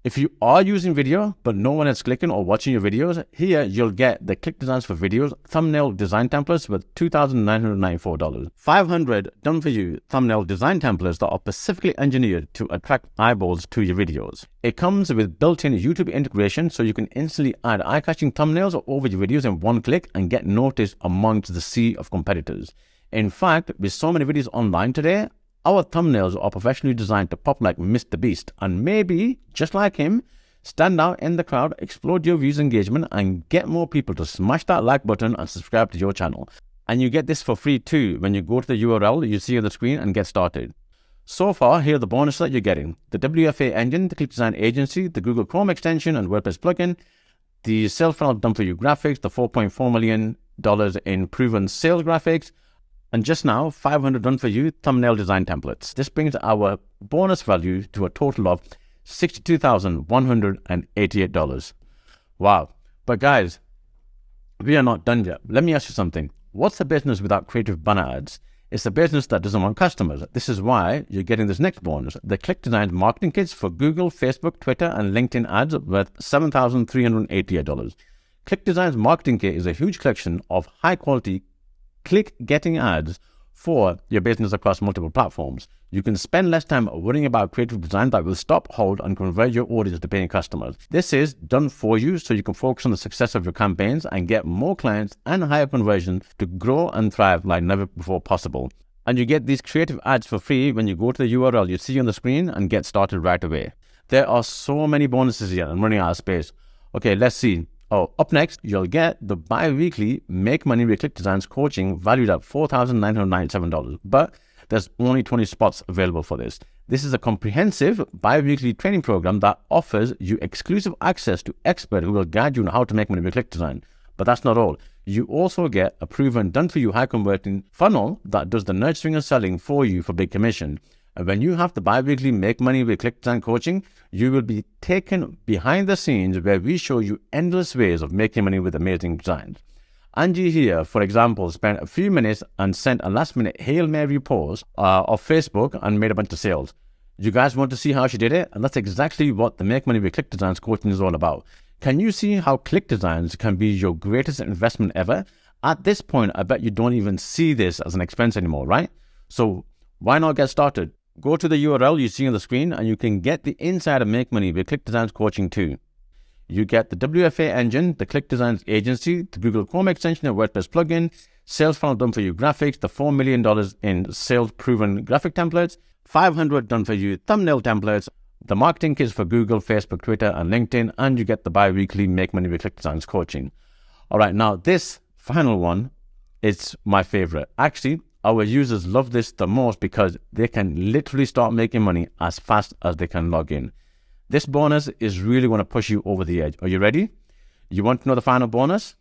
If you are using video, but no one is clicking or watching your videos, here you'll get the ClickDesigns for videos thumbnail design templates with $2,994. 500 done-for-you thumbnail design templates that are specifically engineered to attract eyeballs to your videos. It comes with built-in YouTube integration, so you can instantly add eye-catching thumbnails over your videos in one click and get noticed amongst the sea of competitors. In fact, with so many videos online today, our thumbnails are professionally designed to pop like Mr. Beast and maybe, just like him, stand out in the crowd, explode your views engagement, and get more people to smash that like button and subscribe to your channel. And you get this for free too when you go to the URL you see on the screen and get started. So far, here are the bonuses that you're getting. The WFA engine, the ClickDesign agency, the Google Chrome extension and WordPress plugin, the sales funnel done for you graphics, the $4.4 million in proven sales graphics, and just now, 500 done for you thumbnail design templates. This brings our bonus value to a total of $62,188. Wow. But guys, we are not done yet. Let me ask you something. What's a business without creative banner ads? It's a business that doesn't want customers. This is why you're getting this next bonus. The ClickDesigns marketing kits for Google, Facebook, Twitter, and LinkedIn ads worth $7,388. ClickDesigns marketing kit is a huge collection of high-quality click-getting ads for your business across multiple platforms. You can spend less time worrying about creative design that will stop, hold, and convert your audience to paying customers. This is done for you so you can focus on the success of your campaigns and get more clients and higher conversion to grow and thrive like never before possible. And you get these creative ads for free when you go to the URL you see on the screen and get started right away. There are so many bonuses here. I'm running out of space. Okay, let's see. Oh, up next, you'll get the bi-weekly Make Money with ClickDesigns coaching valued at $4,997. But there's only 20 spots available for this. This is a comprehensive bi-weekly training program that offers you exclusive access to experts who will guide you on how to make money with ClickDesign. But that's not all. You also get a proven done-for-you high-converting funnel that does the nurturing and selling for you for big commission. And when you have the bi-weekly Make Money with ClickDesign coaching, you will be taken behind the scenes where we show you endless ways of making money with amazing designs. Angie here, for example, spent a few minutes and sent a last-minute Hail Mary post of Facebook and made a bunch of sales. You guys want to see how she did it? And that's exactly what the Make Money with ClickDesigns coaching is all about. Can you see how ClickDesigns can be your greatest investment ever? At this point, I bet you don't even see this as an expense anymore, right? So why not get started? Go to the URL you see on the screen and you can get the inside of Make Money with ClickDesigns coaching too. You get the WFA engine, the ClickDesigns agency, the Google Chrome extension and WordPress plugin, sales funnel done for you graphics, the $4 million in sales proven graphic templates, 500 done for you thumbnail templates, the marketing kits for Google, Facebook, Twitter, and LinkedIn, and you get the bi-weekly Make Money with ClickDesigns coaching. All right, now this final one is my favorite. Actually, our users love this the most because they can literally start making money as fast as they can log in. This bonus is really going to push you over the edge. Are you ready? You want to know the final bonus?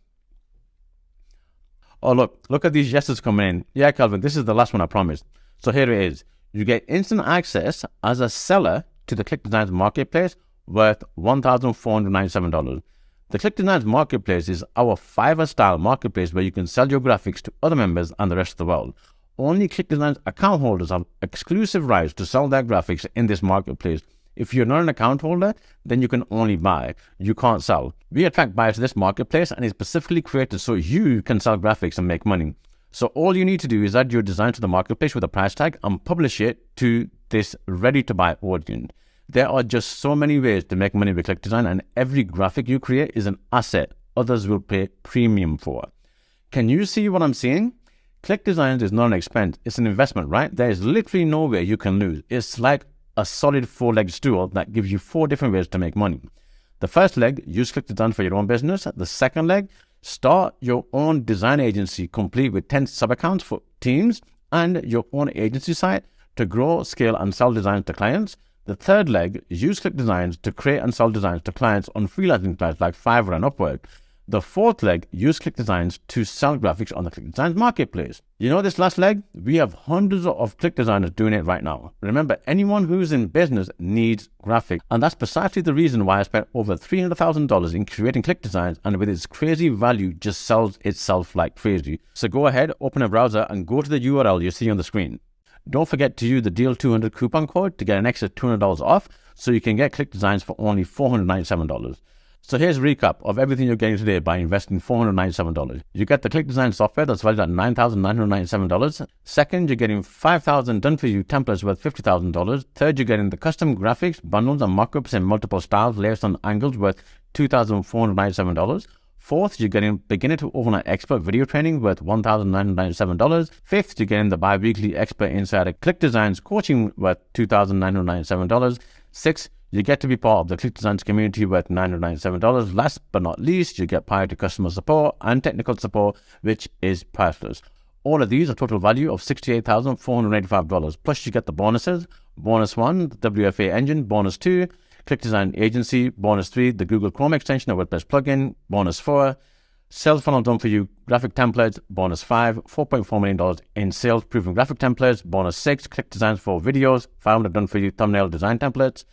Oh, look at these yeses coming in. Yeah, Calvin, this is the last one, I promise. So here it is. You get instant access as a seller to the ClickDesigns marketplace worth $1,497. The ClickDesigns marketplace is our Fiverr-style marketplace where you can sell your graphics to other members and the rest of the world. Only ClickDesigns account holders have exclusive rights to sell their graphics in this marketplace. If you're not an account holder, then you can only buy. You can't sell. We attract buyers to this marketplace and it's specifically created so you can sell graphics and make money. So all you need to do is add your design to the marketplace with a price tag and publish it to this ready-to-buy audience. There are just so many ways to make money with ClickDesign, and every graphic you create is an asset others will pay premium for. Can you see what I'm saying? ClickDesigns is not an expense, it's an investment, right? There is literally no way you can lose. It's like a solid 4-legged stool that gives you 4 different ways to make money. The first leg, use ClickDesigns for your own business. The second leg, start your own design agency complete with 10 sub-accounts for teams and your own agency site to grow, scale, and sell designs to clients. The third leg, use ClickDesigns to create and sell designs to clients on freelancing sites like Fiverr and Upwork. The fourth leg, use ClickDesigns to sell graphics on the ClickDesigns marketplace. You know this last leg? We have hundreds of Click designers doing it right now. Remember, anyone who's in business needs graphics, and that's precisely the reason why I spent over $300,000 in creating Click Designs, and with its crazy value just sells itself like crazy. So go ahead, open a browser and go to the URL you see on the screen. Don't forget to use the Deal 200 coupon code to get an extra $200 off, so you can get Click Designs for only $497. So here's a recap of everything you're getting today by investing $497. You get the ClickDesign software that's valued at $9,997. Second, you're getting 5,000 done-for-you templates worth $50,000. Third, you're getting the custom graphics, bundles, and mockups in multiple styles, layers, and angles worth $2,497. Fourth, you're getting beginner to overnight expert video training worth $1,997. Fifth, you're getting the bi-weekly expert insider ClickDesigns coaching worth $2,997. Sixth, you get to be part of the ClickDesigns community worth $997. Last but not least, you get priority customer support and technical support, which is priceless. All of these are total value of $68,485. Plus, you get the bonuses. Bonus 1, the WFA engine. Bonus 2, ClickDesign agency. Bonus 3, the Google Chrome extension or WordPress plugin. Bonus 4, sales funnel done for you graphic templates. Bonus 5, $4.4 million in sales proven graphic templates. Bonus 6, ClickDesigns for videos. 500 done for you thumbnail design templates.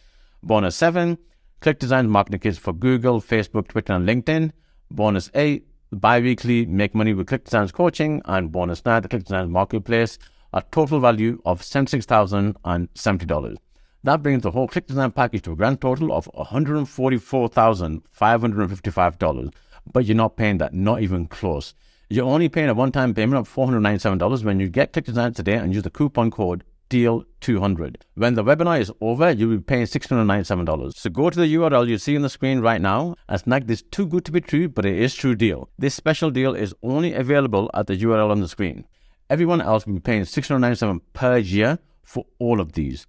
Bonus 7, ClickDesigns marketing kits for Google, Facebook, Twitter, and LinkedIn. Bonus 8, bi-weekly make money with ClickDesigns coaching. And bonus 9, the ClickDesigns marketplace, a total value of $76,070. That brings the whole ClickDesign package to a grand total of $144,555. But you're not paying that, not even close. You're only paying a one-time payment of $497 when you get ClickDesigns today and use the coupon code DEAL200. When the webinar is over, you'll be paying $697. So go to the URL you see on the screen right now and snag this too good to be true, but it is true deal. This special deal is only available at the URL on the screen. Everyone else will be paying $697 per year for all of these.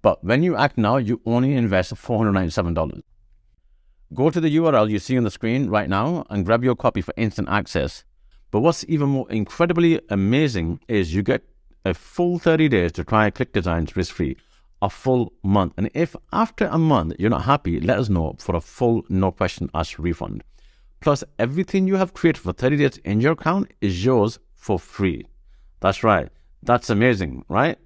But when you act now, you only invest $497. Go to the URL you see on the screen right now and grab your copy for instant access. But what's even more incredibly amazing is you get a full 30 days to try ClickDesigns risk-free, a full month. And if after a month you're not happy, let us know for a full no question asked refund. Plus, everything you have created for 30 days in your account is yours for free. That's right. That's amazing, right?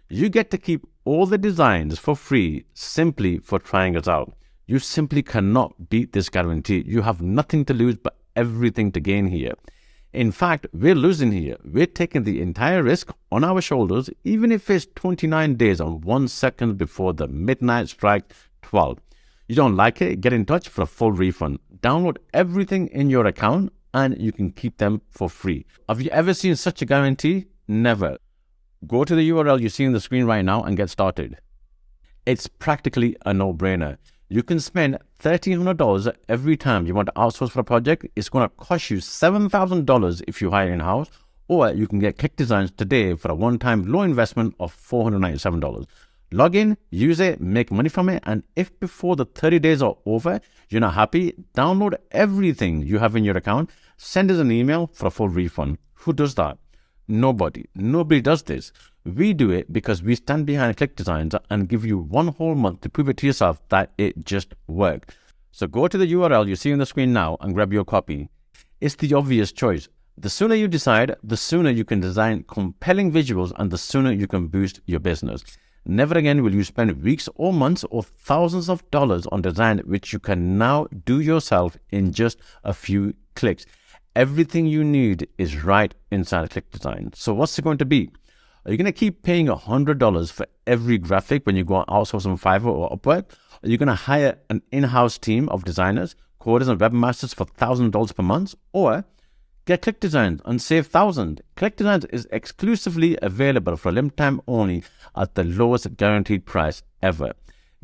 You get to keep all the designs for free simply for trying us out. You simply cannot beat this guarantee. You have nothing to lose but everything to gain here. In fact, we're losing here. We're taking the entire risk on our shoulders, even if it's 29 days and 1 second before the midnight strike 12. You don't like it? Get in touch for a full refund. Download everything in your account and you can keep them for free. Have you ever seen such a guarantee? Never. Go to the URL you see on the screen right now and get started. It's practically a no-brainer. You can spend $1,300 every time you want to outsource for a project. It's going to cost you $7,000 if you hire in-house, or you can get ClickDesigns today for a one-time low investment of $497. Log in, use it, make money from it, and if before the 30 days are over, you're not happy, download everything you have in your account, send us an email for a full refund. Who does that? Nobody. Nobody does this. We do it because we stand behind ClickDesigns and give you 1 whole month to prove it to yourself that it just worked. So go to the URL you see on the screen now and grab your copy. It's the obvious choice. The sooner you decide, the sooner you can design compelling visuals and the sooner you can boost your business. Never again will you spend weeks or months or thousands of dollars on design which you can now do yourself in just a few clicks. Everything you need is right inside ClickDesign. So what's it going to be? Are you going to keep paying $100 for every graphic when you go outsource on Fiverr or Upwork? Are you going to hire an in-house team of designers, coders, and webmasters for $1,000 per month? Or get ClickDesigns and save $1,000. ClickDesigns is exclusively available for a limited time only at the lowest guaranteed price ever.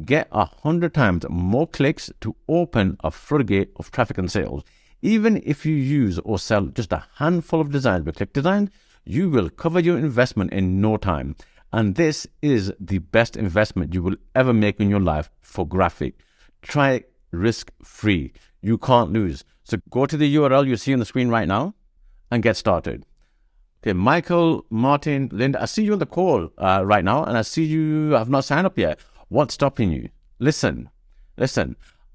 Get 100 times more clicks to open a floodgate of traffic and sales. Even if you use or sell just a handful of designs with ClickDesigns, you will cover your investment in no time. And this is the best investment you will ever make in your life for graphic. Try it risk-free. You can't lose. So go to the URL you see on the screen right now and get started. Okay, Michael, Martin, Linda, I see you on the call right now, and I see you have not signed up yet. What's stopping you? Listen.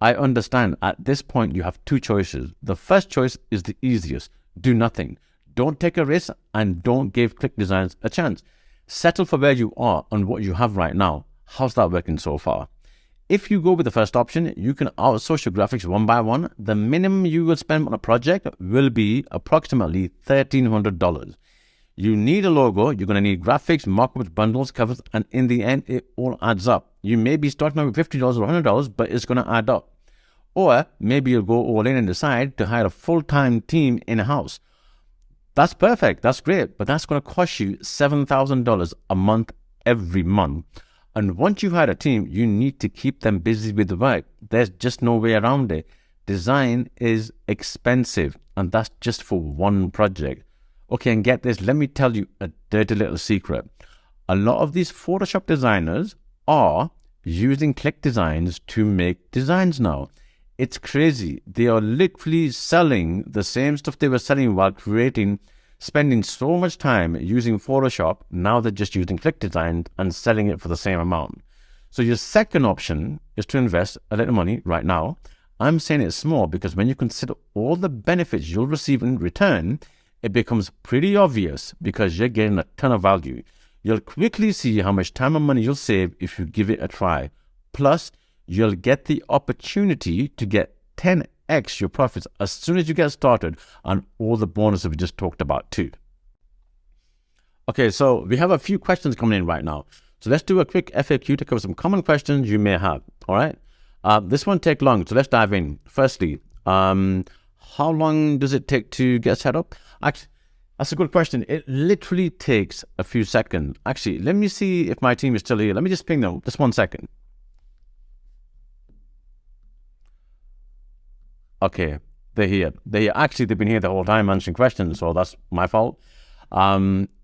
I understand at this point you have two choices. The first choice is the easiest. Do nothing. Don't take a risk and don't give ClickDesigns a chance. Settle for where you are and what you have right now. How's that working so far? If you go with the first option, you can outsource your graphics one by one. The minimum you will spend on a project will be approximately $1,300. You need a logo, you're going to need graphics, markups, bundles, covers, and in the end, it all adds up. You may be starting out with $50 or $100, but it's going to add up. Or maybe you'll go all in and decide to hire a full-time team in-house. That's perfect, that's great, but that's going to cost you $7,000 a month every month. And once you've hired a team, you need to keep them busy with the work. There's just no way around it. Design is expensive, and that's just for one project. Okay, and get this, let me tell you a dirty little secret. A lot of these Photoshop designers are using ClickDesigns to make designs now. It's crazy. They are literally selling the same stuff they were selling while spending so much time using Photoshop. Now they're just using ClickDesigns and selling it for the same amount. So your second option is to invest a little money right now. I'm saying it's small because when you consider all the benefits you'll receive in return, it becomes pretty obvious because you're getting a ton of value. You'll quickly see how much time and money you'll save if you give it a try. Plus, you'll get the opportunity to get 10x your profits as soon as you get started, and all the bonuses we just talked about too. Okay, so we have a few questions coming in right now. So let's do a quick FAQ to cover some common questions you may have. All right. This won't take long, so let's dive in. Firstly, how long does it take to get set up? Actually, that's a good question. It literally takes a few seconds. Actually, let me see if my team is still here. Let me just ping them. Just 1 second. Okay, they're here. Actually, they've been here the whole time answering questions, so that's my fault.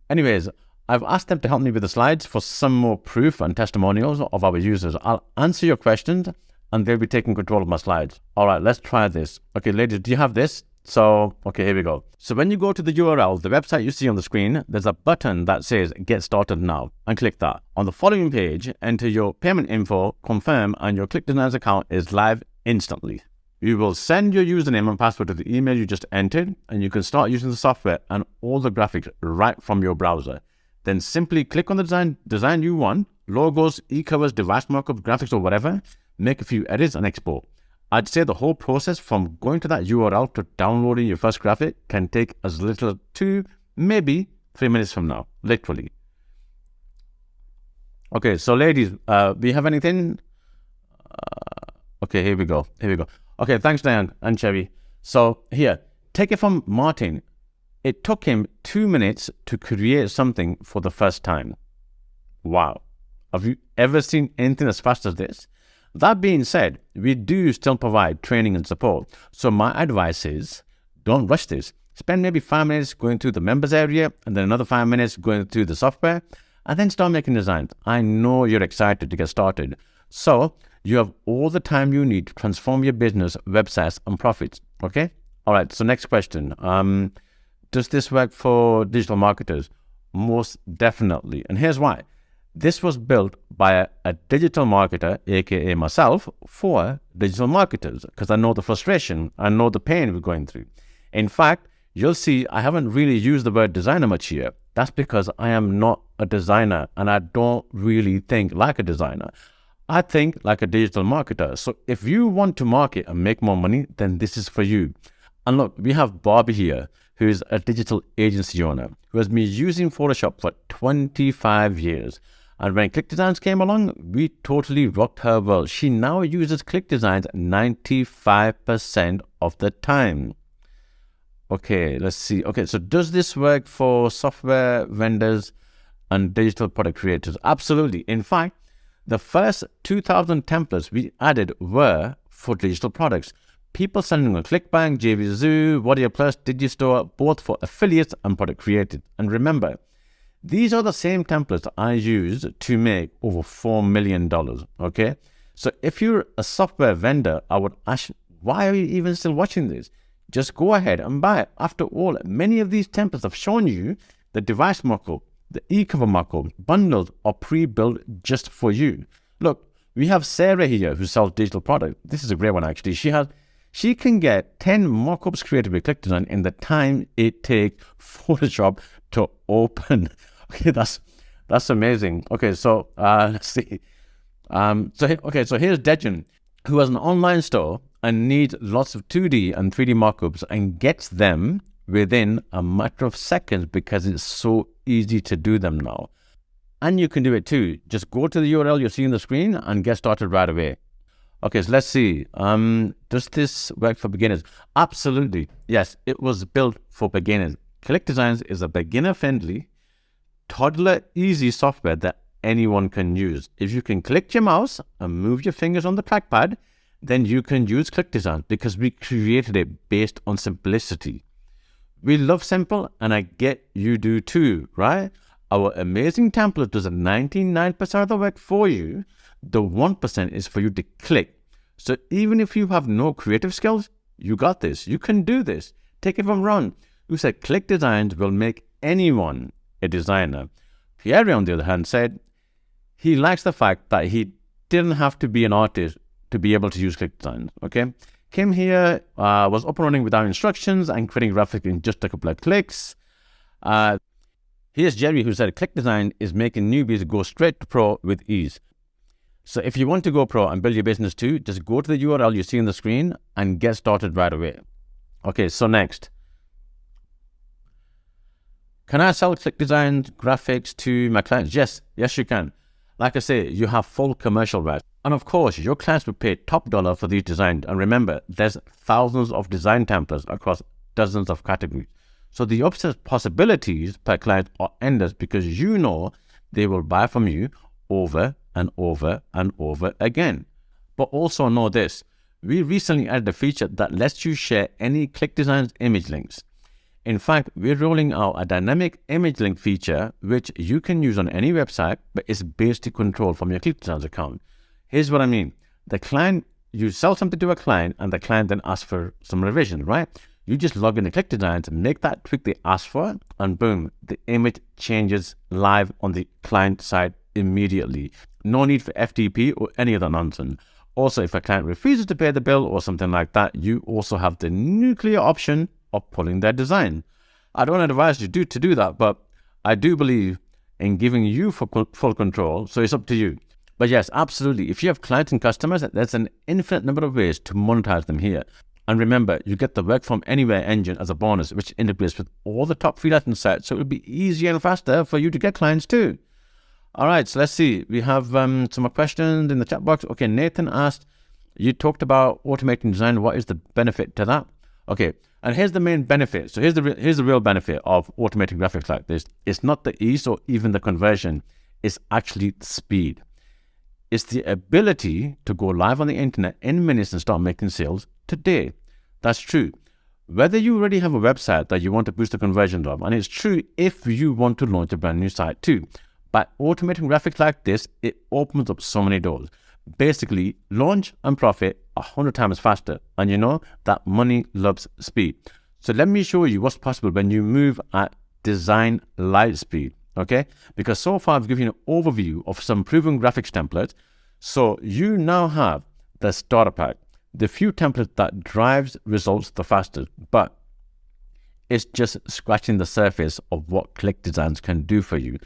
Anyways, I've asked them to help me with the slides for some more proof and testimonials of our users. I'll answer your questions, and they'll be taking control of my slides. All right, let's try this. Okay, ladies, do you have this? So, okay, here we go. So when you go to the URL, the website you see on the screen, there's a button that says Get Started Now, and click that. On the following page, enter your payment info, confirm, and your ClickDesigns account is live instantly. You will send your username and password to the email you just entered, and you can start using the software and all the graphics right from your browser. Then simply click on the design you want, logos, e-covers, device markup, graphics, or whatever, make a few edits and export. I'd say the whole process from going to that URL to downloading your first graphic can take as little as 2, maybe 3 minutes from now, literally. Okay, so ladies, do you have anything? Okay, here we go. Okay, thanks, Diane and Cherry. So here, take it from Martin. It took him 2 minutes to create something for the first time. Wow. Have you ever seen anything as fast as this? That being said, we do still provide training and support. So my advice is, don't rush this. Spend maybe 5 minutes going through the members area and then another 5 minutes going through the software and then start making designs. I know you're excited to get started. So you have all the time you need to transform your business, websites, and profits. Okay? All right, so next question. Does this work for digital marketers? Most definitely. And here's why. This was built by a digital marketer, aka myself, for digital marketers, because I know the frustration, I know the pain we're going through. In fact, you'll see I haven't really used the word designer much here. That's because I am not a designer and I don't really think like a designer. I think like a digital marketer. So if you want to market and make more money, then this is for you. And look, we have Bobby here, who is a digital agency owner, who has been using Photoshop for 25 years. And when ClickDesigns came along, we totally rocked her world. She now uses ClickDesigns 95% of the time. Okay, let's see. Okay, so does this work for software vendors and digital product creators? Absolutely. In fact, the first 2,000 templates we added were for digital products. People selling on ClickBank, JVZoo, Warrior Plus, Digistore, both for affiliates and product creators. And remember, these are the same templates I used to make over $4 million, okay? So if you're a software vendor, I would ask, why are you even still watching this? Just go ahead and buy it. After all, many of these templates have shown you the device mockup, the e-cover mockup, bundled or pre-built just for you. Look, we have Sarah here who sells digital products. This is a great one actually. She can get 10 mockups created with ClickDesign in the time it takes Photoshop to open. Okay, that's amazing. Okay, so let's see. So here's Dejan, who has an online store and needs lots of 2D and 3D mockups and gets them within a matter of seconds because it's so easy to do them now. And you can do it too. Just go to the URL you see on the screen and get started right away. Okay, so let's see. Does this work for beginners? Absolutely. Yes, it was built for beginners. ClickDesigns is a beginner-friendly, toddler easy software that anyone can use. If you can click your mouse and move your fingers on the trackpad, then you can use ClickDesigns because we created it based on simplicity. We love simple, and I get you do too, right? Our amazing template does 99% of the work for you. The 1% is for you to click. So even if you have no creative skills, you got this. You can do this. Take it from Ron, who said ClickDesigns will make anyone a designer. Pierre, on the other hand, said he likes the fact that he didn't have to be an artist to be able to use ClickDesigns, okay? Kim here was up and running without instructions and creating graphics in just a couple of clicks. Here's Jerry, who said ClickDesign is making newbies go straight to pro with ease. So if you want to go pro and build your business too, just go to the URL you see on the screen and get started right away. Okay, so next. Can I sell ClickDesign graphics to my clients? Yes, you can. Like I say, you have full commercial rights. And of course, your clients will pay top dollar for these designs. And remember, there's thousands of design templates across dozens of categories. So the upsell possibilities per client are endless because you know they will buy from you over and over and over again. But also know this, we recently added a feature that lets you share any ClickDesigns image links. In fact, we're rolling out a dynamic image link feature which you can use on any website, but it's basically controlled from your ClickDesigns account. Here's what I mean. You sell something to a client and the client then asks for some revision, right? You just log into ClickDesigns, make that tweak they ask for, and boom, the image changes live on the client side immediately. No need for FTP or any other nonsense. Also, if a client refuses to pay the bill or something like that, you also have the nuclear option of pulling their design. I don't advise you to do that, but I do believe in giving you full control, so it's up to you. But yes, absolutely. If you have clients and customers, there's an infinite number of ways to monetize them here. And remember, you get the Work From Anywhere engine as a bonus, which integrates with all the top freelancing sites, so it will be easier and faster for you to get clients too. All right, so let's see. We have some more questions in the chat box. Okay, Nathan asked, you talked about automating design. What is the benefit to that? Okay, and here's the main benefit. So here's the real benefit of automating graphics like this. It's not the ease or even the conversion. It's actually speed. It's the ability to go live on the internet in minutes and start making sales today. That's true. Whether you already have a website that you want to boost the conversion of, and it's true if you want to launch a brand new site too. By automating graphics like this, it opens up so many doors. Basically, launch and profit 100 times faster. And you know that money loves speed. So let me show you what's possible when you move at design light speed. Okay, because so far I've given you an overview of some proven graphics templates. So you now have the starter pack, the few templates that drives results the fastest, but it's just scratching the surface of what ClickDesigns can do for you.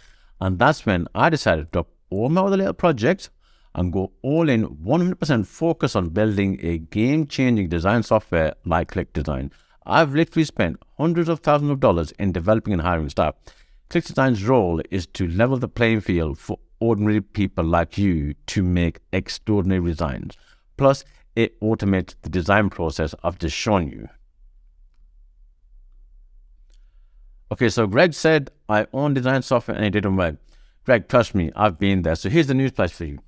And that's when I decided to drop all my other little projects and go all in 100% focus on building a game-changing design software like ClickDesign. I've literally spent hundreds of thousands of dollars in developing and hiring staff. ClickDesign's role is to level the playing field for ordinary people like you to make extraordinary designs. Plus, it automates the design process I've just shown you. Okay, so Greg said, I own design software and it didn't work. Greg, trust me, I've been there. So here's the newsflash for you.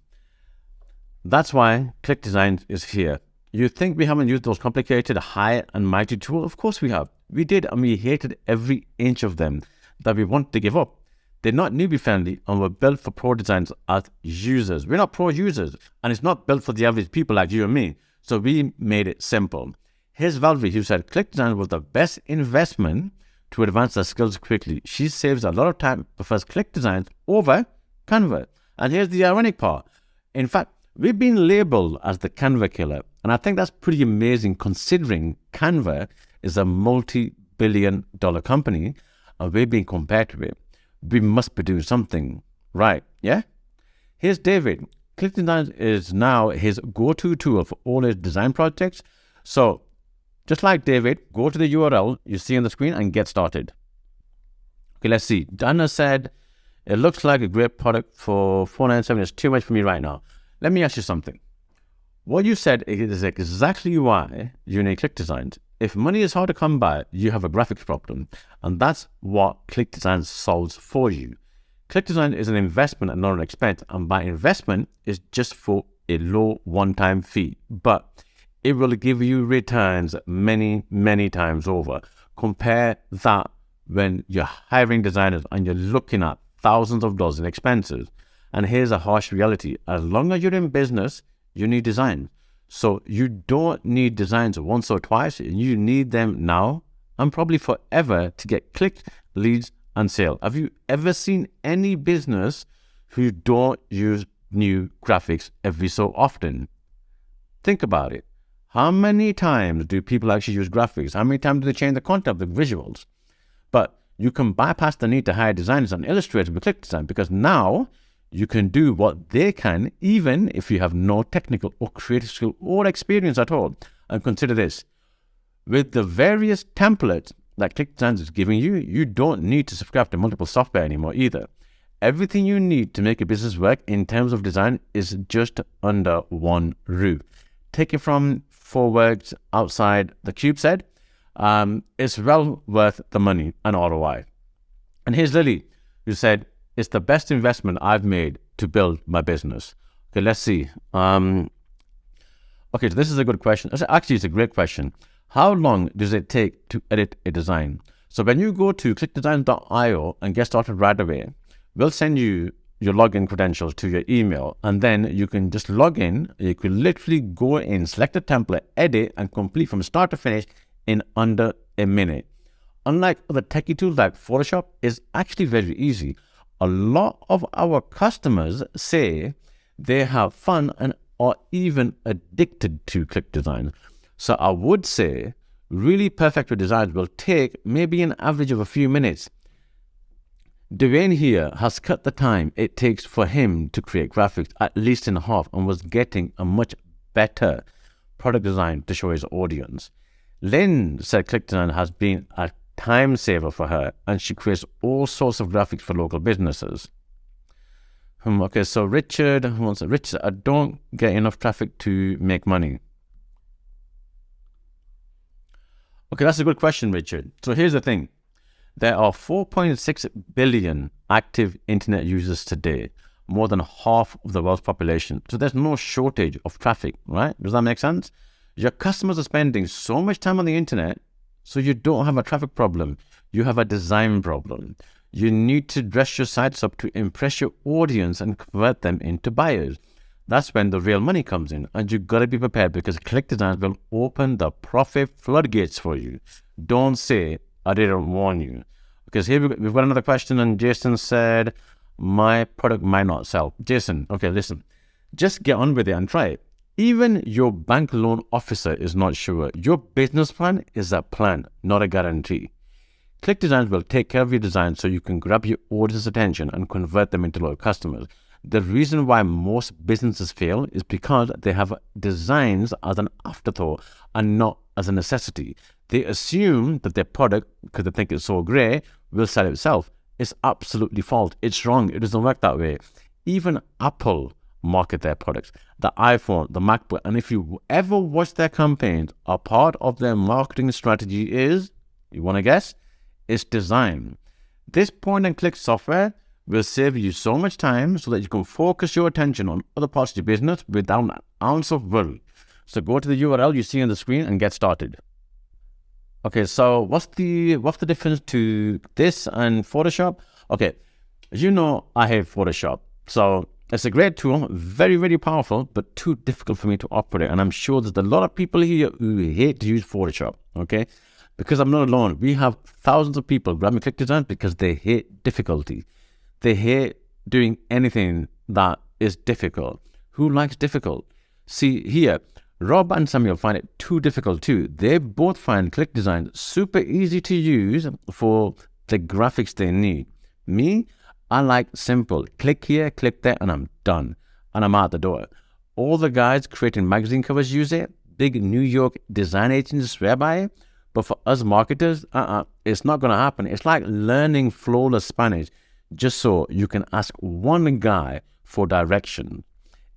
That's why ClickDesigns is here. You think we haven't used those complicated, high and mighty tools? Of course we have. We did, and we hated every inch of them that we wanted to give up. They're not newbie friendly and were built for pro designs as users. We're not pro users, and it's not built for the average people like you and me. So we made it simple. Here's Valerie, who said ClickDesigns was the best investment to advance their skills quickly. She saves a lot of time, prefers ClickDesigns over Canva. And here's the ironic part. In fact, we've been labeled as the Canva killer. And I think that's pretty amazing considering Canva is a multi-billion-dollar company and we're being compared to it. We must be doing something right, yeah? Here's David. ClickDesigns is now his go-to tool for all his design projects. So, just like David, go to the URL you see on the screen and get started. Okay, let's see. Dana said, it looks like a great product for $497. It's too much for me right now. Let me ask you something. What you said is exactly why you need ClickDesigns. If money is hard to come by, you have a graphics problem. And that's what ClickDesigns solves for you. ClickDesigns is an investment and not an expense. And by investment, it's just for a low one-time fee. But it will give you returns many, many times over. Compare that when you're hiring designers and you're looking at thousands of dollars in expenses. And here's a harsh reality. As long as you're in business, you need design. So you don't need designs once or twice. You need them now and probably forever to get clicked, leads, and sale. Have you ever seen any business who don't use new graphics every so often? Think about it. How many times do people actually use graphics? How many times do they change the content of the visuals? But you can bypass the need to hire designers and illustrators with ClickDesign because now you can do what they can even if you have no technical or creative skill or experience at all. And consider this. With the various templates that ClickDesigns is giving you, you don't need to subscribe to multiple software anymore either. Everything you need to make a business work in terms of design is just under one roof. Take it from 4 words outside the cube said, it's well worth the money and ROI. And here's Lily, who said, it's the best investment I've made to build my business. Okay, let's see. Okay, so this is a good question. Actually, it's a great question. How long does it take to edit a design? So when you go to clickdesigns.io and get started right away, we'll send you your login credentials to your email, and then you can just log in. You can literally go in, select a template, edit, and complete from start to finish in under a minute. Unlike other techie tools like Photoshop, it's actually very easy. A lot of our customers say they have fun and are even addicted to ClickDesigns. So I would say really perfect designs will take maybe an average of a few minutes. Dwayne here has cut the time it takes for him to create graphics at least in half and was getting a much better product design to show his audience. Lynn said ClickDesign has been a time saver for her and she creates all sorts of graphics for local businesses. Okay, so Richard, I don't get enough traffic to make money. Okay, that's a good question, Richard. So here's the thing. There are 4.6 billion active internet users today, more than half of the world's population. So there's no shortage of traffic, right? Does that make sense? Your customers are spending so much time on the internet, so you don't have a traffic problem. You have a design problem. You need to dress your sites up to impress your audience and convert them into buyers. That's when the real money comes in, and you got to be prepared because ClickDesigns will open the profit floodgates for you. Don't say, I didn't warn you. Because here we've got another question, and Jason said, my product might not sell. Jason, okay, listen, just get on with it and try it. Even your bank loan officer is not sure. Your business plan is a plan, not a guarantee. ClickDesigns will take care of your design so you can grab your audience's attention and convert them into loyal customers. The reason why most businesses fail is because they have designs as an afterthought and not as a necessity. They assume that their product, because they think it's so great, will sell itself. It's absolutely false. It's wrong. It doesn't work that way. Even Apple market their products. The iPhone, the MacBook, and if you ever watch their campaigns, a part of their marketing strategy is, you want to guess? It's design. This point-and-click software will save you so much time so that you can focus your attention on other parts of your business without an ounce of worry. So go to the URL you see on the screen and get started. Okay, so what's the difference to this and Photoshop? Okay, as you know, I hate Photoshop. So it's a great tool, very, very powerful, but too difficult for me to operate. And I'm sure there's a lot of people here who hate to use Photoshop, okay? because I'm not alone. We have thousands of people grabbing ClickDesigns because they hate difficulty. They hate doing anything that is difficult. Who likes difficult? See here, Rob and Samuel find it too difficult too. They both find ClickDesign super easy to use for the graphics they need. Me, I like simple. Click here, click there, and I'm done. And I'm out the door. All the guys creating magazine covers use it. Big New York design agents swear by it. But for us marketers, it's not going to happen. It's like learning flawless Spanish just so you can ask one guy for direction.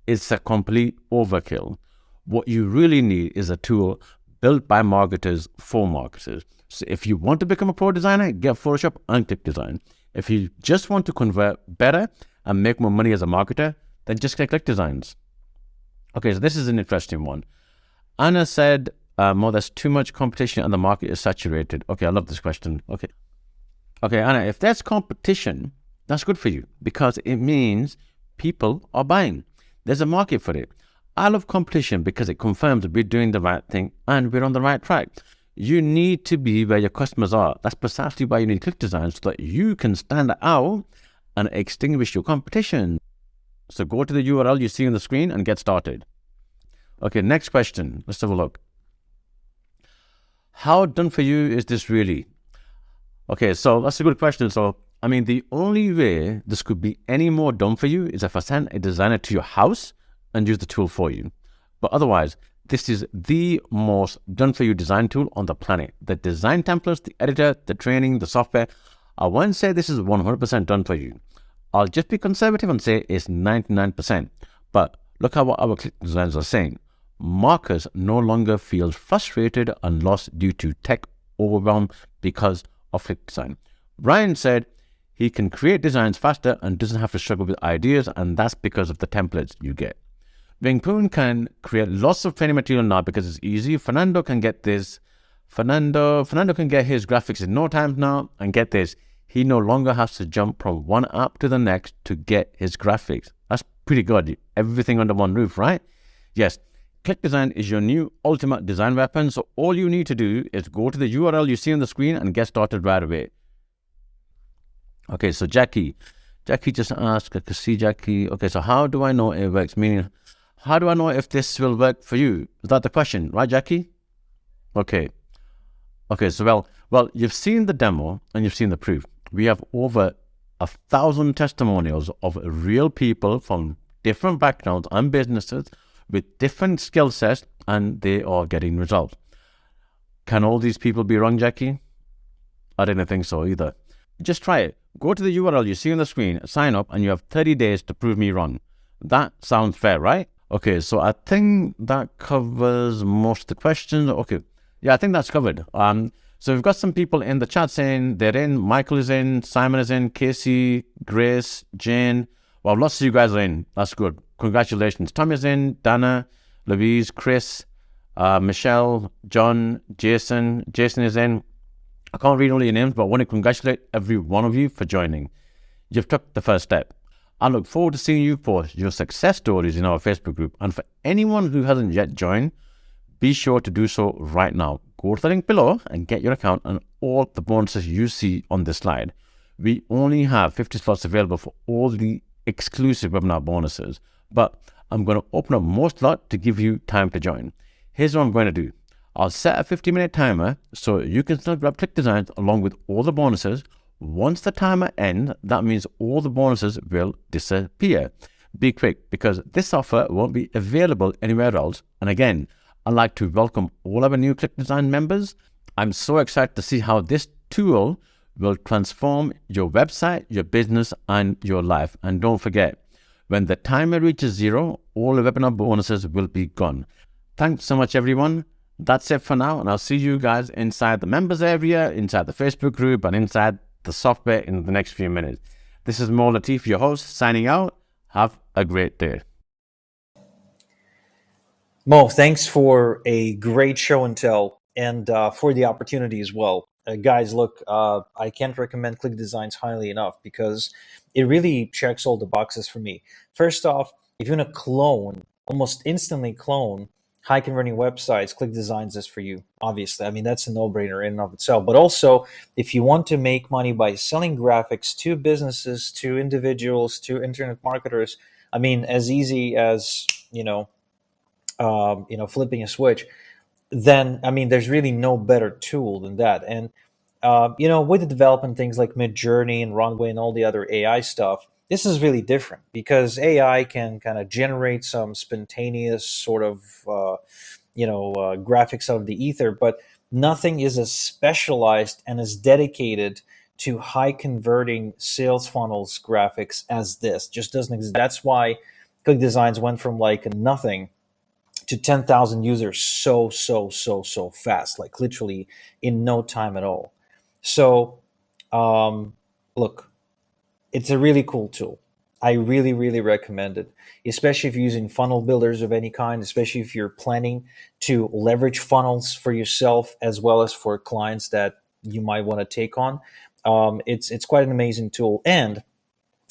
It's a complete overkill. What you really need is a tool built by marketers for marketers. So if you want to become a pro designer, get Photoshop and ClickDesign. If you just want to convert better and make more money as a marketer, then just get ClickDesigns. Okay, so this is an interesting one. Anna said, there's too much competition and the market is saturated. Okay, I love this question. Okay, Anna, if there's competition, that's good for you because it means people are buying. There's a market for it. I love competition because it confirms we're doing the right thing and we're on the right track. You need to be where your customers are. That's precisely why you need ClickDesign so that you can stand out and extinguish your competition. So go to the URL you see on the screen and get started. Okay, next question. Let's have a look. How done for you is this really? Okay, so that's a good question. So, the only way this could be any more done for you is if I send a designer to your house and use the tool for you. But otherwise, this is the most done for you design tool on the planet. The design templates, the editor, the training, the software. I won't say this is 100% done for you. I'll just be conservative and say it's 99%. But look at what our ClickDesigns are saying. Markers no longer feel frustrated and lost due to tech overwhelm because of ClickDesign. Brian said he can create designs faster and doesn't have to struggle with ideas, and that's because of the templates you get. Wing Poon can create lots of training material now because it's easy. Fernando can get this. Fernando can get his graphics in no time now, and get this. He no longer has to jump from one app to the next to get his graphics. That's pretty good. Everything under one roof, right? Yes. ClickDesign is your new ultimate design weapon. So all you need to do is go to the URL you see on the screen and get started right away. Okay, so Jackie just asked, I could see Jackie. Okay, so how do I know it works? Meaning, how do I know if this will work for you? Is that the question, right, Jackie? Okay, so well, you've seen the demo and you've seen the proof. We have over 1,000 testimonials of real people from different backgrounds and businesses with different skill sets, and they are getting results. Can all these people be wrong, Jackie? I didn't think so either. Just try it. Go to the URL you see on the screen, sign up, and you have 30 days to prove me wrong. That sounds fair, right? Okay, so I think that covers most of the questions. Okay, yeah, I think that's covered. So we've got some people in the chat saying they're in. Michael is in, Simon is in, Casey, Grace, Jane. Well, lots of you guys are in. That's good. Congratulations. Tom is in, Dana, Louise, Chris, Michelle, John, Jason. Jason is in. I can't read all your names, but I want to congratulate every one of you for joining. You've took the first step. I look forward to seeing you post your success stories in our Facebook group. And for anyone who hasn't yet joined, be sure to do so right now. Go to the link below and get your account and all the bonuses you see on this slide. We only have 50 slots available for all the exclusive webinar bonuses, but I'm going to open up more slots to give you time to join. Here's what I'm going to do. I'll set a 50-minute timer so you can still grab ClickDesigns along with all the bonuses. Once the timer ends, that means all the bonuses will disappear. Be quick because this offer won't be available anywhere else. And again, I'd like to welcome all our new ClickDesign members. I'm so excited to see how this tool will transform your website, your business, and your life. And don't forget, when the timer reaches 0, all the webinar bonuses will be gone. Thanks so much, everyone. That's it for now, and I'll see you guys inside the members area, inside the Facebook group, and inside the software in the next few minutes. This is Mo Latif, your host, signing out. Have a great day. Mo, thanks for a great show and tell, and for the opportunity as well. Guys, look, I can't recommend ClickDesigns highly enough because it really checks all the boxes for me. First off, if you want to clone, almost instantly clone high converting websites, ClickDesigns is for you. Obviously, I mean that's a no brainer in and of itself. But also, if you want to make money by selling graphics to businesses, to individuals, to internet marketers, I mean, as easy as flipping a switch, then I mean, there's really no better tool than that. And with the development things like Midjourney and Runway and all the other AI stuff, this is really different because AI can kind of generate some spontaneous sort of graphics out of the ether, but nothing is as specialized and as dedicated to high converting sales funnels graphics as this. Just doesn't exist. That's why Click Designs went from like nothing to 10,000 users so fast, like literally in no time at all. So, look, it's a really cool tool. I really, really recommend it, especially if you're using funnel builders of any kind, especially if you're planning to leverage funnels for yourself as well as for clients that you might want to take on. It's quite an amazing tool, and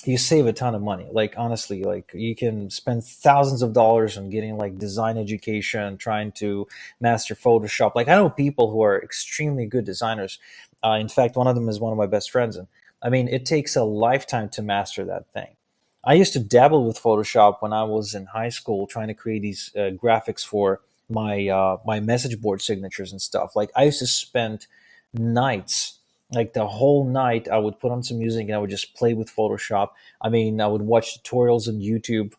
you save a ton of money. Like honestly, like you can spend thousands of dollars on getting like design education, trying to master Photoshop. Like I know people who are extremely good designers. In fact, one of them is one of my best friends, and I mean, it takes a lifetime to master that thing. I used to dabble with Photoshop when I was in high school, trying to create these graphics for my message board signatures and stuff. Like I used to spend nights, like the whole night. I would put on some music and I would just play with Photoshop. I mean, I would watch tutorials on YouTube,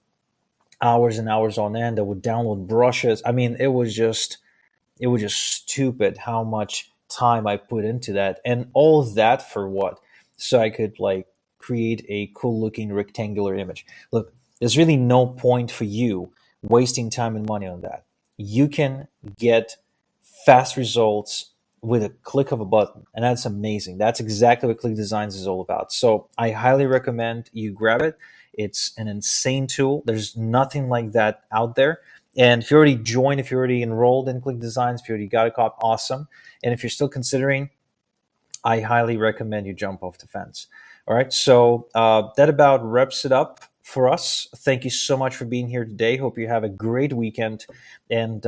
hours and hours on end. I would download brushes. I mean, it was just stupid how much time I put into that, and all that for what? So I could like create a cool looking rectangular image. Look, there's really no point for you wasting time and money on that. You can get fast results with a click of a button, and that's amazing. That's exactly what Click Designs is all about. So I highly recommend you grab it. It's an insane tool. There's nothing like that out there. And if you already joined, if you already enrolled in Click Designs, if you already got a cop, awesome. And if you're still considering, I highly recommend you jump off the fence. All right. So that about wraps it up for us. Thank you so much for being here today. Hope you have a great weekend. And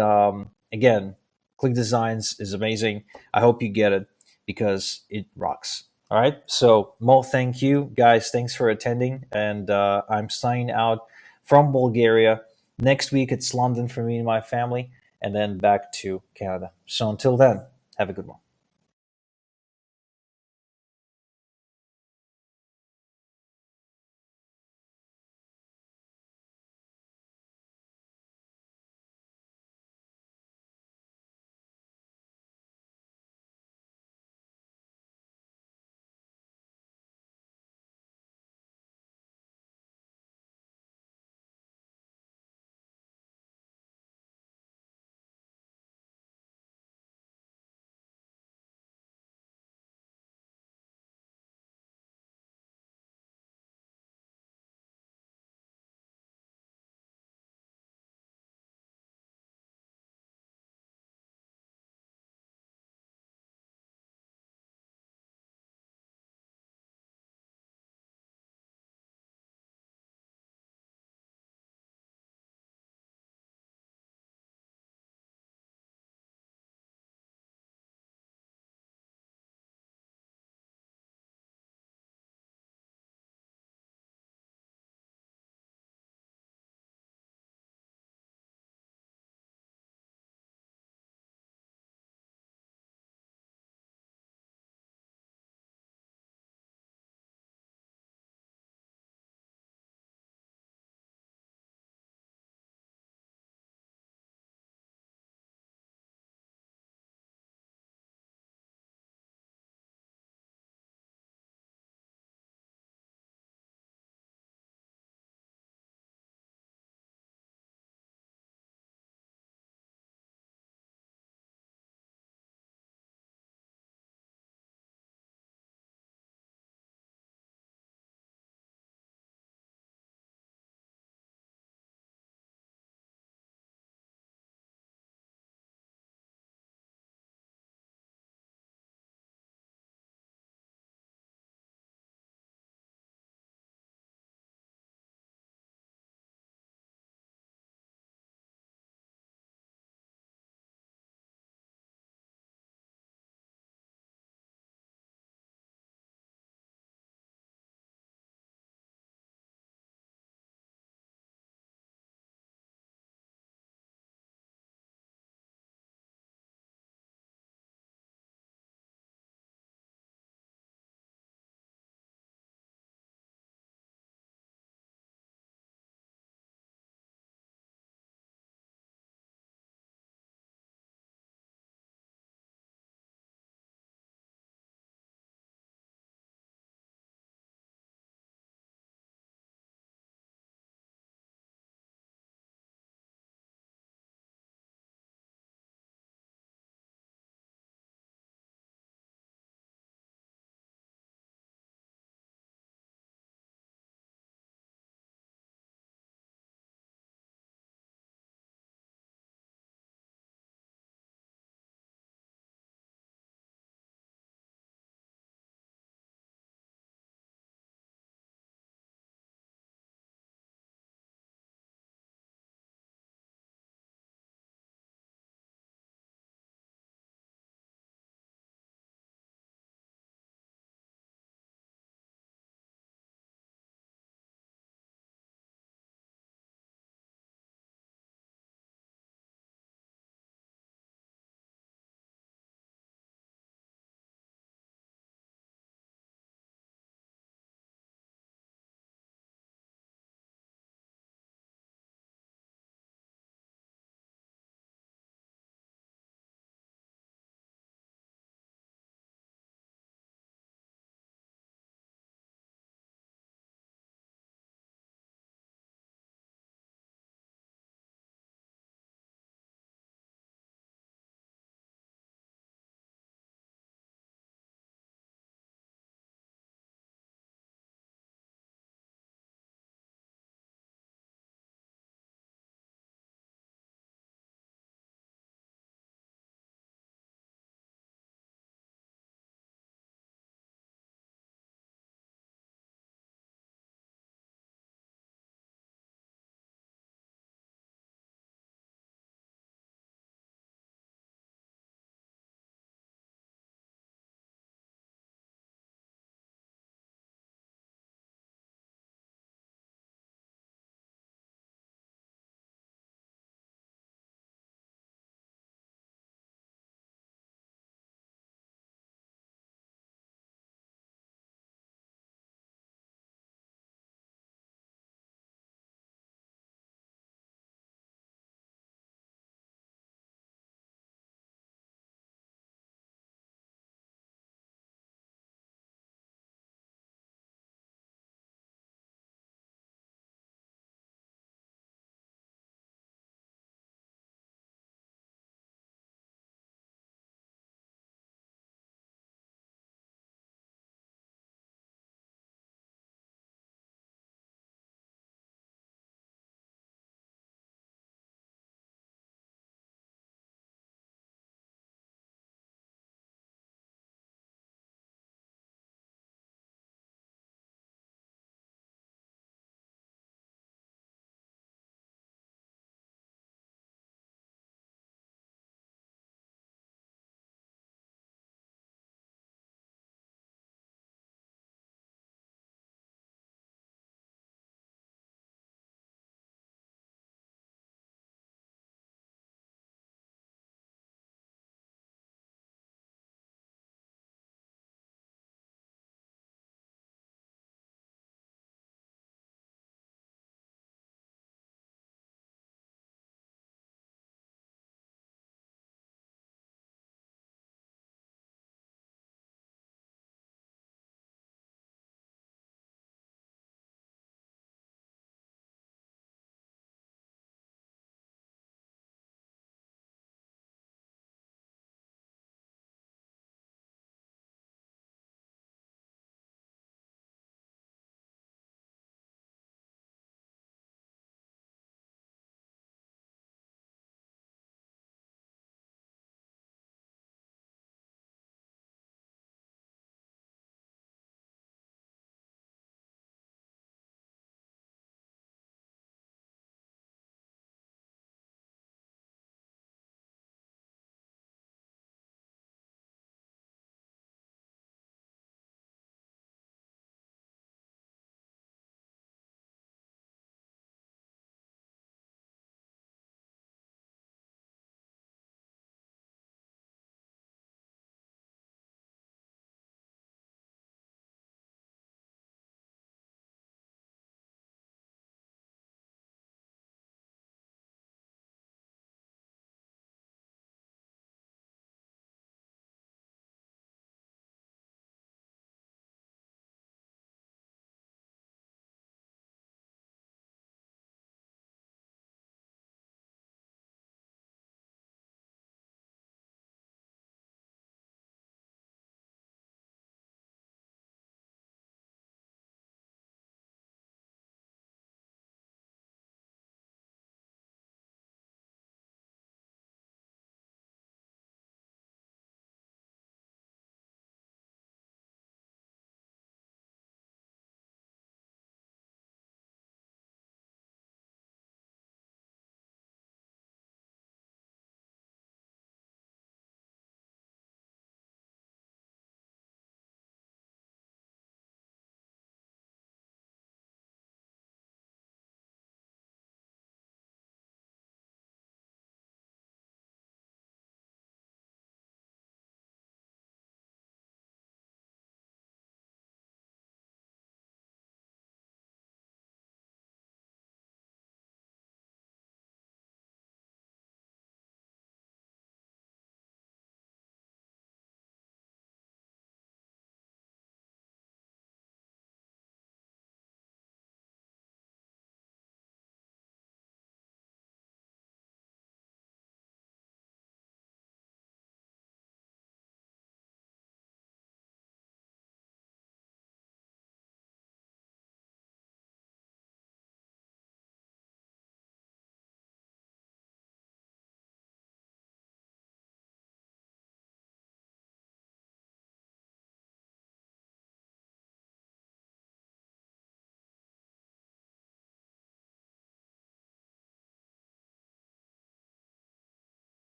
again, Click Designs is amazing. I hope you get it because it rocks. All right. So, Mo, thank you. Guys, thanks for attending. And I'm signing out from Bulgaria. Next week, it's London for me and my family, and then back to Canada. So, until then, have a good one.